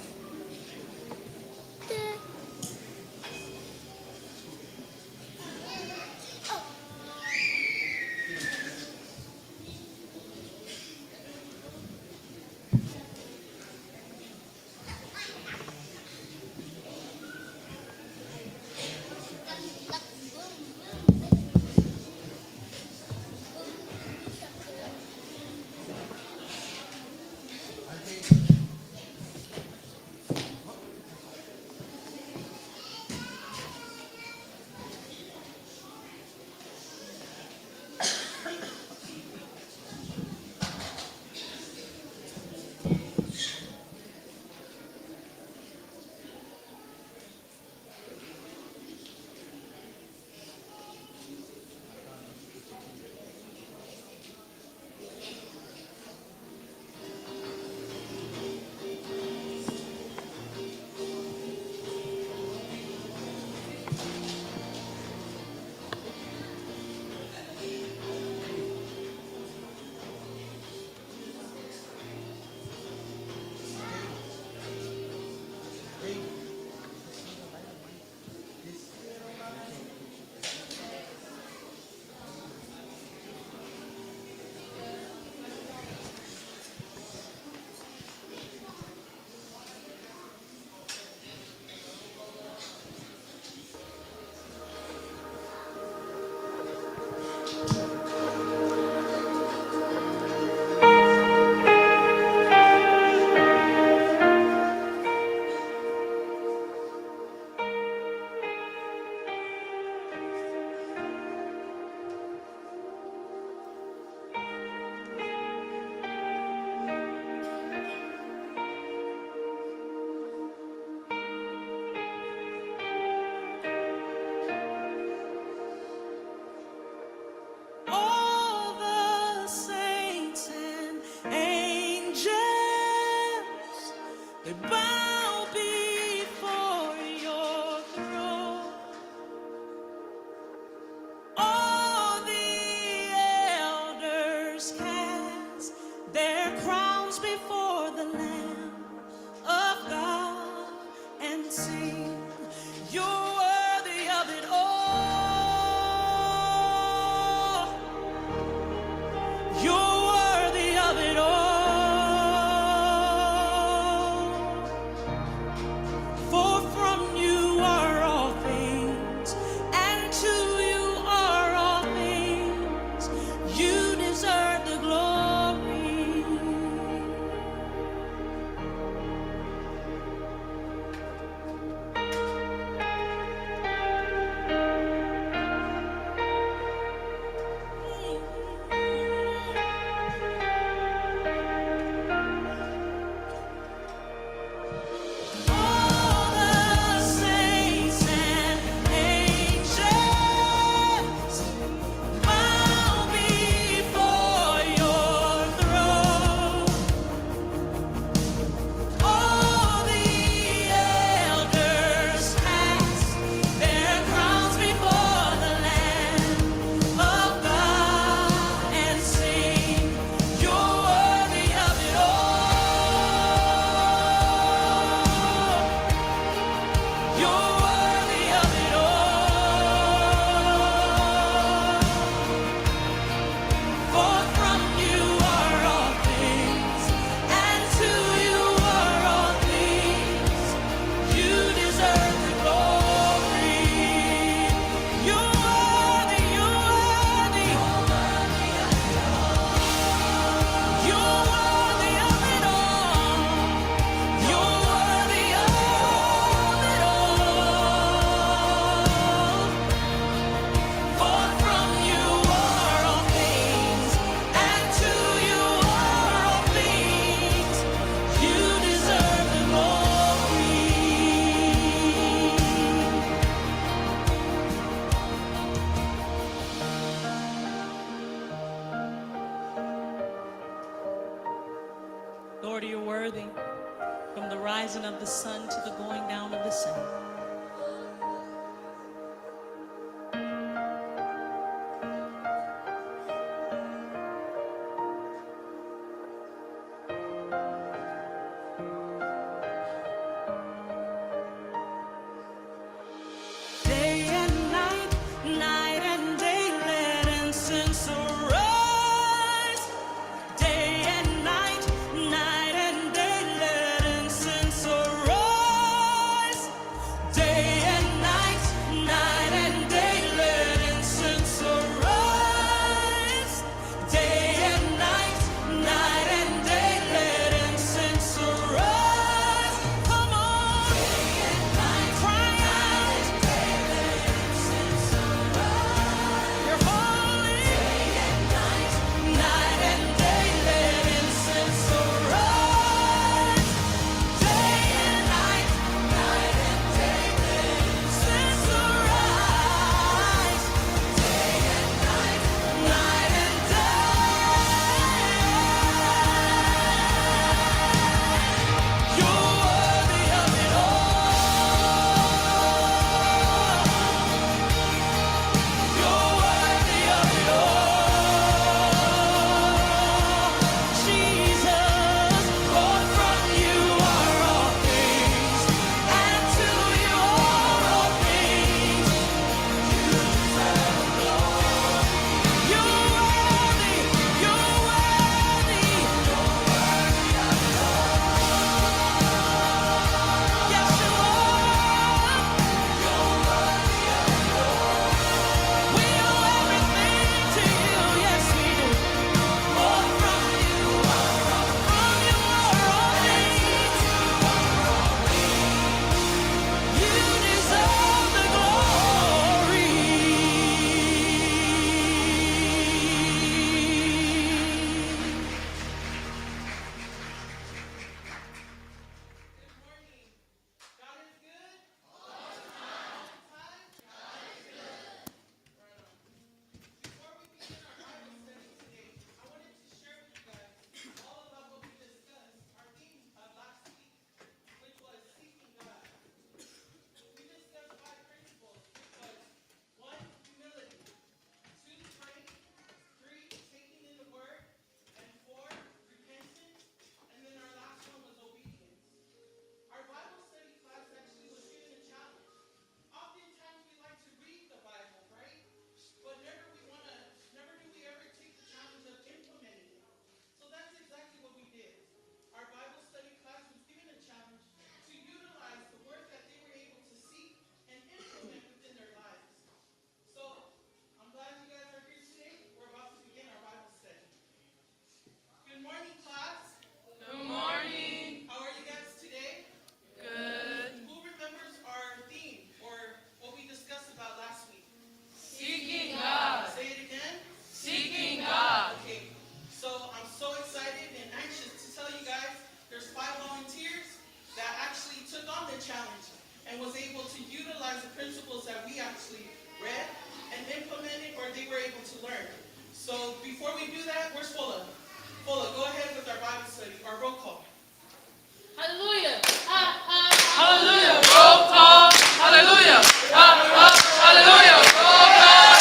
from the rising of the sun to the going down of the same. Day and night, night and day, let incense arise. Day and night, night and day, let incense arise. Day and night, night and day, let incense arise. Day and night, night and day, let incense arise. Come on, day and night, cry out. You're holy. Day and night, night and day, let incense arise. Day and night, night and day, let incense arise. Day and night, night and day. You're worthy of it all. You're worthy of it all, Jesus. For from you are all things, and to you are all things. You deserve glory. You're worthy. You're worthy. You're worthy of it all. Yes, you are. You're worthy of it all. We owe everything to you, yes we do. For from you are all things. You deserve the glory. Our Bible study class actually was given a challenge. Oftentimes we like to read the Bible, right? But never do we ever take the challenge of implementing it. So that's exactly what we did. Our Bible study class was given a challenge to utilize the word that they were able to see and implement within their lives. So I'm glad you guys are here today. We're about to begin our Bible study. Good morning, class. Good morning. How are you guys today? Good. Who remembers our theme or what we discussed about last week? Seeking God. Say it again. Seeking God. Okay. So I'm so excited and anxious to tell you guys there's 5 volunteers that actually took on the challenge and was able to utilize the principles that we actually read and implemented or they were able to learn. So before we do that, where's Fola? Fola, go ahead with our Bible study, our roll call. Hallelujah. Hallelujah. Roll call. Hallelujah. Hallelujah. Roll call.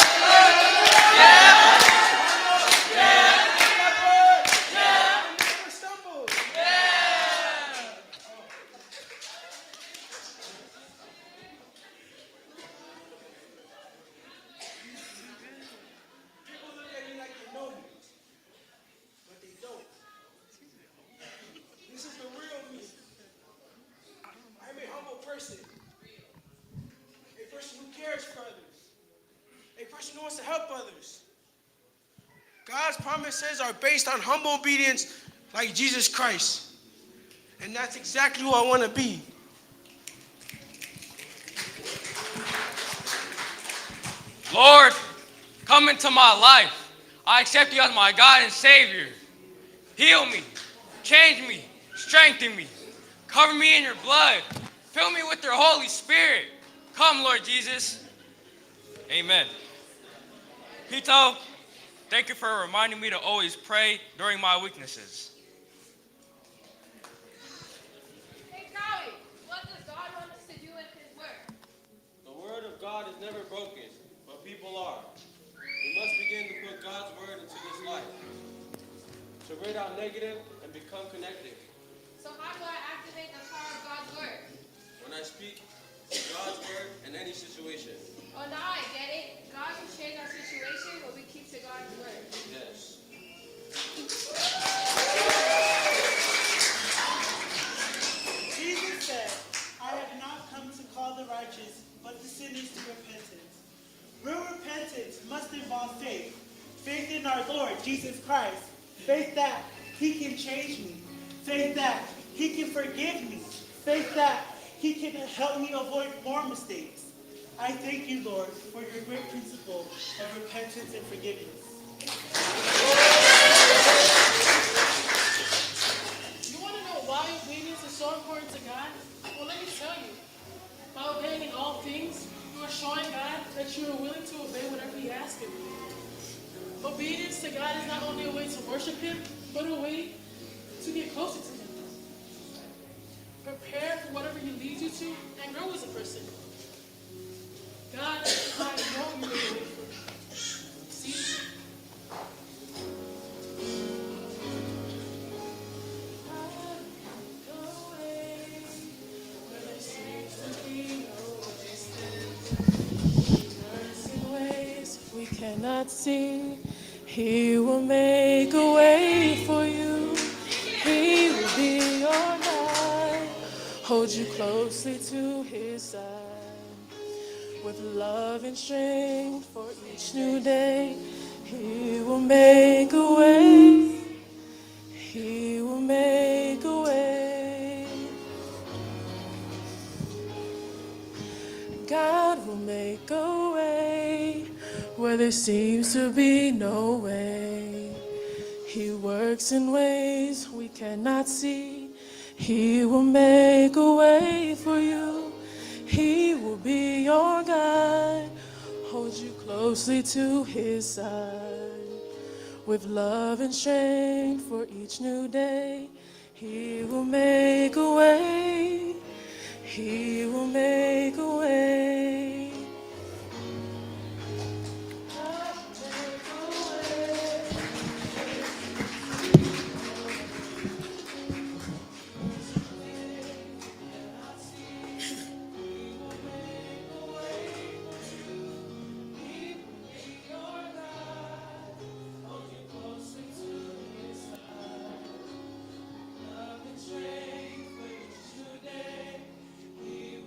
People look at me like they know me, but they don't. This is the real me. I'm a humble person. A person who cares for others. A person who wants to help others. God's promises are based on humble obedience like Jesus Christ. And that's exactly who I want to be. Lord, come into my life. I accept you as my God and Savior. Heal me, change me, strengthen me, cover me in your blood, fill me with your Holy Spirit. Come, Lord Jesus. Amen. Pito, thank you for reminding me to always pray during my weaknesses. focused, but people are. We must begin to put God's word into this life, to rid out negative and become connected. So how do I activate the power of God's word? When I speak God's word in any situation. Oh, now I get it. God can change our situation when we keep to God's word. Yes. Jesus said, I have not come to call the righteous, but the sinners to repentance. Real repentance must involve faith. Faith in our Lord, Jesus Christ. Faith that he can change me. Faith that he can forgive me. Faith that he can help me avoid more mistakes. I thank you, Lord, for your great principle of repentance and forgiveness. You want to know why obedience is so important to God? Well, let me tell you. By obeying in all things, you are showing God that you are willing to obey whatever He asks of you. Obedience to God is not only a way to worship Him, but a way to get closer to Him. Prepare for whatever He leads you to and grow as a person. God, I know you made a way for me. See? We cannot see. He will make a way for you. He will be your guide. Hold you closely to His side. With love and strength for each new day, He will make a way. He will make a way. God will make a way where there seems to be no way. He works in ways we cannot see. He will make a way for you. He will be your guide, hold you closely to His side. With love and strength for each new day, He will make a way. He will make a way. He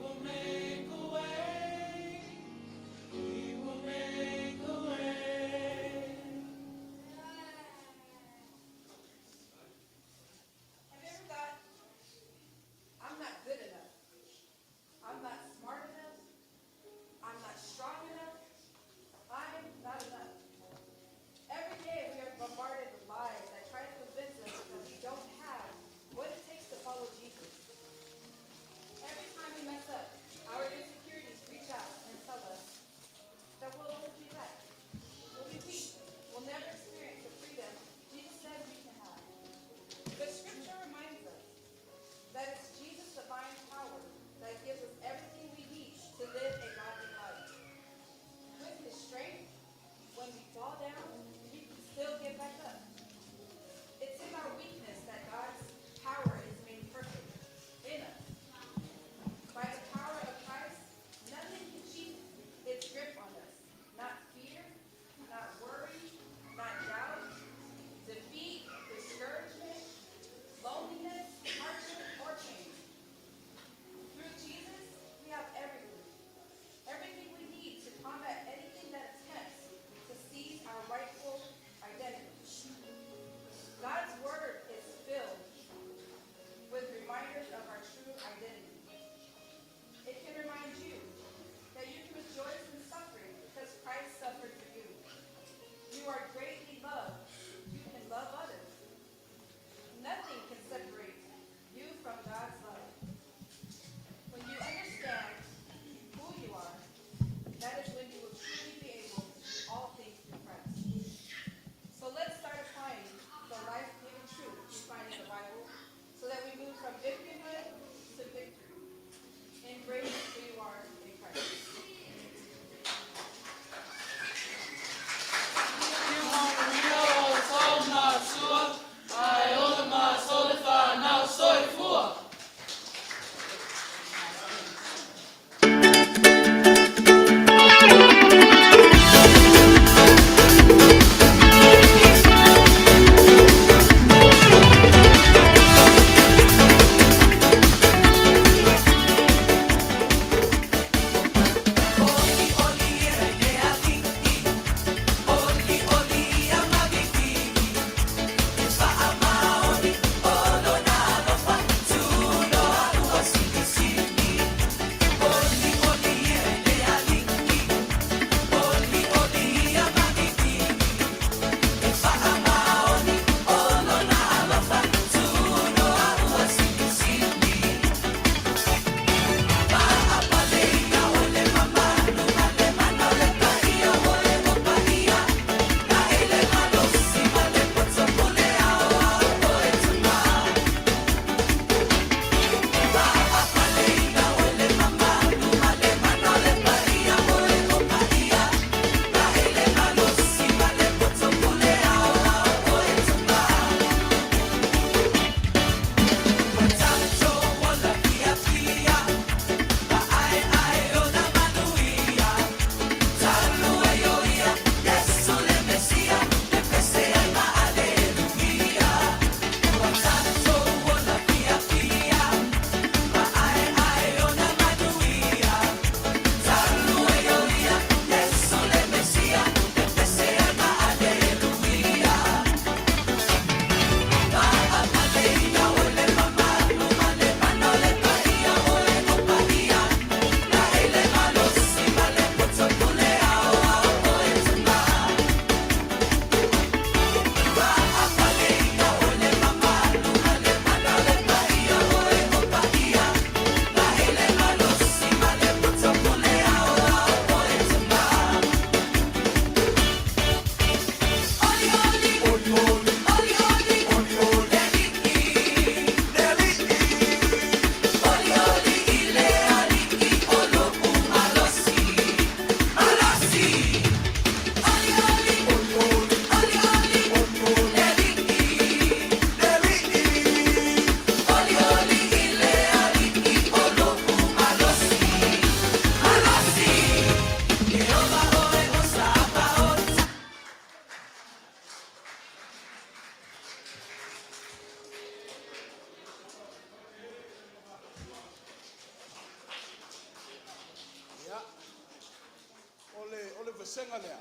besenga lea.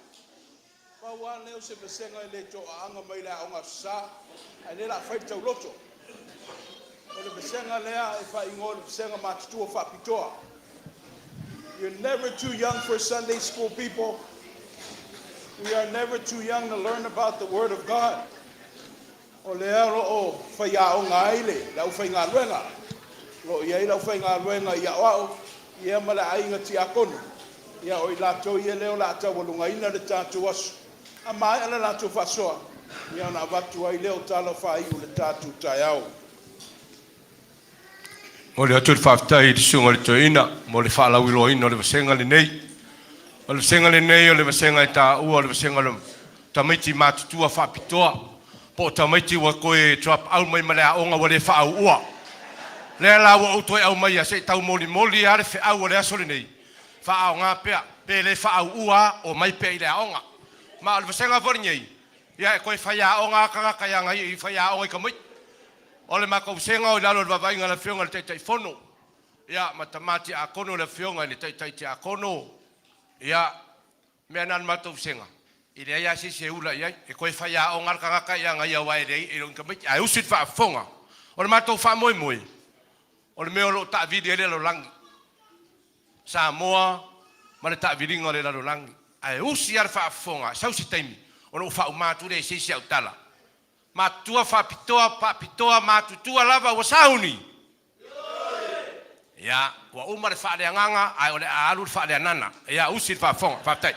Pa wa leo se besenga le to anga mai la onga sa. Ai le la fai tau loto. O le besenga lea e fa ingo le besenga matutua fa pitoa. You're never too young for Sunday school people. We are never too young to learn about the Word of God. O lea ro o whaia o ngā eile, lau whai ngā luenga. Lo iei lau whai ngā luenga ia wao, ia mala ainga ti akonu. Ia o i lātou ia leo lātou walunga ina le tātou asu. A mai ala lātou whasoa. Ia na watu ai leo talo whai u le tātou tai au. Mo le atu whaftai i sunga le toina, mo le whaalau ilo ino le wasenga le nei. O le wasenga le nei o le wasenga i tā ua, o le wasenga le tamaiti mātutua whapitoa. Po tamaiti wa koe trap au mai malea onga wa le whaau ua. Lea la wa utoi au mai a se tau moli moli a le whaau o le aso le nei. Whaau ngā pea, pe le whaau ua o mai pea i le onga. Ma o le wasenga wari nei, ia e koe whaia onga kaka ia ngai i whaia onga i ka mai. O le maka usenga o lalo le wawainga le whionga le teitai whono. Ia matamati a kono le whionga le teitai te a kono. Ia mea nan mata usenga. I rea ia se ula iai, e koe whaia o ngarkangaka ia ngai au ae rei, e ronka miti, ai usit wha whonga. O le mātou wha moi moi. O le meo lo ta vidi e le lo langi. Samoa, ma le ta viringa le lo langi. Ai usi ar wha whonga, sausi taimi. O lo wha umatu re se au tala. Matua wha pitoa, pa pitoa, matutua lava wa sauni. Ia, wa uma le wha le anganga, ai o le alu le wha le anana. Ia usit wha whonga, wha tai.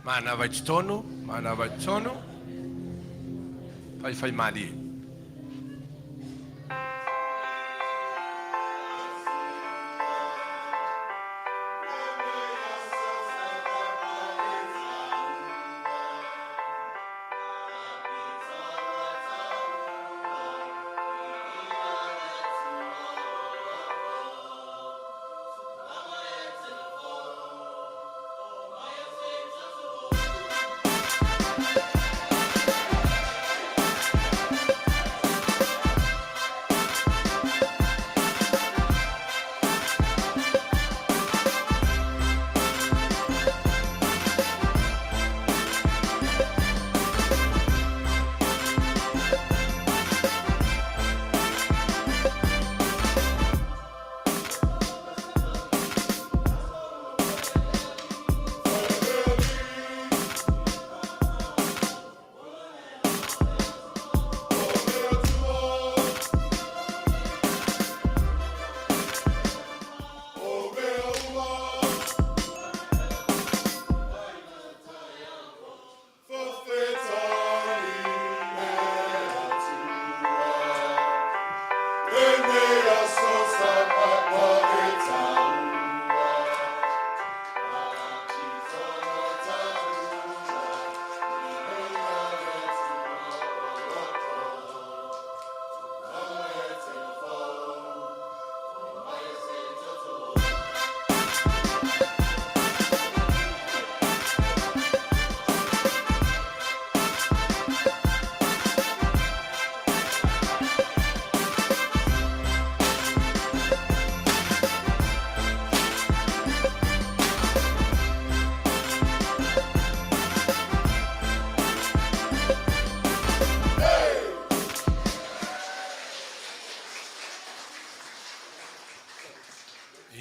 Mana vai tono, fai mali.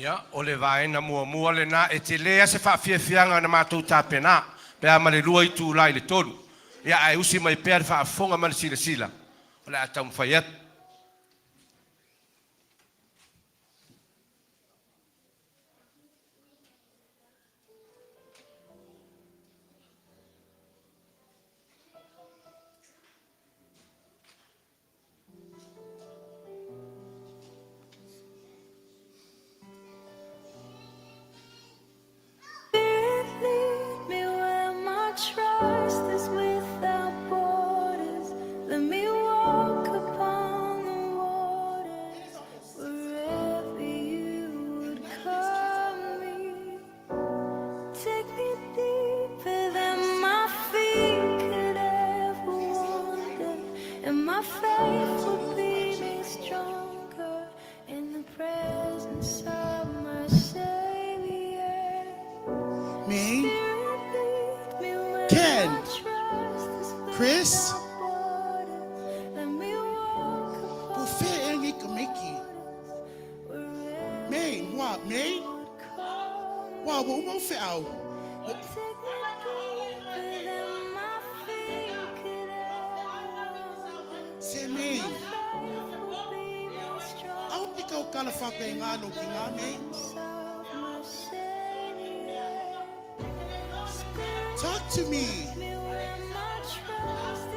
Ia, o le vaena mua le na e te lea se whaafiafianga na mātou tāpena. Pea ma le lua i tū lai le tonu. Ia ai usi mai pea le whaafonga ma le sila. O le atau mwhai atu. Lead me where my trust is without borders. Let me walk upon the waters wherever you would call me. Take me deeper than my feet could ever wander, and my faith will be made stronger in the presence of my Savior. Me? Ken? Chris? Buffet and Ikamiki. Main, what, main? Wow, what will fit out? Say main. I hope you go California and looking at me. Talk to me.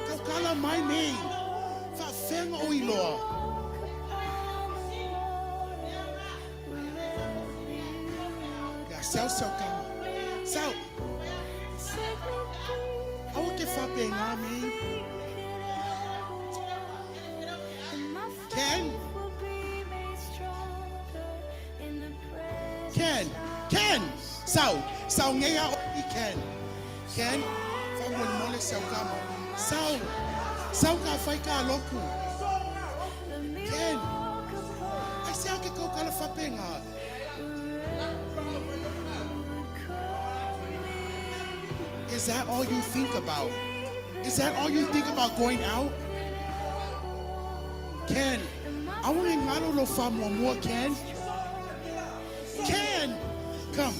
Go call my name. Fafeng oilo. Yeah, so come. So. I will get fapping on me. Ken? Ken! So ngay o Ken. Ken, fa mo mole sa kama. Sao ka fai ka loku. Ken, I say I go kala fa penga. Is that all you think about? Is that all you think about going out? Ken, I want to ngalo lo fa mo more, Ken. Ken, come.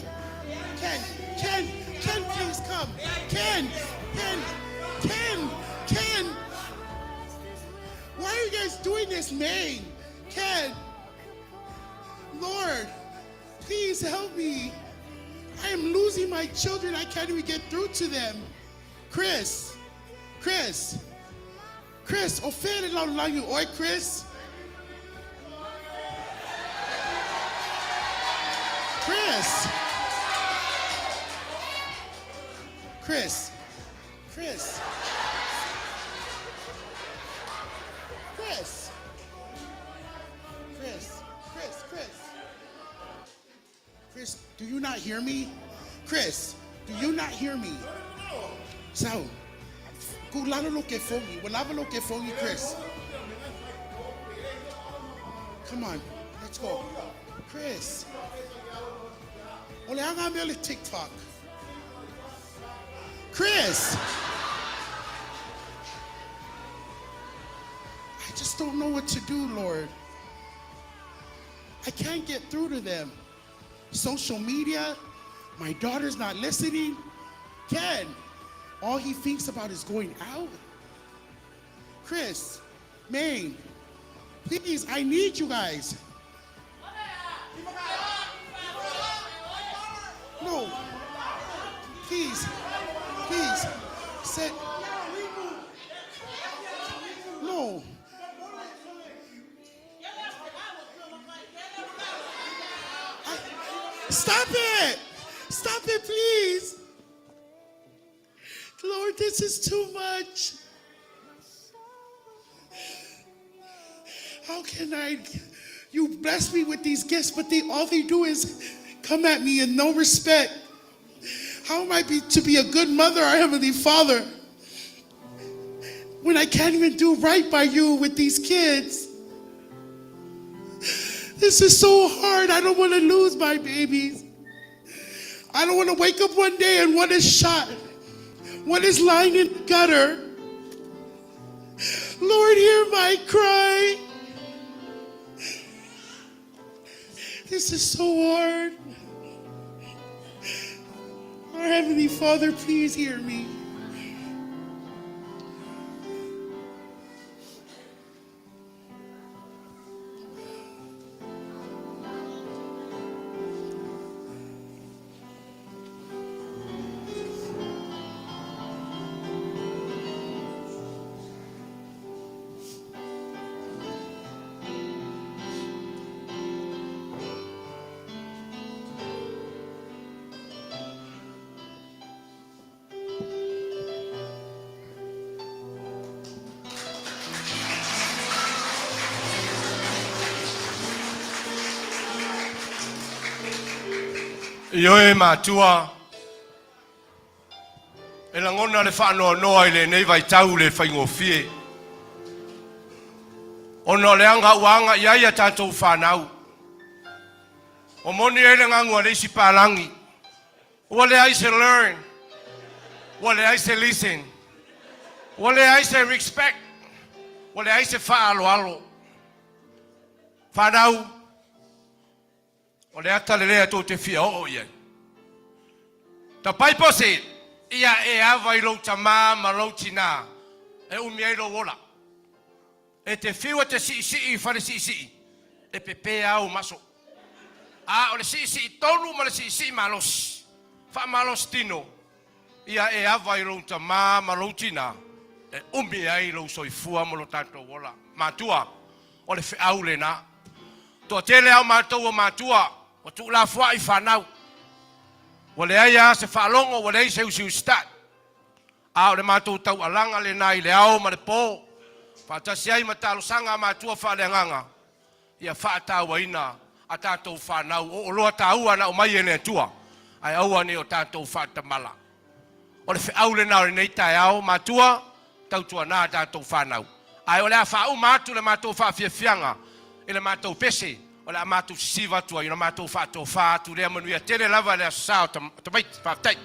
Ken, please come. Ken. Why are you guys doing this, man? Ken. Lord, please help me. I am losing my children. I can't even get through to them. Chris. Offended on you, oi, Chris. Chris, do you not hear me? Chris, do you not hear me? So, kulalo lo ke fongi, walava lo ke fongi, Chris. Come on, let's go. Chris. Ole hanga me TikTok. Chris. I just don't know what to do, Lord. I can't get through to them. Social media, my daughter's not listening. Ken, all he thinks about is going out. Chris, Maine, please, I need you guys. No, please, sit. No. Stop it, please. Lord, this is too much. How can you bless me with these gifts, but all they do is come at me in no respect. How am I to be a good mother, our Heavenly Father, when I can't even do right by you with these kids? This is so hard. I don't want to lose my babies. I don't want to wake up one day and one is shot. One is lying in the gutter. Lord, hear my cry. This This is so hard. Our Heavenly Father, please hear me. Ioe matua. E la ngona le whanoa noa i le nei vai tau le whaingofie. Ono le anga uanga i aia tātou whanau. O moni e le ngangua le isi pālangi. Ua le aise learn. Ua le aise listen. Ua le aise respect. Ua le aise whaalo alo. Whanau. O le ata le lea tō te whia o iai. Ta pai pose, ia e awa i lau ta mā ma lau tina, e umi ai lau ola. E te whiua te si i whare si, e pepe au maso. A o le si tonu ma le si malos, wha malos tino, ia e awa i lau ta mā ma lau tina, e umi ai lau soifua mo lo tanto ola. Mātua, o le whiau le nā. Toa tele au mātou o mātua, o tu la fua i whanau. Wale aia se whalongo, wale ai se usiu stat. A o le mātou tau alanga le nai le au ma le pō. Whatasi ai matalo sanga mātua whaleanganga. Ia whaatau aina a tātou whanau. O loa tāua na o mai ene atua. Ai aua ne o tātou whatamala. O le whiau le nao le nei tai au mātua, tau tua nā tātou whanau. Ai o le a whau mātu le mātou whawhiawhianga. E le mātou pese. O le amatu siva tua, ina mātou whātou whātu, rea manuia tere lava lea sāo, ta mait, whātai.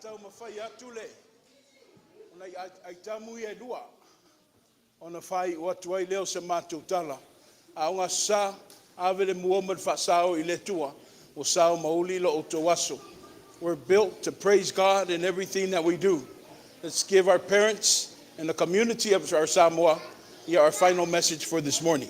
Tau mawhai atu le. Ona ai tamu I e lua. Ona whai o atu ai leo se mātou tala. A onga sa, awele muomad whasao I le tua. O sao mauli lo o tō aso. We're built to praise God in everything that we do. Let's give our parents and the community of our Samoa our final message for this morning.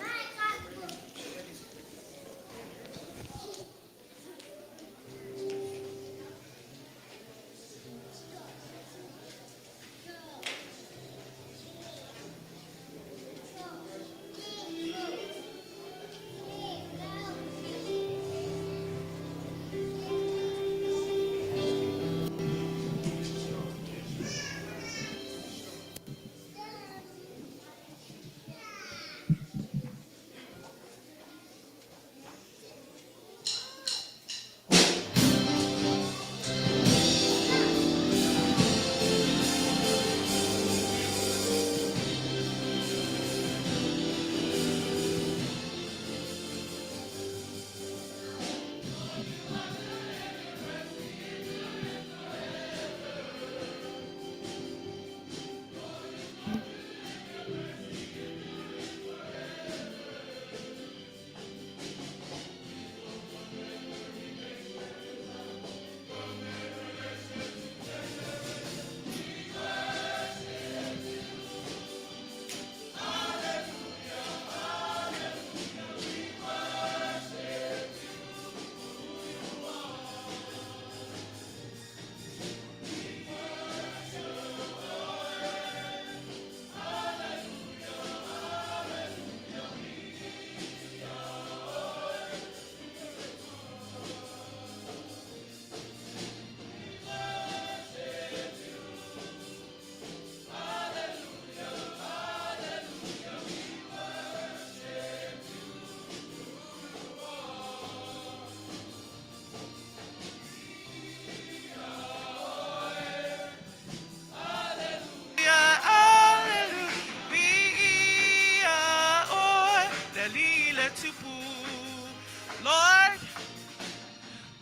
Lord,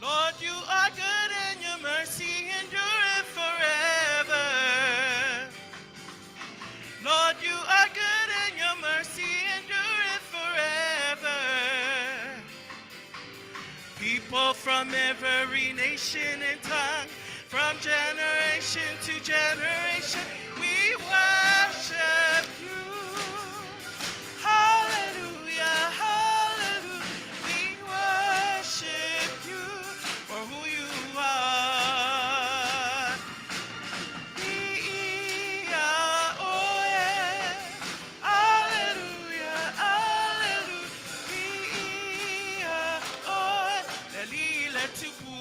Lord, you are good and your mercy endureth forever. Lord, you are good and your mercy endureth forever. People from every nation and tongue, from generation to generation, we worship you. Hallelujah, hallelujah. We worship you for who you are. Oh yeah. Hallelujah, hallelujah. Oh, Dalila tupu.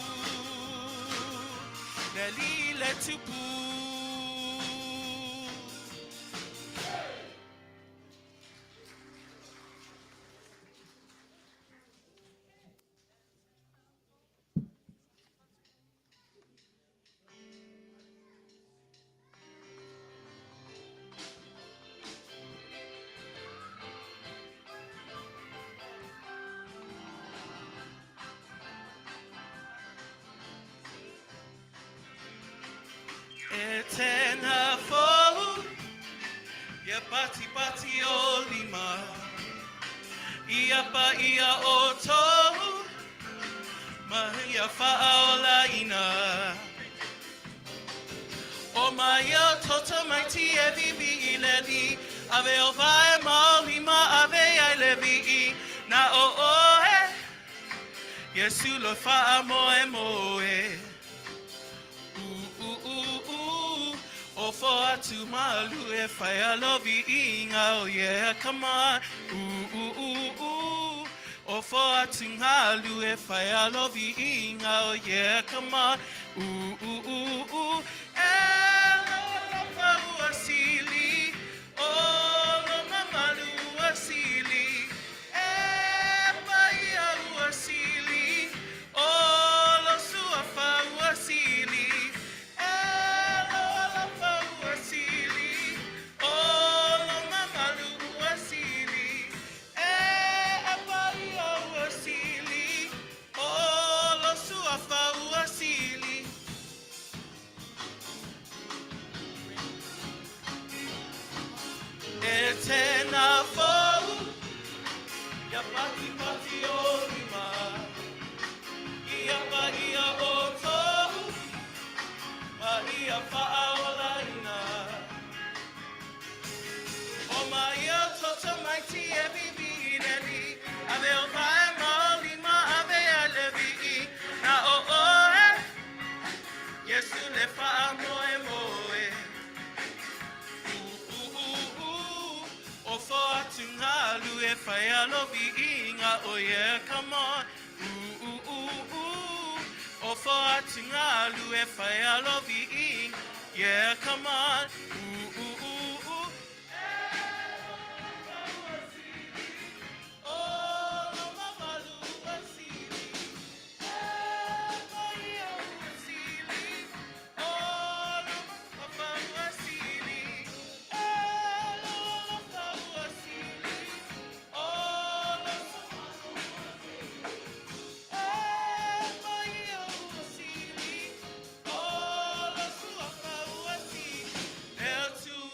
Dalila tupu. Etena fo, ya pati pati o lima, ia pa ia o to, ma ia fa o la ina. O yo toto mai ti e vivi ileli. Ave o vai maulima ave ai levi. Na o o e. Yesu lo fa moe moe. O for atu malu e fire love inga oh yeah come on O for atu malu e fire love inga oh yeah come on Elo fa uasili Oh lo mamalu uasili Pai uasili Oh lo suafa uasili Etena fou, ya pati pati orima, ia pa ia oto, ma ia pa aolaina. O ma ia toto mai ti e bibi neli, ave o vai maulima ave alevi, na o e, Yesu le fa moe moe. O for atu ngalu e whaia lovi inga oh yeah come on O for atu ngalu e whaia lovi inga yeah come on El tu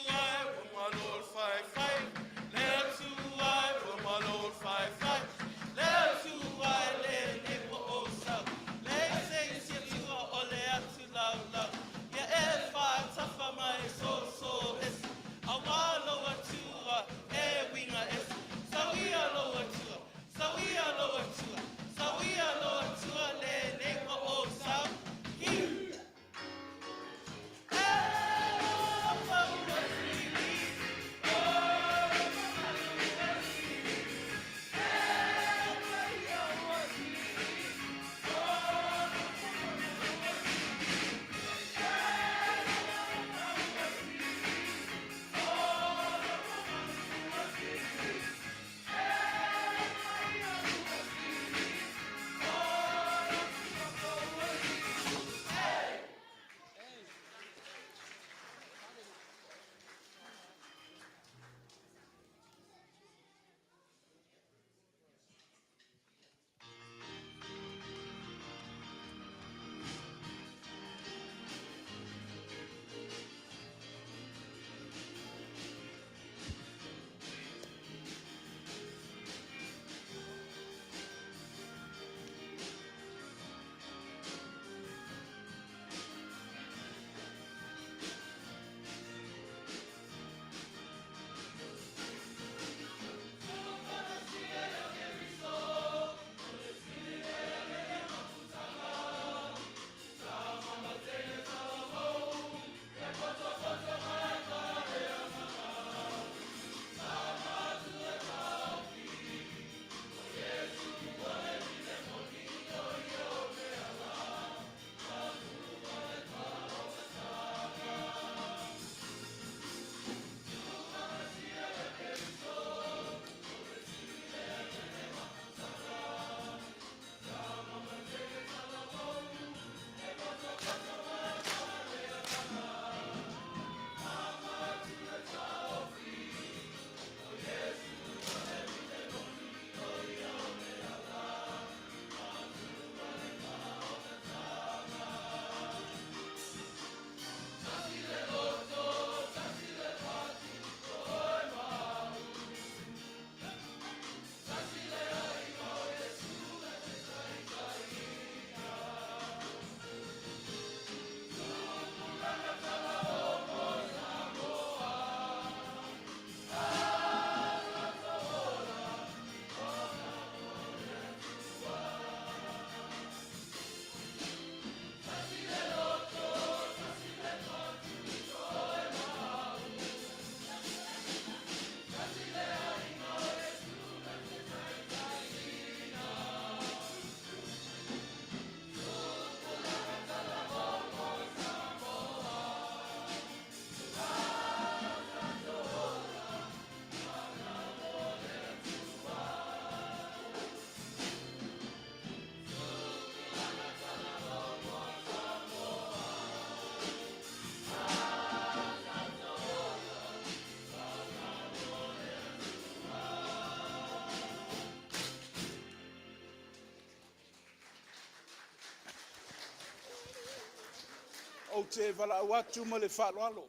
o te walau atu ma le whaloalo.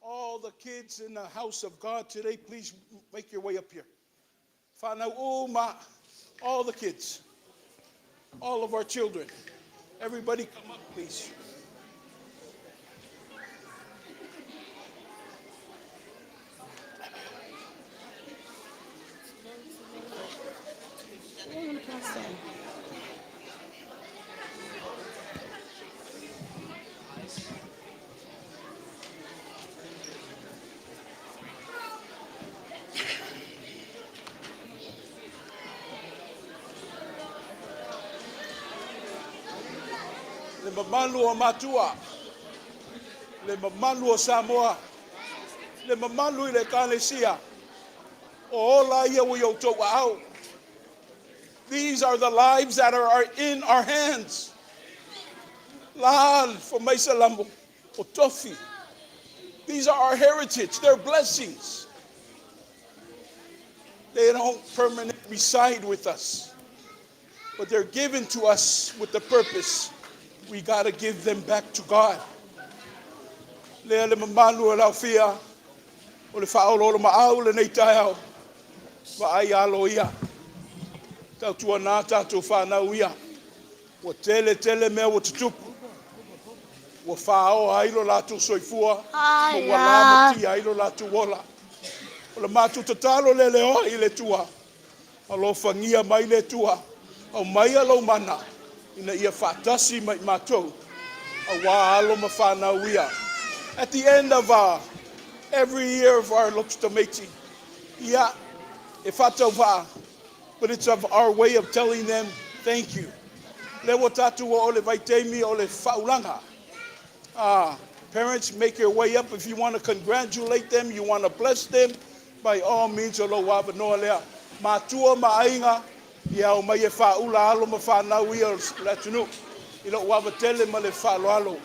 All the kids in the house of God today, please make your way up here. Whanau o ma, all the kids, all of our children. Everybody come up, please. Le mamalu o Matua, le mamalu o Samoa, le mamalu I le Kalesia, o ola ia ui o tō au. These are the lives that are in our hands. Lal for Maisa Lambo, o Tofi. These are our heritage, they're blessings. They don't permanently reside with us, but they're given to us with the purpose. We got to give them back to God. Lea le mamalu e lau fia, o le whaolo lo maau le nei tai au, wa ai alo ia. Tau tua nā tātou whanau ia, wa tele mea wa tutupu, wa whao ailo lātou soifua, ma wa lāmati ailo lātou wola. O le mātou tatalo le leo I le tua, alo whangia mai le tua, au mai alo mana, ina ia whātasi mai mātou, a wā alo ma whanau ia. At the end of every year of our looks to Meiti, ia, e whātau wā, but it's of our way of telling them thank you. Lewa tatu o le vaitemi o le whaulanga. Parents, make your way up. If you want to congratulate them, you want to bless them, by all means, o lo wawa noa lea. Mātua maainga, ia o mai e whaula alo ma whanau ia o le tunu. I lo wawa tele ma le whalo alo.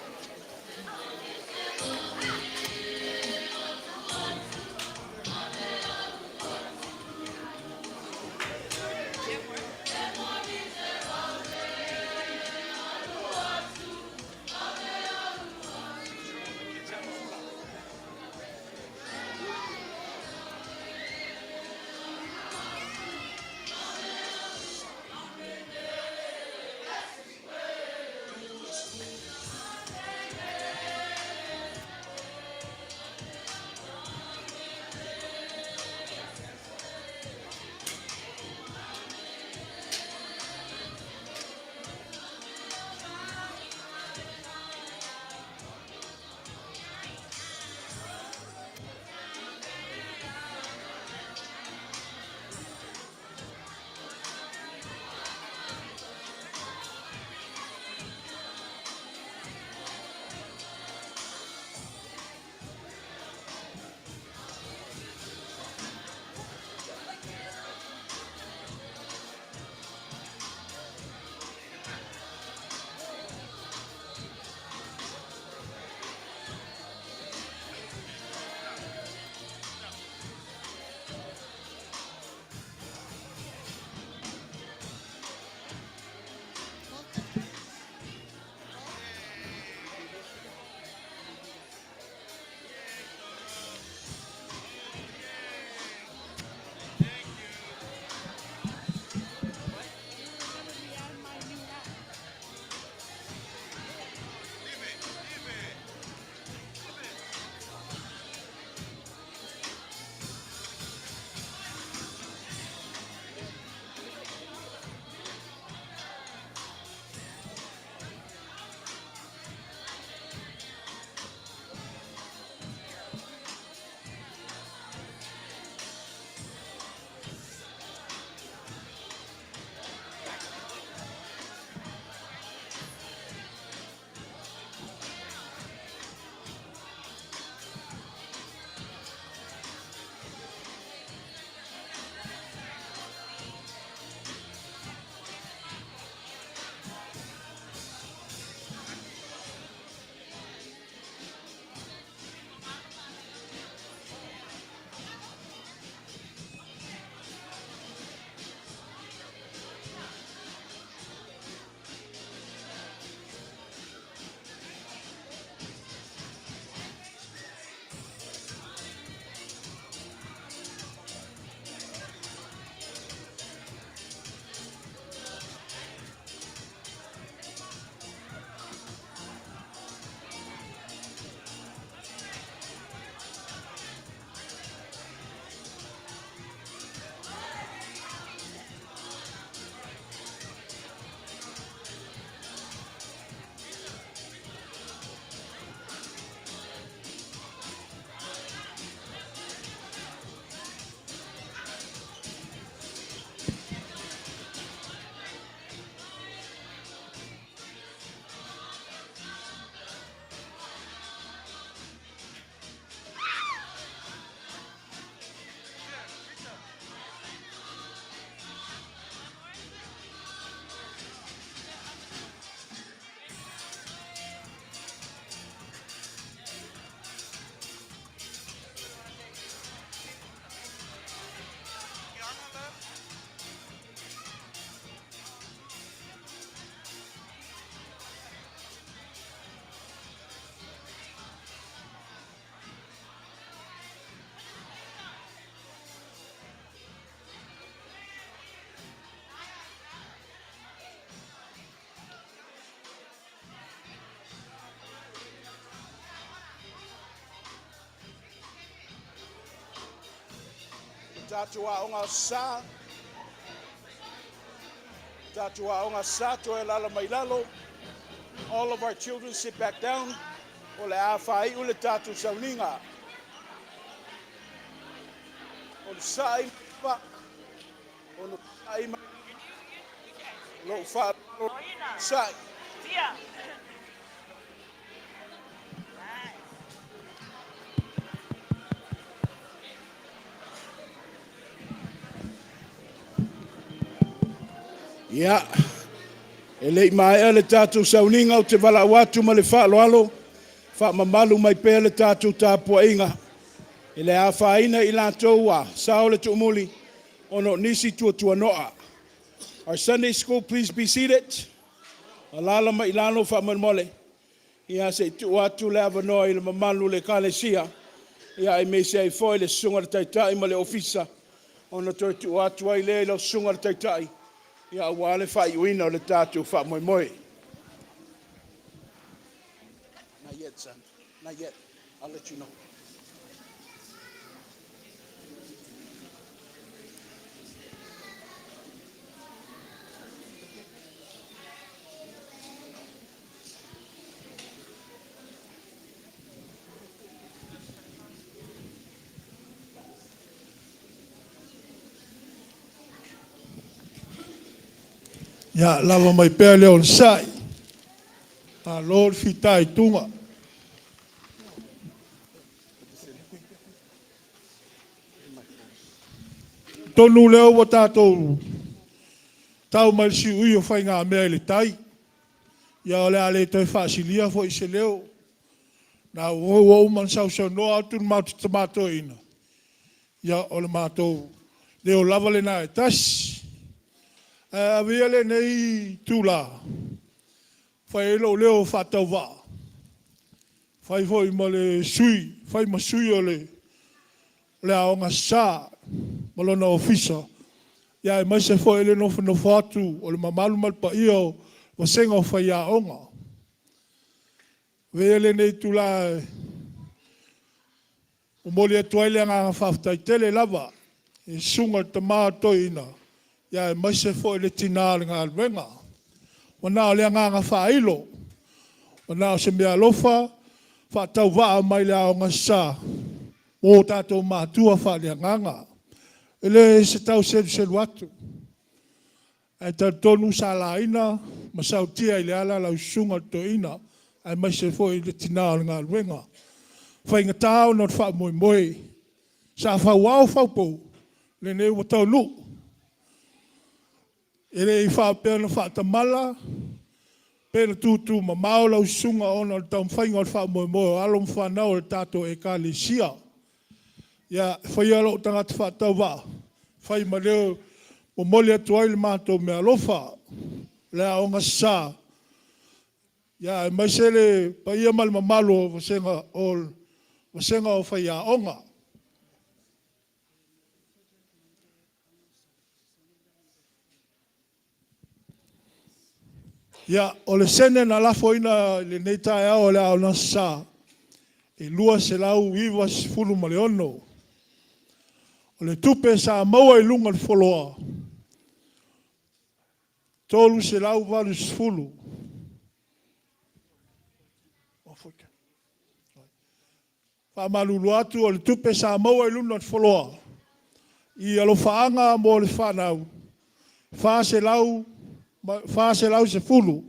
tātou aonga sa. Tātou aonga sa to e lala mai lalo. All of our children sit back down. O le awhai ule tātou sauninga. O le sai pa. O le sai ma. Lo wha sai. Ia, e lei mai le tātou sauninga o te wala watu ma le whaaloalo, whaamamalu mai pēr le tātou tāpua inga. E le awhaina I lātou wa, sao le tuumuli, ono nisi tua noa. Our Sunday school, please be seated. Alala ma ilano whaamamole. Ia se tu atu le avanoa I le mamalu le kalesia. Ia e me se ai foi le sunga le taitai ma le ofisa. Ono toi tu atu ai le sunga le taitai. Ia wale whai uina o le tātou wha moi moi. Not yet, son. Not yet. I'll let you know. Ya lava mai pea leo le sai. A Lord fitai tunga. Tonu leo wa tātou tau mai si ui o whai ngā mea le tai. Ia o le ale toi whaasilia fo I se leo. Nā o man sau noa atu mātu tamato ina. Ia o le mātou leo lava le nā e tasi. Avia le nei tula. Fai elo leo whatau wā. Fai foi ma le sui. Fai ma sui o le aonga sā. Malona ofisa. Ia e mai se foi le nofu no whatu. O le mamalu malpa ia o senga o fai aonga. Vea le nei tula. O moli atuai le ngā whaftai tele lava. E sunga tamato ina. Ia e mai se foi le tina le ngā alwenga. Wana o le ngā whailo. Wana o se mea lofa, whatau waa mai le aonga sa. Mō tātou mātua wha le nganga. Ele se tau selu atu. Ai tau tonu sa la ina, ma sau tia I le ala lau sunga to ina. Ai mai se foi le tina le ngā alwenga. Whai ngā tāo not wha moi moi. Sa whau au whaupou. Le ne watau lu. Ele I wha pēna wha tamala, pēna tūtū ma maola usunga ona o tau mwhainga o wha moe moe, alom whanau o tātou e ka le sia. Ia, whai alo o tangata wha tau wā, whai ma leo, mo mole atu ai le mātou mea lofa, le aonga sā. Ia, e mai se le, pa ia mali ma malo o wasenga o whai aonga. Ia, o le sene na lafo ina le neitai au le au nasa, e lua se lau iwa sifulu ma le ono. O le tupe sa maua I lunga le foloa. Tolu se lau valu sifulu. Wha malulu atu o le tupe sa maua I lunga le foloa. I alo whaanga mo le whanau. Wha se lau se fulu.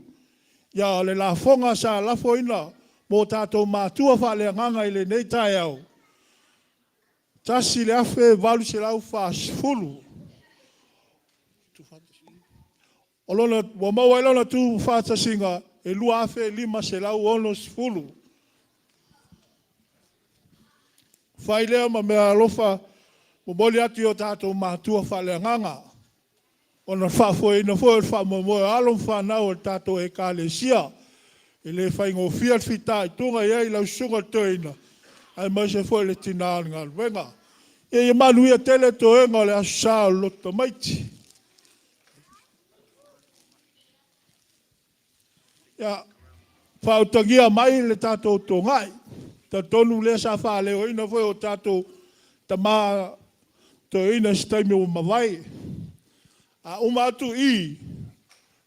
Ia le la fonga sa la foina mo tātou mātua wha le nganga I le neitai au. Tasi le afe valu se lau wha se fulu. O lona, wa maua I lona tu whātasinga e lua afe lima se lau ono se fulu. Whai lea ma mea alofa mo moli ati o tātou mātua wha le nganga. Ona whafoi na foi whamomoe alom whanau o tātou e ka le sia. E le whaingo fiat fita I tunga I lau sunga toina. Ai mai se foi le tina ngā wenga. E manu ia tele toenga le asa o loto maiti. Ia, whautangia mai le tātou tongai. Ta tonu le sa wha leo ina foi o tātou ta to ina stai me o mawai. A uma atu I,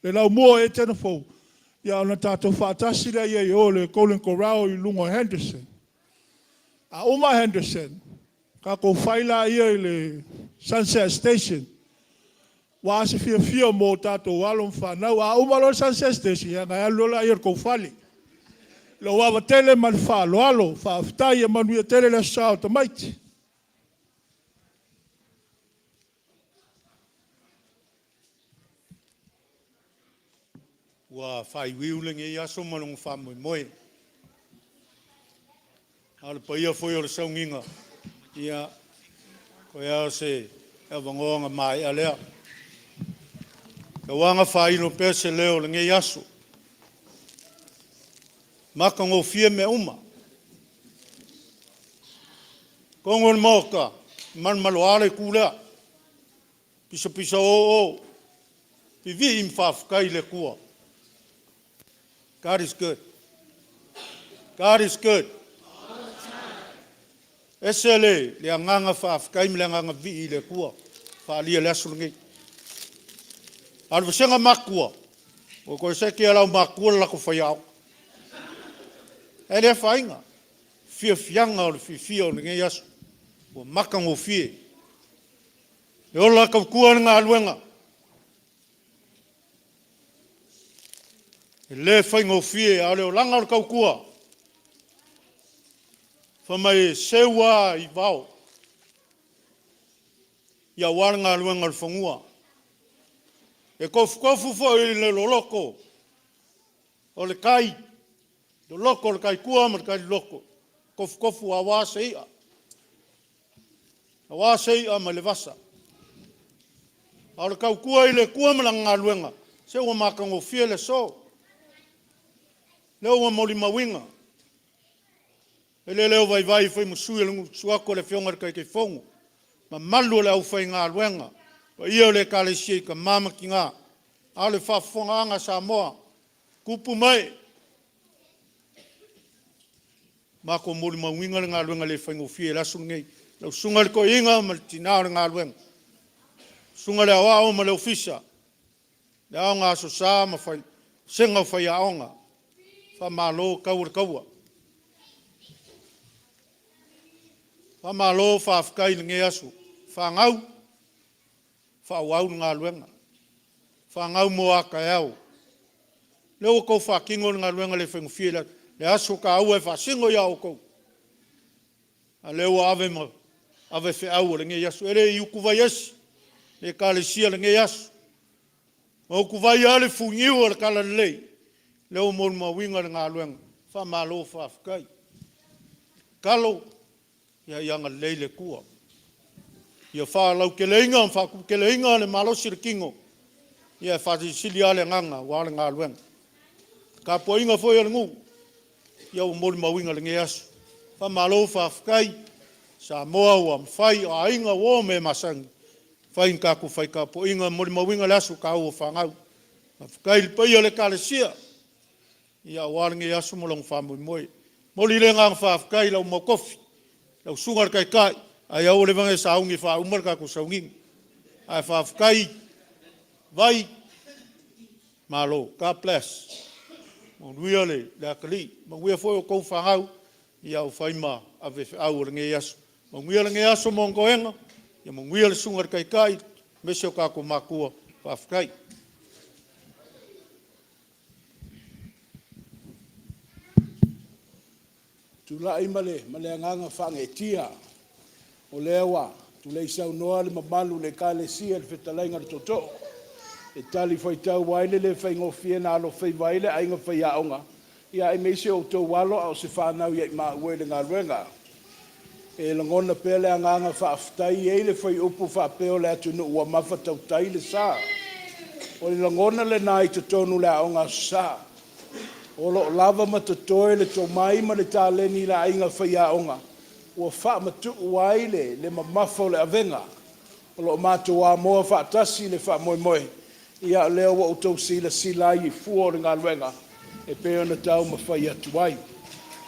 le lau mua e tena fau. Ia ona tātou whātasi rea ia I o le Colin Corral I Lungo Henderson. A uma Henderson, ka ko whaila ia I le Sunset Station. Wa se fia mo tātou alon whanau. A uma lo Sunset Station, ia ngai alola ia ko whali. Lo wawa tele man whalo alo, whaafitai ia manuia tele le sao ta maiti. Wa whai wiuling e aso malong whamoe moe. Ala pa ia foi o le saunginga. Ia, ko ea se e wangoanga mai alea. Ka wanga whai no pese leo le nge aso. Maka ngō fie me uma. Kongon moka, man maloare kula. Pisa o. Pivi im whafkai le kua. God is good. God is good. Esele, le anganga whafkai me le anganga vi le kua. Whaalia le asurungi. Alwasenga makua. O koe seke alau makua lako whaiau. Ele whainga. Fia fianga o le fia o le ngai asu. O maka ngō fie. E ola kau kua ngā aluenga. E le whainga o fie a leo langa o kau kua. Whamai sewa I vau. Ia wara ngā aluenga o whangua. E kofu fo I le loloko. O le kai. Do loko le kai kua ma le kai loko. Kofu a wase ia. A wase ia ma le vasa. A le kau kua I le kua ma la ngā luenga. Se ua maka ngō fie le so. Leo ua moli mawinga. E le leo vai fai musui e lungu suako le fionga le kai kei fongu. Ma malu le au fai ngā luenga. Pa ia le ka le siei ka mama ki ngā. A le whafonga anga sa moa. Kupu mai. Mako mori mawinga le ngā luenga le whaingo fie lasu ngei. Lau sunga le ko inga ma le tinao le ngā luenga. Sunga le awao ma le ofisa. Le ao ngā so sa ma whai. Senga whai aonga. Wha malo kaua kaua. Wha malo wha afkai le nge asu. Wha ngau. Wha wau ngā luenga. Wha ngau mo aka eau. Leo kou wha kingo le ngā luenga le whaingo fie lasu. Le aso ka au e whasingo ia o kou. A leo ave ma, ave whi au le nge asu. Ere I uku vai esi, le ka le sia le nge asu. Ma uku vai ale fungiu le kala lei. Leo mol ma winga le ngā luenga. Wha malo wha afkai. Kalo, ia ianga lei le kua. Ia wha lau ke leinga, wha ku ke leinga le malo sire kingo. Ia wha sili ale nganga, wale ngā luenga. Ka po inga foi ale ngu. Ia o mori mawinga le nge asu. Wha malo whafkai, sa moa ua mwhai a inga o me masangi. Whai nka ku whai ka po inga mori mawinga le asu ka ua whangau. Whafkai le paia le ka le sia. Ia wale nge asu mo long whamui moe. Mori le ngang whafkai lau mo kofi. Lau sungar kai kai. Ai au le vange sa ungi wha umar ka ku saunging. Ai whafkai. Vai. Malo. God bless. Mawia le akali. Mawia foi o kou whangau. Ia o whaima a vewe au le nge asu. Mawia le nge asu mongoenga. Ia mawia le sungar kai kai. Mese o kako makua whafkai. Tula ima le anganga whange tia. O lewa. Tula isau noa le mamalu le ka le sia le whetalainga le toto. E tali fai tau waile le fai ngofie na alo fai waile ainga fai aonga. Ia e meise o tau walo au se whanau ia i maa ue le ngā ruenga. E langona pele anganga whaaftai e le fai upu whaapeo le atu nu ua mafa tau tai le sa. O le langona le nai te tonu le aonga sa. O lo lava ma te toe le tau mai ma le tāleni la ainga whai aonga. Ua wha matu waile le mamafa o le avenga. O lo mātua moa whaatasi le wha moe moe. Ia leo wa utou sila I fua o le ngā luenga. E peo na tau ma whai atu ai.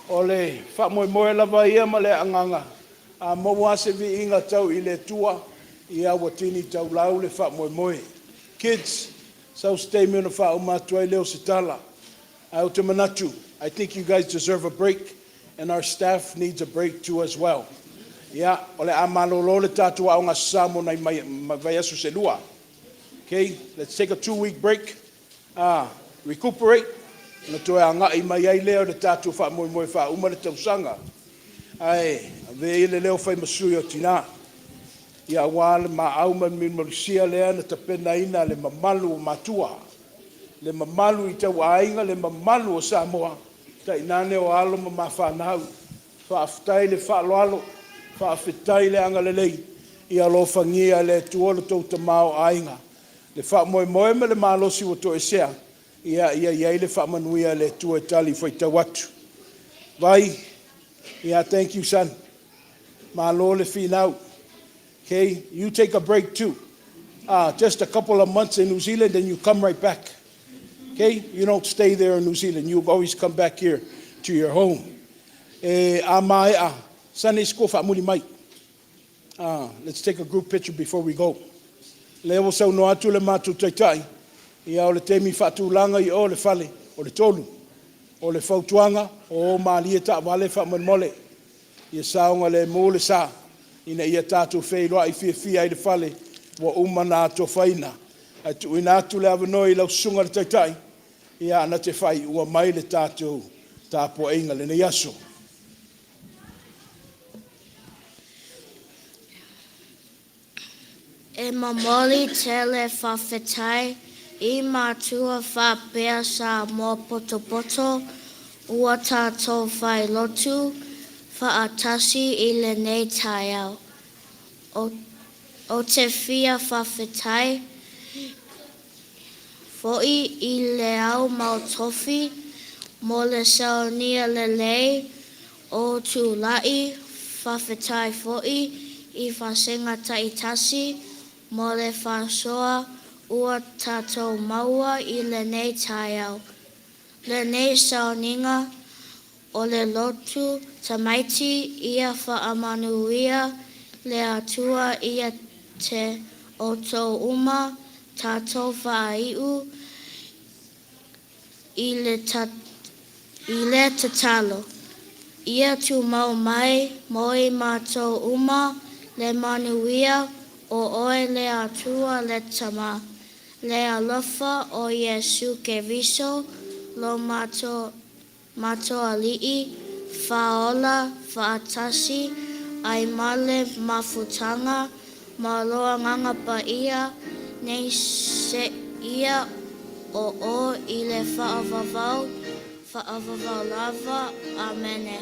O le wha moe moe lava ia ma le anganga. A maua se vi inga tau I le tua. ia ua tini taulau le fa'amoemoe. Kids, so stay me on the fa'aumatu leo se tala. Au te manatu. I think you guys deserve a break, and our staff needs a break too as well. Ia, ole a malolo le tātua au ngā sasamo nai vai asu se lua. Okay, let's take a 2-week break. Recuperate. Na toe a ngai mai ai leo le tātua fa'amoemoe fa'auma le tausanga. Ai, ve le leo fai masui o tina. Ia wale ma au man min marisia lea na tapena ina le mamalu o matua. Le mamalu I tau ainga, le mamalu o Samoa. Ta inane o alo ma mawhanau. Whaafitai le whaaloalo. Whaafitai le anga le lei. Ia lo whangia le tuolo tau tamao ainga. Le whaamoemoe me le malosi o to esea. Ia le whaamanuia le tua tali whai tau atu. Vai. Yeah, thank you, son. Malo le finau. Okay, you take a break too. Just a couple of months in New Zealand, then you come right back. Okay, you don't stay there in New Zealand. You always come back here to your home. Sunday school famuli mai. Let's take a group picture before we go. Lewo sau no atu le matu taitai. Ia o le temi fatulanga I o le fale o le tolu. O le fautuanga o malia ta vale fa mole. Ia saunga le mole sa ina ia tatu fei loa I fia I le fale wa umana to faina. Atu ina atu le avanoi lau sunga le taitai. Ia ana te fai ua mai le tatu tapo inga le ne yaso. E mamoli tele whawhetai I mātua whapea sa mō poto poto ua tātou whai lotu whaatasi I le nei tai au. O te whia whawhetai fo'i I le au mau tofi mo le saunia le lei o tu lai whawhetai fo'i I whasenga taitasi mo le whasoa ua tātou maua I le nei tai au. Le nei sauninga o le lotu tamaiti ia whaamanuia le atua ia te o tō uma tātou whaaiu I le tatalo. Ia tu mau mai moi mātou uma le manuia o oe le atua le tama. Le alofa o Yesu Keriso lo mato ali'i faola faatasi ai male mafutanga maloa nganga pa ia nei se ia o I le faavavau lava amene.